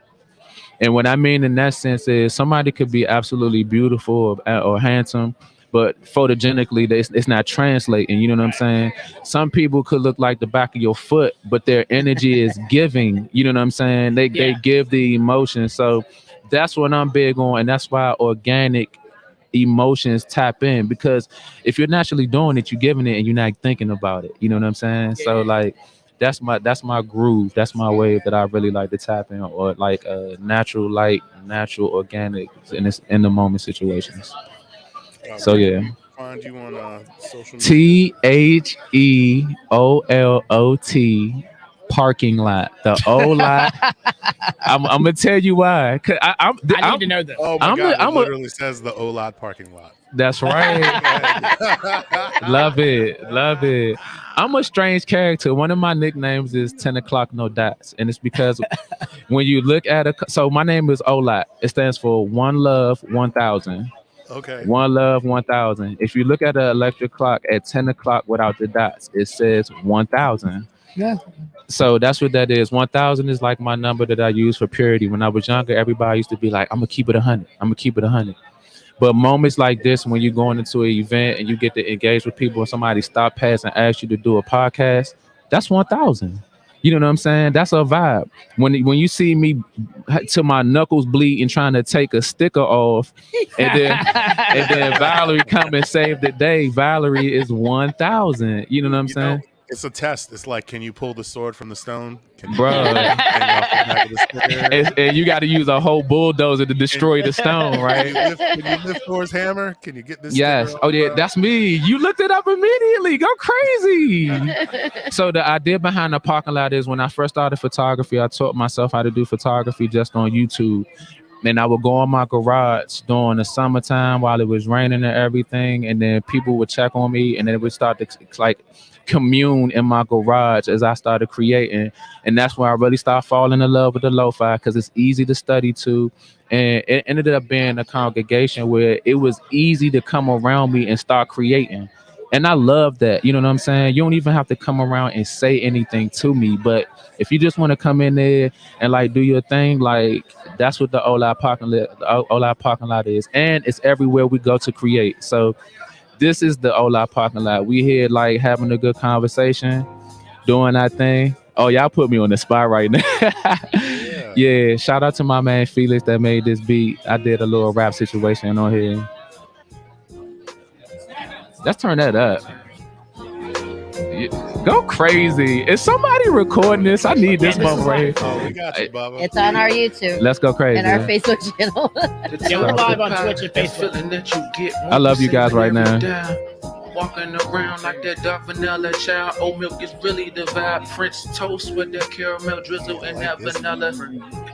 and what I mean in that sense is somebody could be absolutely beautiful or handsome, but photogenically it's not translating. You know what I'm saying? Some people could look like the back of your foot, but their energy is giving. You know what I'm saying? They give the emotion. So that's what I'm big on, and that's why organic emotions tap in, because if you're naturally doing it, you're giving it and you're not thinking about it. You know what I'm saying? So like that's my groove. That's my wave that I really like to tap in, or like natural light, natural organic in the moment situations. So yeah. Find you on social media. THEOLOT parking lot. The O lot. I'm gonna tell you why. I need to know this. Oh my God! It literally says the OLOT parking lot. That's right. Love it. I'm a strange character. One of my nicknames is 10 o'clock no dots, and it's because when you look at so my name is OLOT. It stands for One Love 1000. Okay. One Love 1000. If you look at an electric clock at 10 o'clock without the dots, it says 1000. Yeah. So that's what that is. 1000 is like my number that I use for purity. When I was younger, everybody used to be like, I'm gonna keep it 100. I'm gonna keep it 100. But moments like this, when you're going into an event and you get to engage with people and somebody stop past and ask you to do a podcast, that's 1000. You know what I'm saying? That's a vibe. When you see me till my knuckles bleed and trying to take a sticker off, and then Valerie come and save the day. Valerie is 1000. You know what I'm saying? It's a test. It's like, can you pull the sword from the stone? Can you Bro. hang off the back of the sticker? And you got to use a whole bulldozer to destroy the stone, right? Can you lift Thor's hammer? Can you get this? Yes. sticker Oh off? yeah, that's me. You looked it up immediately. Go crazy. So the idea behind the parking lot is when I first started photography, I taught myself how to do photography just on YouTube. And I would go in my garage during the summertime while it was raining and everything, and then people would check on me, and then it would start to like commune in my garage as I started creating. And that's where I really started falling in love with the lo-fi, because it's easy to study to. And it ended up being a congregation where it was easy to come around me and start creating. And I love that. You know what I'm saying? You don't even have to come around and say anything to me. But if you just want to come in there and like do your thing, like that's what the OLOT parking lot is. And it's everywhere we go to create. So this is the OLOT parking lot. We here like having a good conversation, doing our thing. Oh, y'all put me on the spot right now. Yeah, shout out to my man Felix that made this beat. I did a little rap situation on here. Let's turn that up. Go crazy. Is somebody recording this? I need this moment right here. Oh, we got you, Bubba. It's on our YouTube. Let's go crazy. And our Facebook channel. Yeah, we're live on Twitch and Facebook. I love you guys right now. Walking around like that dark vanilla child. Oat milk is really the vibe. French toast with that caramel drizzle and that vanilla.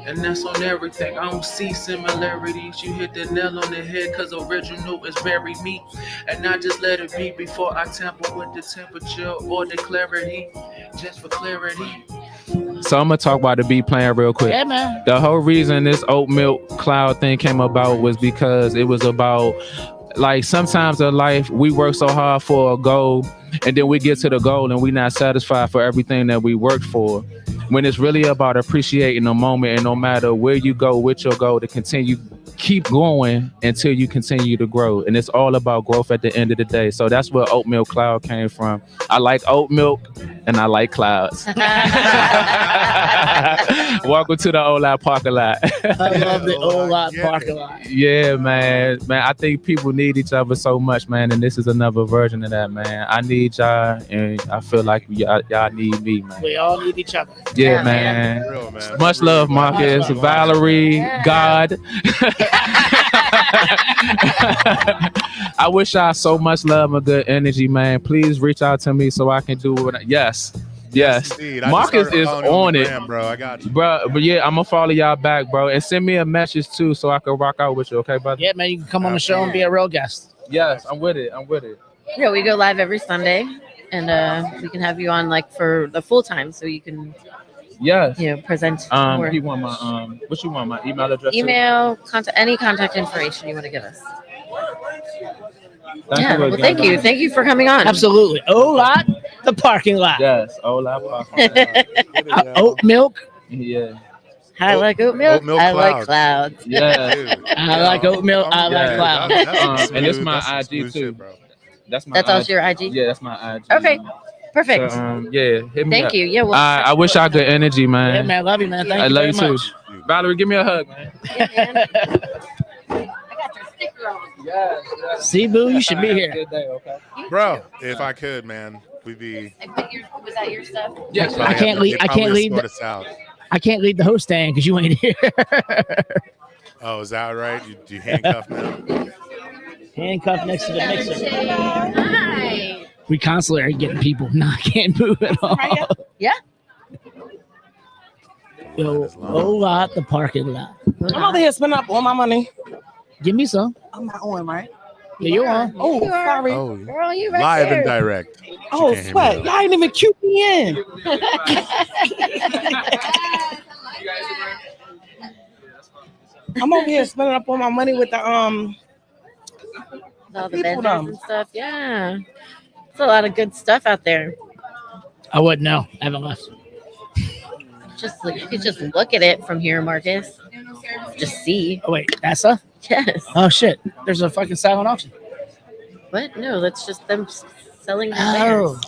And that's on everything. I don't see similarities. You hit the nail on the head, cause original is very me. And I just let it be before I tamper with the temperature or the clarity. Just for clarity. So I'm gonna talk about the beat playing real quick. Yeah, man. The whole reason this oat milk cloud thing came about was because it was about, like, sometimes in life we work so hard for a goal, and then we get to the goal and we're not satisfied for everything that we worked for. When it's really about appreciating the moment, and no matter where you go with your goal, to continue keep going until you continue to grow. And it's all about growth at the end of the day. So that's where Oat Milk Cloud came from. I like oat milk and I like clouds. Welcome to the Ola parking lot. I love the Ola parking lot. Yeah, man. I think people need each other so much, man. And this is another version of that, man. I need y'all, and I feel like y'all need me, man. We all need each other. Yeah, man. Real, man. Much love, Marcus, Valerie, God. I wish y'all so much love and good energy, man. Please reach out to me so I can do what. Yes. Indeed. I Marcus just started is following on you it, gram, bro. I got you. bro. But yeah, I'm gonna follow y'all back, bro, and send me a message too so I can rock out with you. Okay, brother? Yeah, man, you can come on the show and be a real guest. Yes, I'm with it. Yeah, we go live every Sunday, and we can have you on like for the full time, so you can Yes. present. more. You want my what you want, my email address? too? Email, any contact information you want to give us. Thank Yeah, you well, again, thank you for coming on. Absolutely. Ola, the parking lot. Yes, Ola parking lot. Oat milk. Yeah. I like oat milk. I like clouds. Yeah. I like oat milk. I like clouds. And it's my IG too. That's That's also your IG? Yeah, that's my IG. Okay, perfect. So, yeah, hit me Thank up. you. Yeah, well, I wish y'all good energy, man. Yeah, man. Love you, man. Thank I you love very you too. much. Valerie, give me a hug, man. See, boo, you should be here. Good day, okay? Bro, if I could, man, we'd be. Was that your stuff? Yes, Probably I can't leave. I can't leave. escort us out. I can't leave the host stand because you ain't here. Oh, is that right? You handcuffed now? Handcuffed next to the mixer. Hi. We constantly are getting people. No, I can't move at all. Yeah. Yo, Ola, the parking lot. I'm over here spending up all my money. Give me some. I'm not on, right? Yeah, you're on. Oh, You are. sorry. Oh, Girl, you right live there. and direct. Oh, can't hear me sweat. though. Y'all ain't even cue me in. I'm over here spending up all my money with the All the people vendors and stuff. Yeah. It's a lot of good stuff out there. I wouldn't know. I haven't left. Just like you could just look at it from here, Marcus. Just see. Oh, wait, that's a? Yes. Oh, shit. There's a fucking silent auction. What? No, that's just them selling their Oh. wares.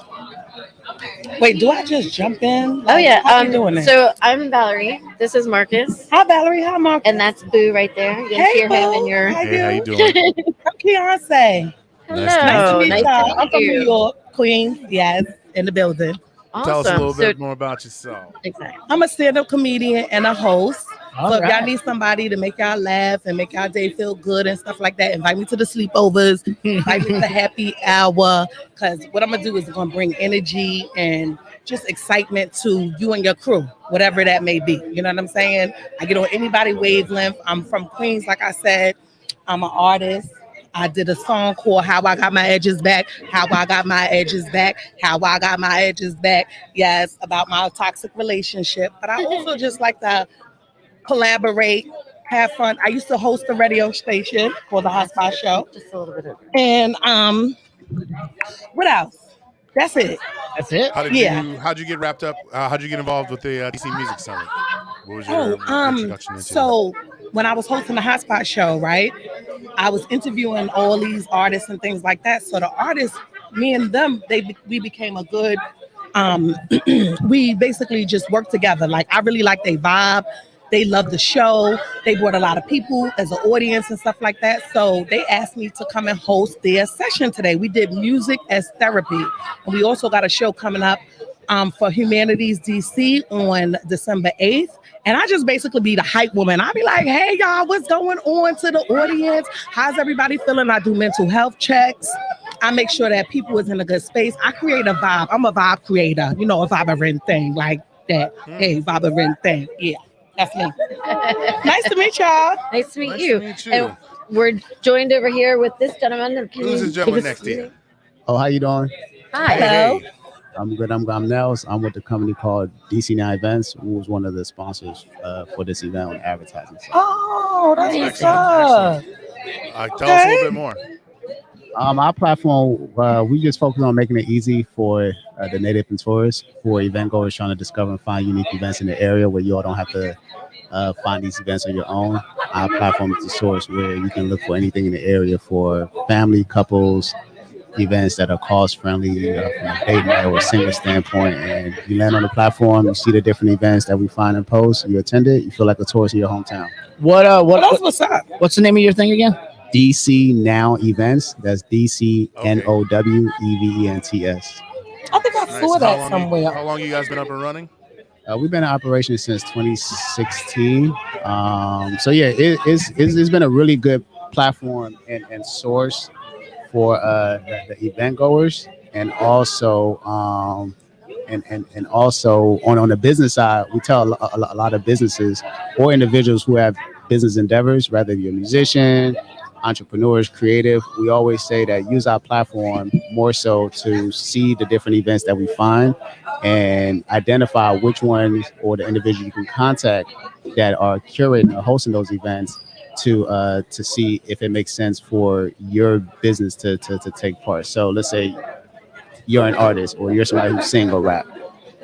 Wait, do I just jump in? Oh yeah. How you doing this? So I'm Valerie. This is Marcus. Hi, Valerie. Hi, Marcus. And that's Boo right there. You Hey, hear him Boo. in your. How Hey, how you doing? I'm Beyonce. Hello. Nice to meet Nice y'all. to I'm meet from New you. York, Queens. Yes, in the building. Awesome. Tell us a little So- bit more about yourself. Exactly. I'm a stand-up comedian and a host. All So if y'all right. need somebody to make y'all laugh and make y'all day feel good and stuff like that, invite me to the sleepovers, invite me to the happy hour. Because what I'm gonna do is I'm gonna bring energy and just excitement to you and your crew, whatever that may be. You know what I'm saying? I get on anybody wavelength. I'm from Queens, like I said. I'm an artist. I did a song called How I Got My Edges Back, How I Got My Edges Back, How I Got My Edges Back. Yes, about my toxic relationship. But I also just like to collaborate, have fun. I used to host a radio station called the Hotspot Show. Just a little bit of. And what else? That's it. That's it? How'd you get wrapped up? How'd you get involved with the DC Music Summit? What was your introduction into? So when I was hosting the Hotspot Show, right, I was interviewing all these artists and things like that. So the artists, me and them, we became a good. We basically just worked together. Like I really like their vibe. They loved the show. They brought a lot of people as an audience and stuff like that. So they asked me to come and host their session today. We did music as therapy. And we also got a show coming up for Humanities DC on December 8th. And I just basically be the hype woman. I be like, hey, y'all, what's going on to the audience? How's everybody feeling? I do mental health checks. I make sure that people is in a good space. I create a vibe. I'm a vibe creator. You know, a vibrant thing like that. Hey, vibrant thing. Yeah. That's me. Nice to meet y'all. Nice to meet you. And we're joined over here with this gentleman. Can Who's you this gentleman give us- next to you? Oh, how you doing? Hi. Hello. I'm good. I'm Nels. I'm with a company called DC9 Events, who was one of the sponsors for this event on advertising. Oh, that's what's Excellent, up. Tell us a little bit more. Our platform, we just focus on making it easy for the native and tourists, for event goers trying to discover and find unique events in the area where you all don't have to find these events on your own. Our platform is the source where you can look for anything in the area for family, couples, events that are cost friendly from a date night or a single standpoint. And you land on the platform, you see the different events that we find and post, you attend it, you feel like a tourist in your hometown. What's up? What's the name of your thing again? DC Now Events. That's DCNOWEVENTS. I think I saw that somewhere. How long you guys been up and running? We've been in operation since 2016. So yeah, it's been a really good platform and source for the event goers, and also and also on the business side, we tell a lot of businesses or individuals who have business endeavors, whether you're a musician, entrepreneurs, creative, we always say that use our platform more so to see the different events that we find and identify which ones or the individual you can contact that are curating or hosting those events to see if it makes sense for your business to take part. So let's say you're an artist or you're somebody who sing or rap.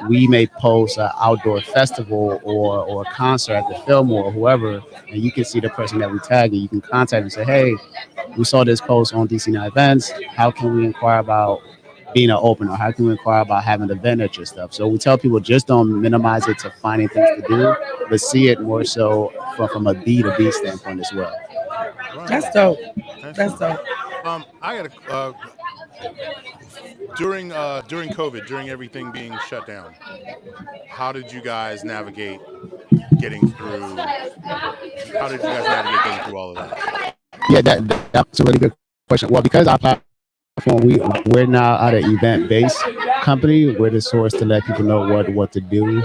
We may post an outdoor festival or a concert at the Fillmore or whoever, and you can see the person that we tag and you can contact and say, hey, we saw this post on DC Now Events. How can we inquire about being an opener? How can we inquire about having an event at your stuff? So we tell people just don't minimize it to finding things to do, but see it more so from a B2B standpoint as well. That's dope. That's dope. I got a during COVID, during everything being shut down, how did you guys navigate getting through? How did you guys navigate getting through all of that? Yeah, that's a really good question. Well, because our platform, we're now at an event-based company. We're the source to let people know what to do in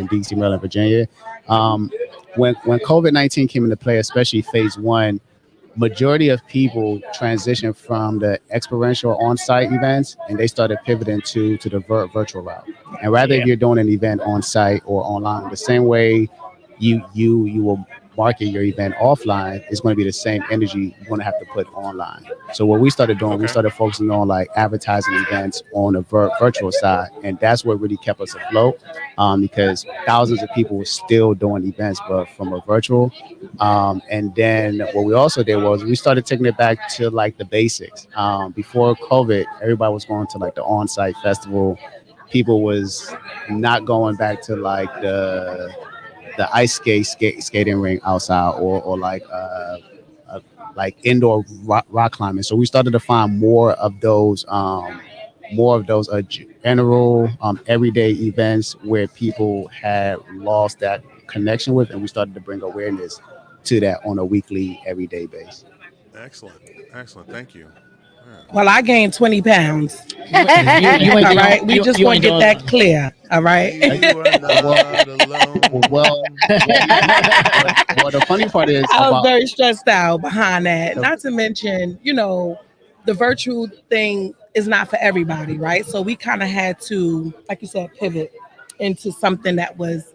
DC, Maryland, Virginia. When COVID-19 came into play, especially phase one, majority of people transitioned from the experiential on-site events and they started pivoting to the virtual route. And rather if you're doing an event on-site or online, the same way you will market your event offline, it's going to be the same energy you're going to have to put online. So what we started doing, we started focusing on like advertising events on the virtual side, and that's what really kept us afloat, because thousands of people were still doing events, but from a virtual. And then what we also did was we started taking it back to like the basics. Before COVID, everybody was going to like the on-site festival. People was not going back to like the ice skating ring outside or like indoor rock climbing. So we started to find more of those general everyday events where people had lost that connection with, and we started to bring awareness to that on a weekly, everyday basis. Excellent. Thank you. Well, I gained 20 pounds. You ain't all right, we you- just you want ain't to get doing- that clear. All right. Well, the funny part is I was about- very stressed out behind that. Not to mention, the virtual thing is not for everybody, right? So we kind of had to, like you said, pivot into something that was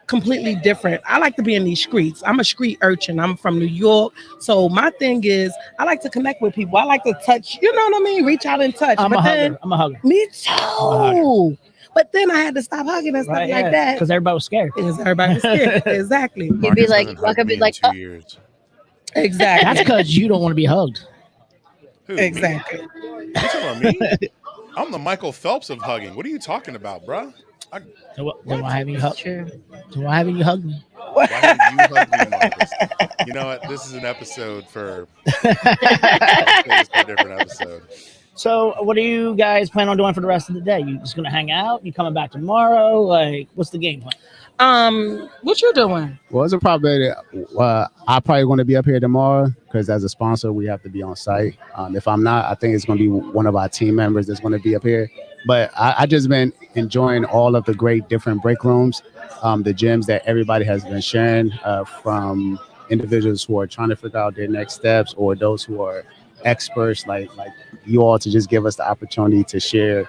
completely different. I like to be in these streets. I'm a street urchin. I'm from New York. So my thing is I like to connect with people. I like to touch, you know what I mean? Reach out and touch. I'm a hugger. Me too. But then I had to stop hugging and stuff Right, like yeah, that. because everybody was scared. Because everybody was scared. Exactly. You'd be like, welcome, be like, oh. Exactly. That's because you don't want to be hugged. Who, Exactly. You talking about me? I'm the Michael Phelps of hugging. What are you talking about, bro? Then why haven't you hugged? Then why haven't you hugged me? Why haven't you hugged me, Marcus? You know what? This is an episode for a different episode. So, what do you guys plan on doing for the rest of the day? You just gonna hang out? You coming back tomorrow? Like, what's the game plan? What you doing? Well, it's a probability. I'm probably going to be up here tomorrow because as a sponsor, we have to be on site. If I'm not, I think it's going to be one of our team members that's going to be up here. But I just been enjoying all of the great different break rooms, the gyms that everybody has been sharing, from individuals who are trying to figure out their next steps or those who are experts like you all to just give us the opportunity to share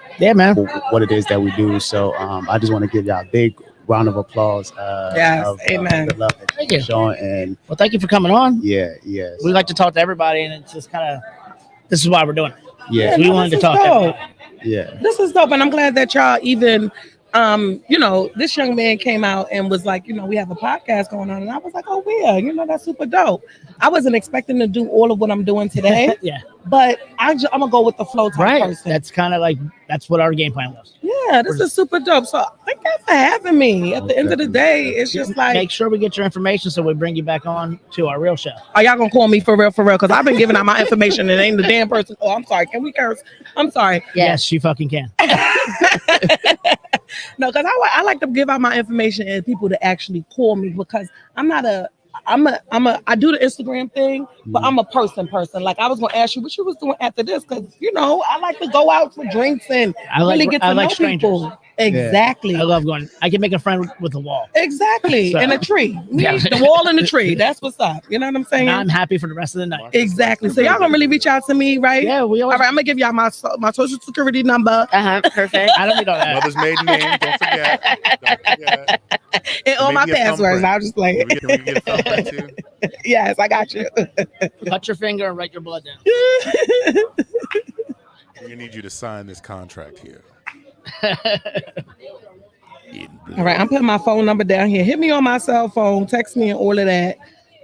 what it is that we do. So I just want to give y'all a big round of applause. Yes, amen. The love that Thank you. showing, and Well, thank you for coming on. yes. We like to talk to everybody, and it's just kind of this is why we're doing it. Yeah. We wanted to talk to everybody. Yeah. This is dope, and I'm glad that y'all even this young man came out and was like, we have a podcast going on, and I was like, oh, yeah, that's super dope. I wasn't expecting to do all of what I'm doing today. Yeah. But I'm gonna go with the flow type person. That's kind of like that's what our game plan was. Yeah, this is super dope. So thank you for having me. At the end of the day, it's just like, make sure we get your information so we bring you back on to our real show. Are y'all gonna call me for real? Because I've been giving out my information and ain't the damn person. Oh, I'm sorry. Can we curse? I'm sorry. Yes, you fucking can. No, because I like to give out my information and people to actually call me, because I do the Instagram thing, but I'm a person. Like, I was gonna ask you what you was doing after this, because I like to go out for drinks and really get to know people. Exactly. Yeah. I love going. I can make a friend with a wall. Exactly. So, and a tree. Yeah. The wall and the tree. That's what's up. You know what I'm saying? And I'm happy for the rest of the night. Exactly. So y'all gonna really reach out to me, right? Yeah, we always. All right, I'm gonna give y'all my social security number. Perfect. I don't need all that. Mother's maiden name. Don't forget. And all my Maybe a passwords. thumbprint. I'll just like. Can we get a thumbprint too? Yes, I got you. Cut your finger and write your blood down. We're gonna need you to sign this contract here. All right, I'm putting my phone number down here. Hit me on my cell phone, text me and all of that,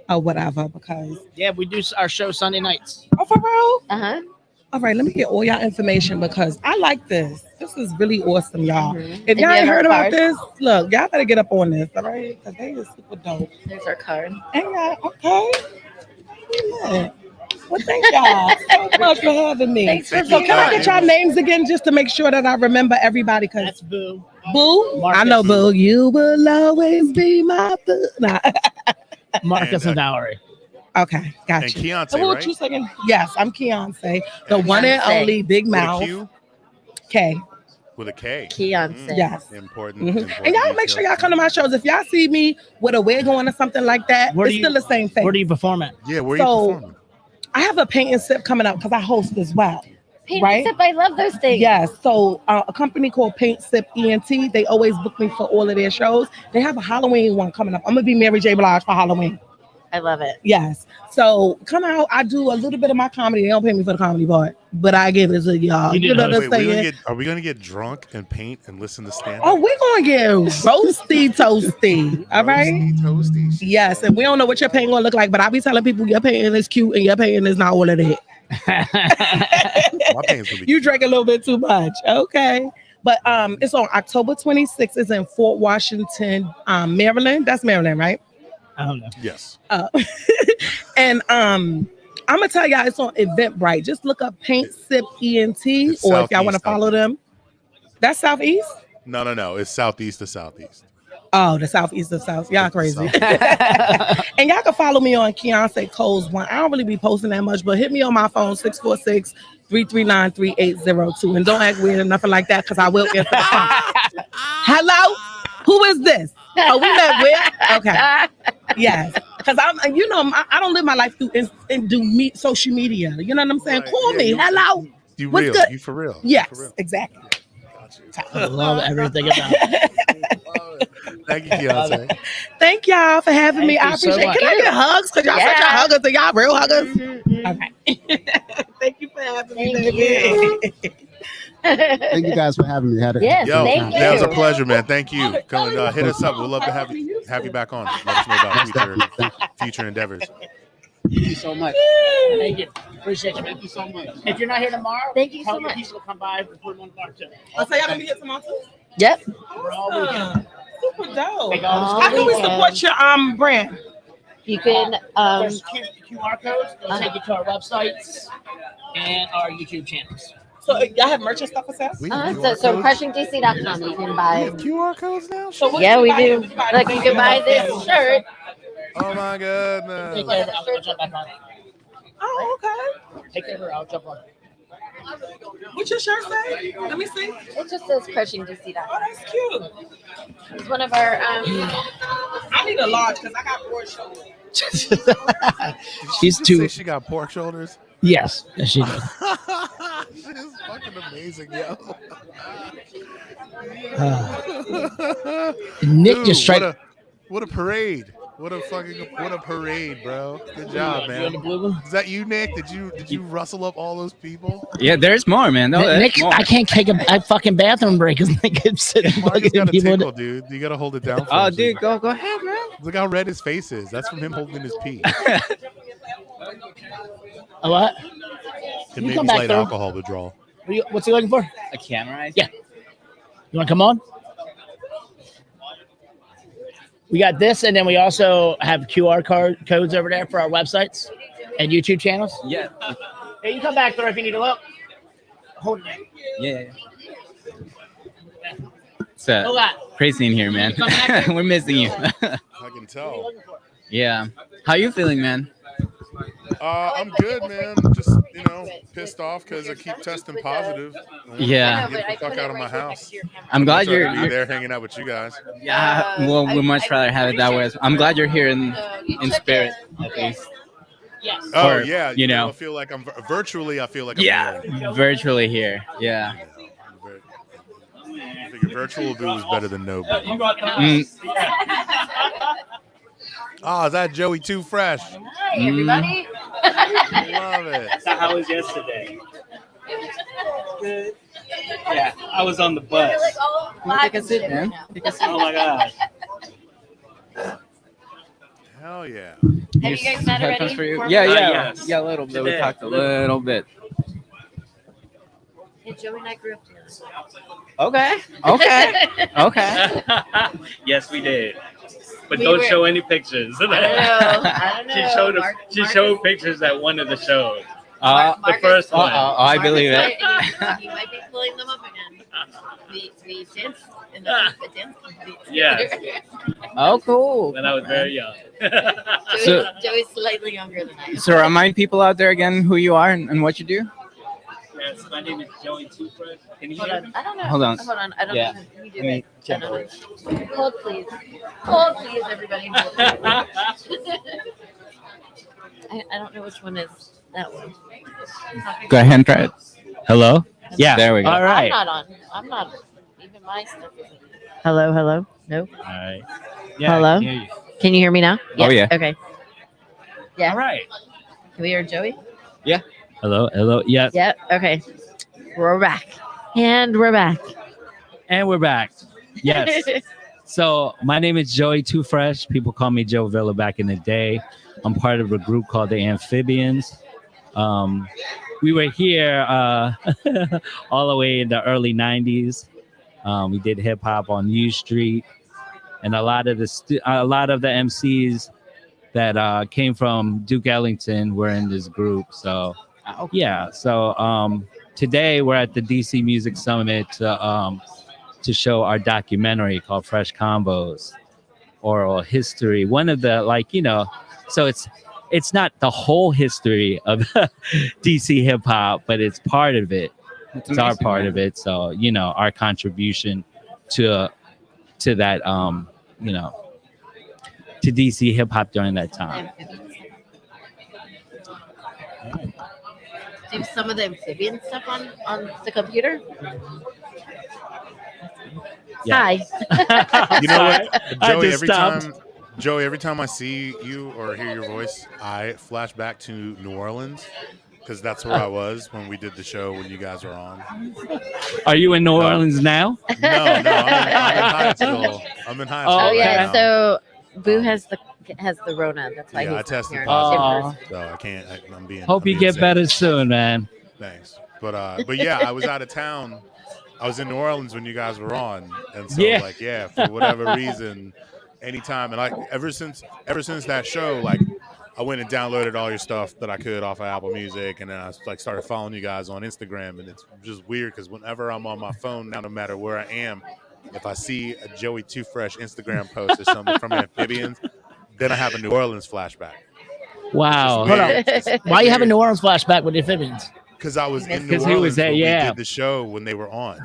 or whatever, because. Yeah, we do our show Sunday nights. Oh, for real? All right, let me get all y'all information, because I like this. This is really awesome, y'all. If y'all ain't heard about this, look, y'all better get up on this, all right? Because they is super dope. There's our card. And y'all, okay. Yeah. Well, thank y'all so much for having me. Thanks for So being can I on. get y'all names again, just to make sure that I remember everybody? Because That's Boo. Boo? Marcus. I know Boo. You will always be my boo. Nah. Marcus and Valerie. Okay, gotcha. And Keontae, So what right? you saying? Yes, I'm Keontae, the one and Keontae. only Big With a Mouth. Q? K. With a K. Keontae. Yes. Important. Mhm. important And y'all make sure y'all come to my shows. If y'all see me with a wig on or something like that, Where do it's you- still the same face. Where do you perform at? Yeah, where So- you performing? I have a paint and sip coming up because I host as well. Paint Right? and sip, I love those things. Yes. So a company called Paint Sip ENT, they always book me for all of their shows. They have a Halloween one coming up. I'm gonna be Mary J. Blige for Halloween. I love it. Yes. So come out. I do a little bit of my comedy. They don't pay me for the comedy part, but I give it to y'all. You know what I'm Wait, saying? are we gonna get drunk and paint and listen to stand? Oh, we're gonna get roasty toasty. All right. Toasty. Yes, and we don't know what your paint gonna look like, but I be telling people your painting is cute and your painting is not all of that. My paint's gonna be You drank a little bit too much. Okay. But it's on October 26th. It's in Fort Washington, Maryland. That's Maryland, right? I don't know. Yes. And I'm gonna tell y'all it's on Eventbrite. Just look up Paint Sip ENT, It's or if y'all want to Southeast, follow them. That's Southeast? No. It's southeast to southeast. Oh, the Southeast of South. Y'all crazy. And y'all can follow me on Keontae Coles 1. I don't really be posting that much, but hit me on my phone, 646-339-3802. And don't act weird or nothing like that, because I will answer the phone. Hello? Who is this? Oh, we met where? Okay. Yes. Because I don't live my life through social media. You know what I'm saying? Call me. Hello. You What's real? good? You for real? Yes, For real. exactly. I love everything about it. Thank you, Keontae. Thank y'all for having me. Thank I you so appreciate it. much. Can I get hugs? Because y'all said y'all huggers and y'all real huggers. Okay. Thank you for having me, baby. Thank you guys for having me. Yes, Yo, thank that was a you. pleasure, man. Thank you. Come and hit us up. We'd love to have you back on. Let us know about future endeavors. Thank you so much. Thank you. Appreciate you. Thank you so much. If you're not here tomorrow, Thank you tell so your much. people to come by and put them on the bar too. Oh, so y'all gonna be here tomorrow too? Yep. We're all weekend. Super dope. Take all How can we weekend. support your brand? You can There's QR codes. It'll take you to our websites and our YouTube channels. So y'all have merch and stuff for sale? so crushingdc.com you can buy. QR codes now? So what Yeah, can we buy? do. Like you can buy this shirt. Oh my goodness. Take care of it. I'll jump back on. Oh, okay. Take care of her. I'll jump on. What's your shirt say? Let me see. It just says crushingdc.com. Oh, that's cute. It's one of our I need a large because I got broad shoulders. She's Did you too. say she got pork shoulders? Yes, she does. She's fucking amazing, yo. Nick Dude, just tried. What a parade. What a parade, bro. Good job, You on man. the blue one? Is that you, Nick? Did you rustle up all those people? Yeah, there's more, man. No, there's Nick, more. I can't take a fucking bathroom break because Nick keeps sitting Marcus bugging got a people. tickle, dude. You gotta hold it down. For Oh, him. dude, go ahead, man. Look how red his face is. That's from him holding his pee. A what? It You made come me back slight there. alcohol withdrawal. What's he looking for? A camera? Yeah. You want to come on? We got this, and then we also have QR codes over there for our websites and YouTube channels. Yeah. Hey, you come back there if you need to look. Hold it. Yeah. It's Hold on. crazy in here, man. We're missing you. I can tell. Yeah. How you feeling, man? I'm good, man. Just pissed off because I keep testing positive. Yeah. Get the fuck out of my house. I'm glad Try to you're be there hanging out with you guys. Yeah. Well, we'd much rather have it that way. I'm glad you're here in spirit, at least. Yes. Oh Or, yeah, you know. I feel like I'm virtually. I feel like I'm Yeah. Virtually here. Yeah. I figure virtual boo is better than no boo. Oh, is that Joey Too Fresh? Hey, everybody. Love it. So how was yesterday? Good. Yeah, I was on the bus. Take a sit, man. Oh my gosh. Hell yeah. Have you guys met already? For you? For Yeah, me? yeah. Yes. Yeah, a little bit. Today. We talked a little bit. Yeah, Joey and I grew up together. Okay. Okay. Okay. Yes, we did. But We don't were- show any pictures. I don't know. She showed Mark- she showed pictures at one of the shows. The Marcus- first one. I believe it. You might be pulling them up again. We danced in the dance company. Yes. Oh, cool. When I was very young. Joey's slightly younger than I am. So remind people out there again who you are and what you do. Yes, my name is Joey Too Fresh. Can you Hold hear on. me? I don't know. Hold on. Hold on. I don't Yeah. know. You do Let me it. I check don't for know. Hold, please. Hold, please, everybody. Hold, please. I don't know which one is that one. Go ahead and try it. Hello? Yeah. There we go. All right. I'm not on. I'm not. Even my stuff isn't. Hello, hello. No. All right. Hello? I can hear you. Can you hear me now? Oh, yeah. Okay. Yeah. All right. Can we hear Joey? Yeah. Hello, hello. Yes. Yep. Okay. We're back. And we're back. And we're back. Yes. So my name is Joey Too Fresh. People call me Joe Villa back in the day. I'm part of a group called the Amphibians. We were here all the way in the early 90s. We did hip hop on U Street, and a lot of the MCs that came from Duke Ellington were in this group. So yeah. So today we're at the DC Music Summit to show our documentary called Fresh Combos, Oral History. One of the so it's not the whole history of DC hip hop, but it's part of it. It's our amazing, part man. of it. So, our contribution to that, to DC hip hop during that time. Do some of the amphibian stuff on the computer? Yeah. Hi. You know what, I Joey? just stopped. Every time I see you or hear your voice, I flash back to New Orleans because that's where I was when we did the show when you guys were on. Are you in New Orleans now? No, I'm in Hyattsville. I'm in Hyattsville. Oh right yeah. now. So Boo has the Rona. That's why Yeah, I he's tested here. positive, so I can't. I'm being. Hope I'm you being get safe. better soon, man. Thanks, but yeah, I was out of town. I was in New Orleans when you guys were on, and so Yeah. for whatever reason, anytime, and ever since that show, I went and downloaded all your stuff that I could off of Apple Music, and then I started following you guys on Instagram, and it's just weird because whenever I'm on my phone now, no matter where I am, if I see a Joey Too Fresh Instagram post or something from Amphibians, then I have a New Orleans flashback. Wow. Hold on. Why you have a New Orleans flashback with the amphibians? Because I was in New 'Cause he Orleans was there, when we yeah. did the show when they were on.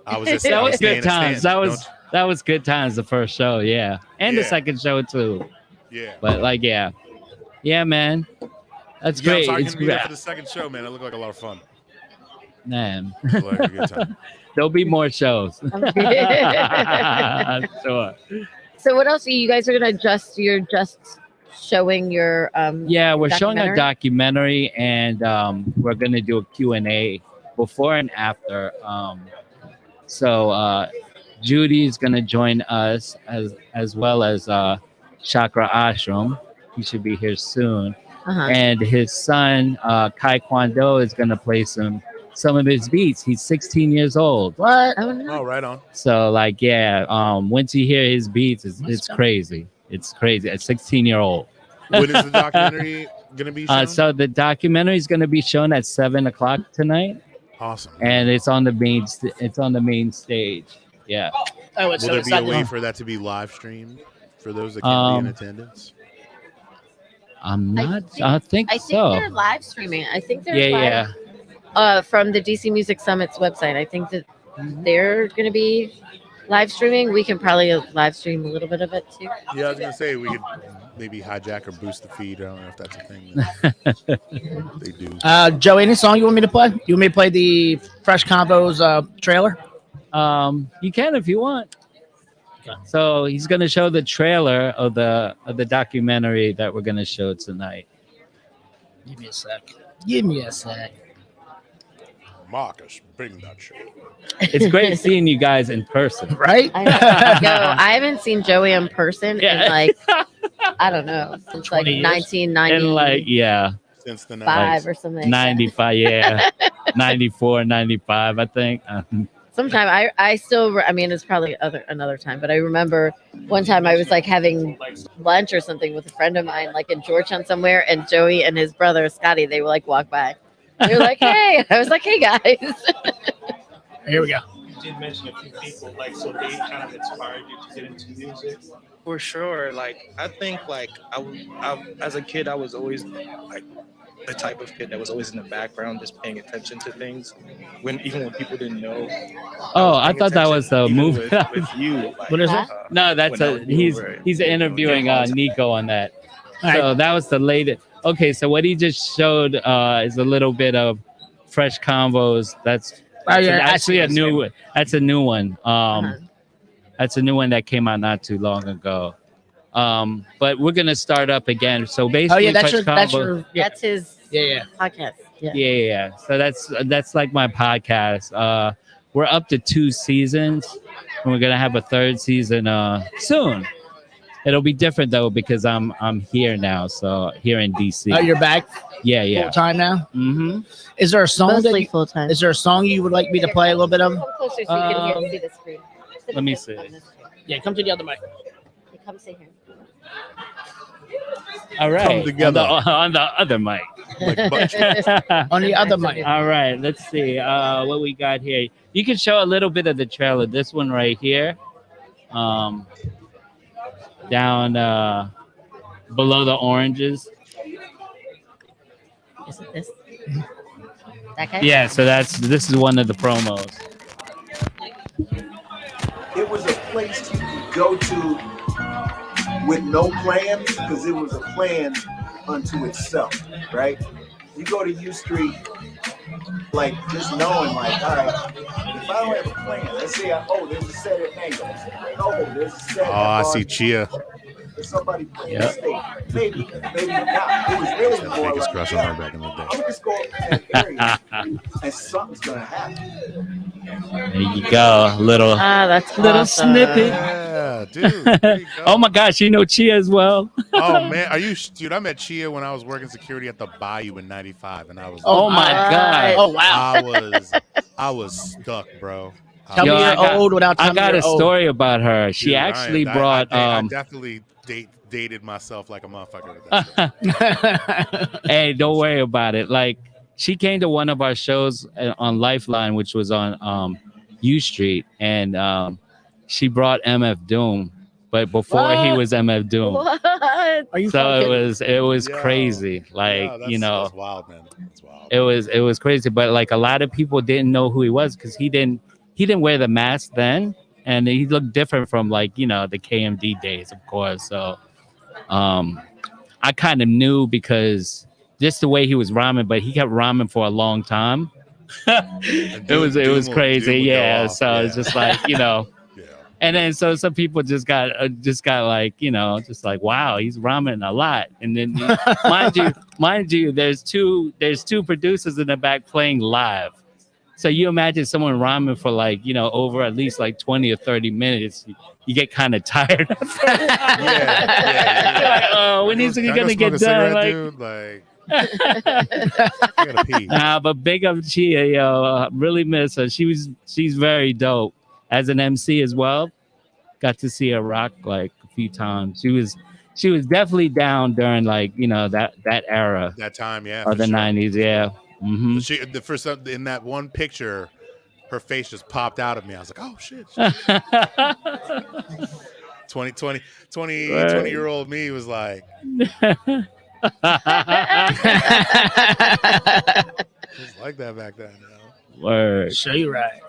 I was That was staying good at times. Stan's. That was good times. The first show, yeah, and the Yeah. second show too. Yeah. But yeah, man, that's Yeah, great. I'm It's talking to be there great, for the second show, man. It looked like a lot of fun. man. It looked like a good time. There'll be more shows. Sure. So what else? You guys are gonna you're just showing your Yeah, we're showing a documentary? documentary, and we're gonna do a Q&A before and after. So Judy is gonna join us as well as Chakra Ashram. He should be here soon. Uh-huh. And his son Kai Kwando is gonna play some of his beats. He's 16 years old. What? Oh, right on. So like, yeah, once you hear his beats, it's crazy. It's crazy. A 16-year-old. When is the documentary gonna be shown? So the documentary is gonna be shown at 7:00 tonight. Awesome. And it's on the main stage. Yeah. Oh, Will there be a way for that to be live streamed for those that can't be in attendance? I think I think so. they're live streaming. I think they're Yeah, live, from the DC Music Summit's website. I think that they're going to be live streaming. We can probably live stream a little bit of it too. Yeah, I was gonna say we could maybe hijack or boost the feed. I don't know if that's a thing. They do. Joe, any song you want me to play? You want me to play the Fresh Combos trailer? You can if you want. So he's gonna show the trailer of the documentary that we're gonna show tonight. Give me a sec. Give me a sec. Marcus, bring that shit. It's great seeing you guys in person, right? I haven't seen Joey in person in like I don't know since like 20 years. 1990. And like, yeah, since the 5 or something. 95, yeah, 94, 95, I think. Sometime I still I mean it's probably another time, but I remember one time I was like having lunch or something with a friend of mine like in Georgetown somewhere, and Joey and his brother Scotty, they were like walk by. They were like, hey. I was like, hey guys. Here we go. You did mention a few people, like, so they kind of inspired you to get into music. For sure. Like, I think, like, I as a kid, I was always, like, the type of kid that was always in the background, just paying attention to things, even when people didn't know. Oh, I thought that was the movie. With you. Like, what is it? No, that's he's interviewing Nico on that. So that was the latest. Okay, so what he just showed is a little bit of Fresh Combos. That's actually a new one. That's a new one. That's a new one that came out not too long ago. But we're gonna start up again. So basically, that's his podcast. Yeah. So that's like my podcast. We're up to 2 seasons, and we're gonna have a 3rd season soon. It'll be different though because I'm here now. So here in DC. Oh, you're back. Yeah. Full time now. Mm-hmm. Is there a song Mostly full time. Is there a song you would like me to play a little bit of? Come closer so you can see the screen. Let me see. Yeah, come to the other mic. Come sit here. All right. Come together. On the other mic. On the other mic. All right. Let's see what we got here. You can show a little bit of the trailer. This one right here. Down below the oranges. Is it this? That guy? Yeah. So this is one of the promos. It was a place you could go to with no plans because it was a plan unto itself, right? You go to U Street, like just knowing, like, all right, if I don't have a plan, let's say, there's a set at Mango. Oh, there's a set. I see Chia. There's somebody playing the stage. Maybe not. It was really more Biggest like, crush on her back in the day. I'm gonna just go up to that area and something's gonna happen. There you go. Little that's little awesome. snippet. Yeah, dude. There you go. Oh my gosh, you know Chia as well. Oh man, dude? I met Chia when I was working security at the Bayou in '95, and I was. Oh my God. Oh wow. I was stuck, bro. Tell me you're old without telling I got me a you're old. story about her. She Dude, actually I brought. definitely dated myself like a motherfucker with that stuff. Hey, don't worry about it. Like, she came to one of our shows on Lifeline, which was on U Street, and she brought MF Doom, but before he was MF Doom. What? Are you So fucking- it was crazy. Like, that's wild, man. That's wild. it was crazy. But like a lot of people didn't know who he was because he didn't wear the mask then, and he looked different from like the KMD days, of course. So I kind of knew because just the way he was rhyming, but he kept rhyming for a long time. It was crazy. Doom would go Yeah. off, So it's just like, And then so some people just got like, you know, just like, wow, he's rhyming a lot. And then mind you, there's two producers in the back playing live. So you imagine someone rhyming for like, you know, over at least like 20 or 30 minutes. You get kind of tired. Yeah. Oh, when is it Can I gonna go get smoke a done? cigarette, dude? Like, I gotta pee. Nah, but big up Chia, yo. Really miss her. She's very dope as an MC as well. Got to see her rock like a few times. She was definitely down during like, you know, that era. That time, yeah. Or for the sure. 90s, yeah. Mm-hmm. In that one picture, her face just popped out of me. I was like, oh shit. 20-year-old me was like, it was like that back then. You know? Word. Show you right.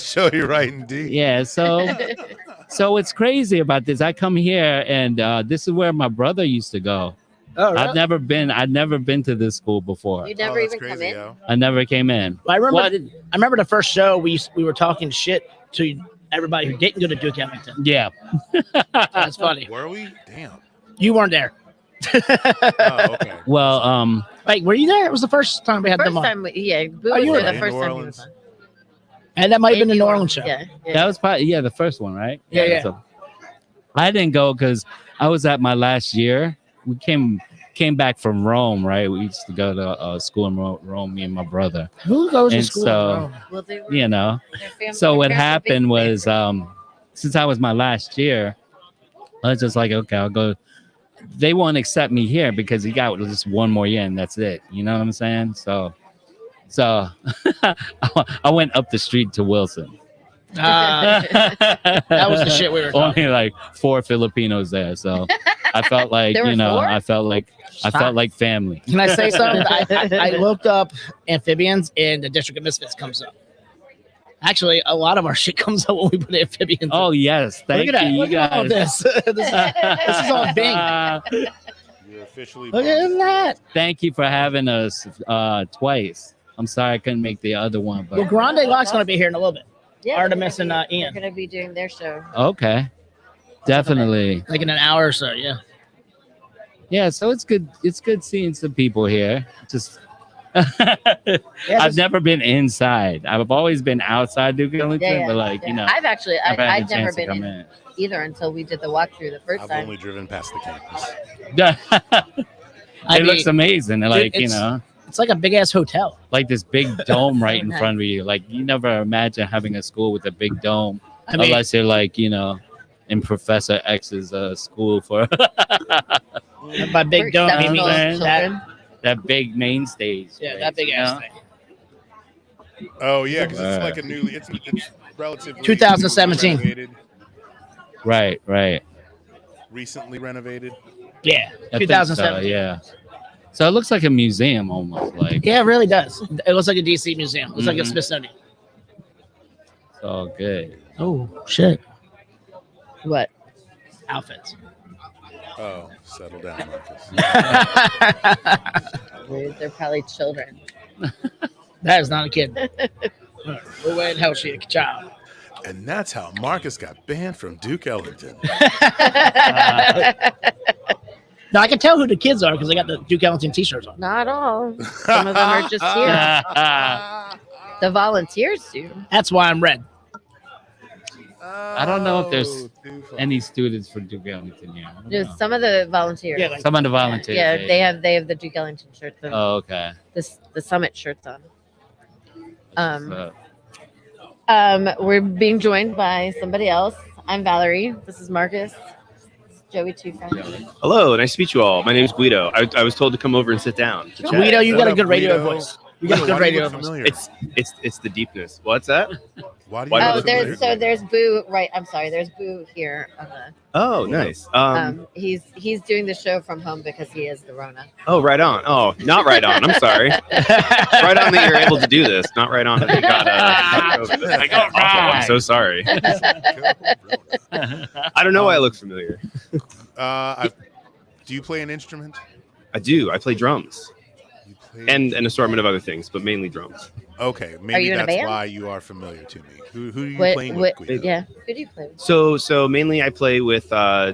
Show you right indeed. Yeah, so what's crazy about this, I come here and this is where my brother used to go. Oh, really? I'd never been to this school before. You never even come in? I never came in. Well, I remember the first show we were talking shit to everybody who didn't go to Duke Ellington. Yeah. That's funny. Were we? Damn. You weren't there. Oh, okay. Well, wait, were you there? It was the first time we had them on. Boo Oh, you were was there the there. first time he was on. And that might have been the New Orleans show. Yeah. that was probably the first one, right? Yeah. So I didn't go because I was at my last year. We came back from Rome, right? We used to go to school in Rome, me and my brother. Who goes to And school? so, in Rome? Well, they were- you know, their family- so their what parents were happened big was since I was my last year, I was just like, okay, I'll go. They won't accept me here because he got just one more year and that's it. You know what I'm saying? So I went up the street to Wilson. That was the shit we were talking. Only like 4 Filipinos there, so I felt like There were 4? I felt like family. Can I say something? I looked up amphibians and the District of Misfits comes up. Actually, a lot of our shit comes up when we put amphibians. Oh yes, thank Look at that. you, Look at all guys. this. This is all Bing. You're officially. Look at that. Thank you for having us twice. I'm sorry I couldn't make the other one, but Well, Grande Lock's going to be here in a little bit. Yeah, Artemis and They're Ian. going to be doing their show. okay, definitely. Like in an hour or so, yeah. Yeah, so it's good. It's good seeing some people here. Just I've never been inside. I've always been outside Duke Ellington, but like you know, I've actually I've had I'd the never chance to been come in either until we did the walkthrough the first I've time. only driven past the campus. It looks amazing. dude, Like, you it's- know, It's like a big ass hotel. like this big dome right in front of you. Like you never imagine having a school with a big dome, I mean- unless you're like, you know, in Professor X's school for By big dome, you mean that, that big main stage. Yeah, place, that big you ass know? thing. Oh yeah, because it's like a newly. It's relatively 2017. renovated, Right. recently renovated. Yeah, I think 2007. so, yeah. So it looks like a museum almost. Like Yeah, it really does. It looks like a DC museum. It looks like a Mhm. Smithsonian. it's all good. Oh shit! What? Outfits. Oh, settle down, Marcus. They're probably children. That is not a kid. No way in hell she a child. And that's how Marcus got banned from Duke Ellington. No, I can tell who the kids are because they got the Duke Ellington t-shirts on. Not all. Some of them are just here. The volunteers do. That's why I'm red. I don't know if there's any students for Duke Ellington here. I don't know. Just some of the volunteers. Yeah, like- Some of the volunteers. Yeah, they have the Duke Ellington shirts on. Oh, okay. The Summit shirts on. So, We're being joined by somebody else. I'm Valerie. This is Marcus. Joey Two Friends. Hello, nice to meet you all. My name is Guido. I was told to come over and sit down. to chat. Guido, you Shut got a up, good radio Guido. voice. You got a Why good do you radio look voice. familiar? It's the deepness. What's that? Why do you Why look do familiar? There's Boo. Right. I'm sorry. There's Boo here on the. Oh, nice. He's doing the show from home because he is the Rona. Oh, right on. Oh, not right on. I'm sorry. Right on that you're able to do this. Not right on that you got Like, awful. I'm so sorry. I don't know why I look familiar. Do you play an instrument? I do. I play drums You play and an assortment of other things, but mainly drums. Okay, Are maybe you in a that's band? why you are familiar to me. Who are you What, playing what, with? Guido? yeah. Who do you play with? So mainly I play with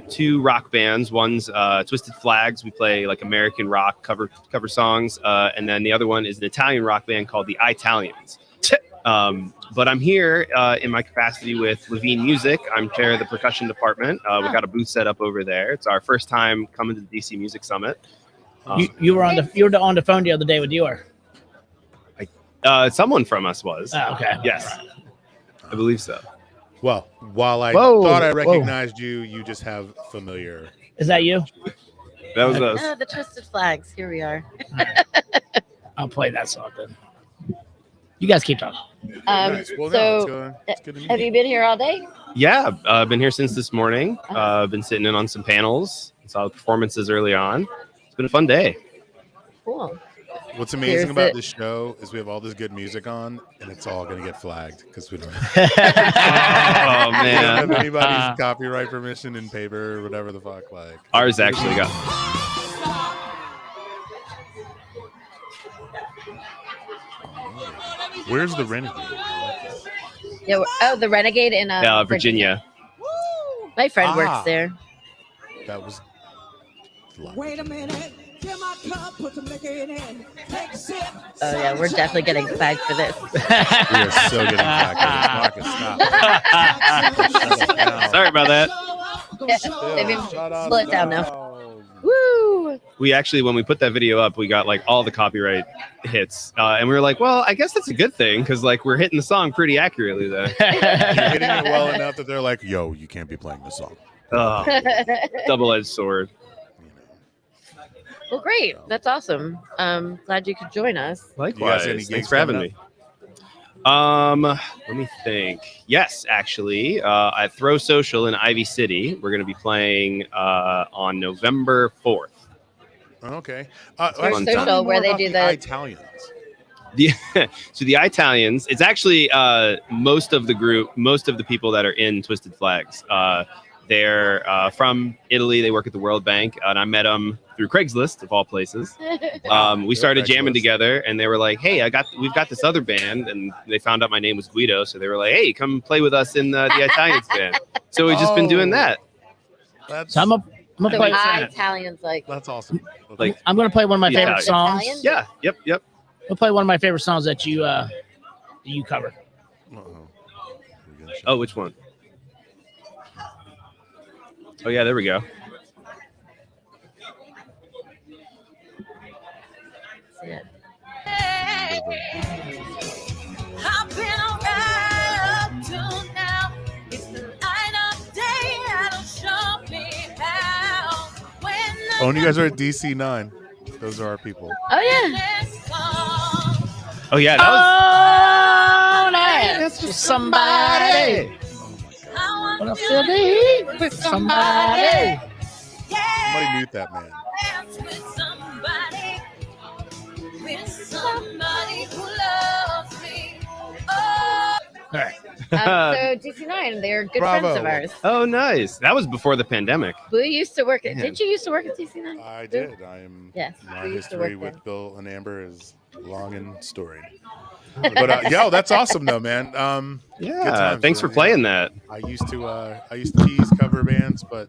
two rock bands. One's Twisted Flags. We play like American rock cover songs, and then the other one is an Italian rock band called the Italians. But I'm here in my capacity with Levine Music. I'm chair of the percussion department. We've got a booth set up over there. It's our first time coming to the DC Music Summit. You were on the phone the other day with Dior. Someone from us was. Oh, okay. Yes, I believe so. Well, while I Whoa, thought I whoa. recognized you, you just have familiar. Is that you? That was us. Oh, the Twisted Flags. Here we are. I'll play that song then. You guys keep talking. Nice. Well, no, So, it's good to meet have you been here all day? Yeah, I've been here since this morning. I've been sitting in on some panels. Saw the performances early on. It's been a fun day. Cool. What's amazing Here's about it. this show is we have all this good music on, and it's all going to get flagged because we don't. Oh We don't man, have anybody's copyright permission in paper or whatever the fuck. Like ours actually got. Where's the Renegade? Yeah. Oh, the Renegade in Virginia. My friend Ah. works there. That was. Wait a minute. Fill my cup, put some liquor in it. Take a sip. Oh yeah, we're definitely getting flagged for this. We are so getting back. Marcus, stop. Sorry about that. Maybe slow it down now. Woo! We actually, when we put that video up, we got like all the copyright hits, and we were like, "Well, I guess that's a good thing because like we're hitting the song pretty accurately." Then You're hitting it well enough that they're like, "Yo, you can't be playing this song." oh, double-edged sword. Well, great. That's awesome. Glad you could join us. Likewise. any Thanks gigs for having coming me. Let me think. Yes, actually, at Throw Social in Ivy City, we're going to be playing on November 4th. Okay. Fun Social, time. where they do the Italians. So the Italians, it's actually most of the people that are in Twisted Flags. They're from Italy. They work at the World Bank, and I met them through Craigslist of all places. We started jamming together, and they were like, "Hey, we've got this other band," and they found out my name was Guido, so they were like, "Hey, come play with us in the Italians band." So we've just been doing that. That's So I'm gonna So play. Italians like. that's awesome. Like I'm gonna play one of my The favorite songs. Italian? yeah, yep. I'll play one of my favorite songs that you covered. Oh, which one? Oh yeah, there we go. I've been alright up till now. It's the light of day that'll show me how. When Oh, and you guys are at DC9. Those are our people. Oh yeah. Oh yeah, that was. Oh, that's for somebody. When I feel the heat with somebody. Somebody mute that man. With somebody who loves me. Oh. All right. So DC9, they're good friends of ours. Oh, nice. That was before the pandemic. Boo used to work at. Yeah. Did you used to work at DC9? I did. I am. Yes, My we used to history work with Bill and Amber is long and storied. But yo, that's awesome though, man. Good Yeah, times, thanks for man. playing that. I used to tease cover bands, but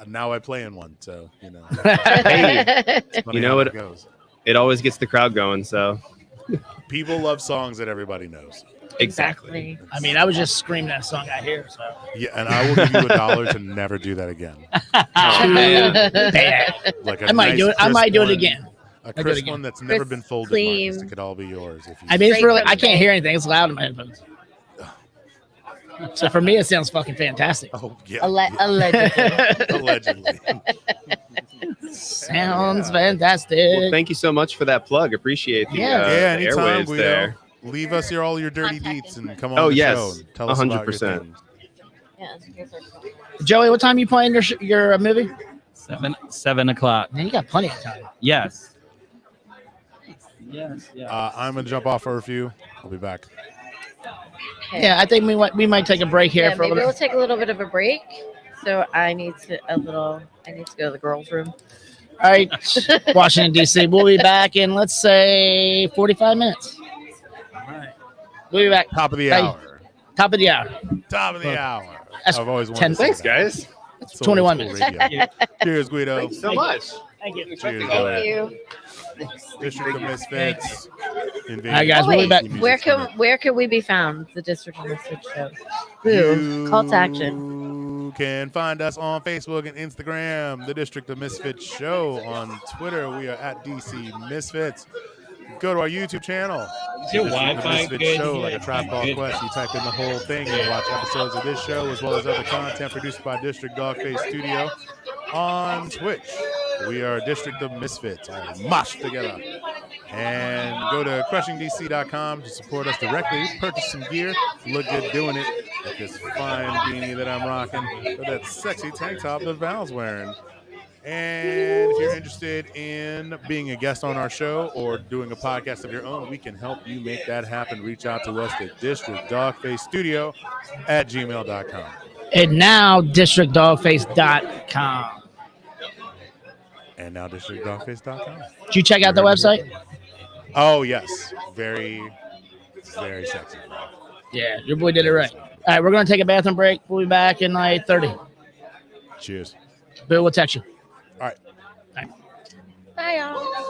now I play in one. So you know. Hey, It's funny you know how what? that goes. It always gets the crowd going. So People love songs that everybody knows. exactly. I mean, I was just screaming that song out here. So. Yeah, and I will give you $1 to never do that again. Oh man. Bad. Like a I might nice, do it. I crisp might do it one. again. A I'll do it crisp again. one that's never been folded. clean. Marcus. It could all be yours if you. I mean, it's Straight really. from I the can't bank. hear anything. It's loud in my headphones. So for me, it sounds fucking fantastic. Oh yeah. Allegedly. Allegedly. Sounds fantastic. Well, thank you so much for that plug. Appreciate the, Yeah. Yeah, the anytime, airwaves Guido. there. Leave us all your dirty deets and come on Oh, the yes. show and tell us about your 100%. things. Yeah, here's our song. Joey, what time you playing your movie? 7 o'clock. Man, you got plenty of time. Yes. Yes. I'm gonna jump off for a few. I'll be back. Okay. Yeah, I think we might take a break here Yeah, for a maybe little we'll bit. take a little bit of a break. So I need to go to the girls' room. All right, Washington D.C. We'll be back in let's say 45 minutes. We'll be back. Top of the Bye. hour. Top of the hour. Top of the hour. That's I've always wanted 10 to say Thanks, that. guys. That's So 21 old minutes. school radio. Cheers, Guido. Thanks so much. Thank you. Cheers, Thank Joey. you. District of Misfits. All right, guys, Oh, we'll be wait, back. where can we be found? The District of Misfits show. Ooh, call to action. You can find us on Facebook and Instagram, The District of Misfits Show. On Twitter, we are at DC Misfits. Go to our YouTube channel. Is your District of Wi-Fi Misfits good Show, here? like a Tribe Called Good. Quest. You type in the whole thing and watch episodes of this show as well as other content produced by District Dogface Studio. On Twitch, we are District of Misfits, all mashed together. And go to crushingdc.com to support us directly. Purchase some gear. Look good doing it. Like this fine beanie that I'm rocking. Or that sexy tank top that Val's wearing. And if you're interested in being a guest on our show or doing a podcast of your own, we can help you make that happen. Reach out to us at districtdogfacestudio@gmail.com. And now districtdogface.com. And now districtdogface.com. Did you check out the website? Oh, yes. Very, very sexy. Yeah, your boy did it right. All right, we're going to take a bathroom break. We'll be back in like 30. Cheers. Bill will text you. All right. Bye, y'all.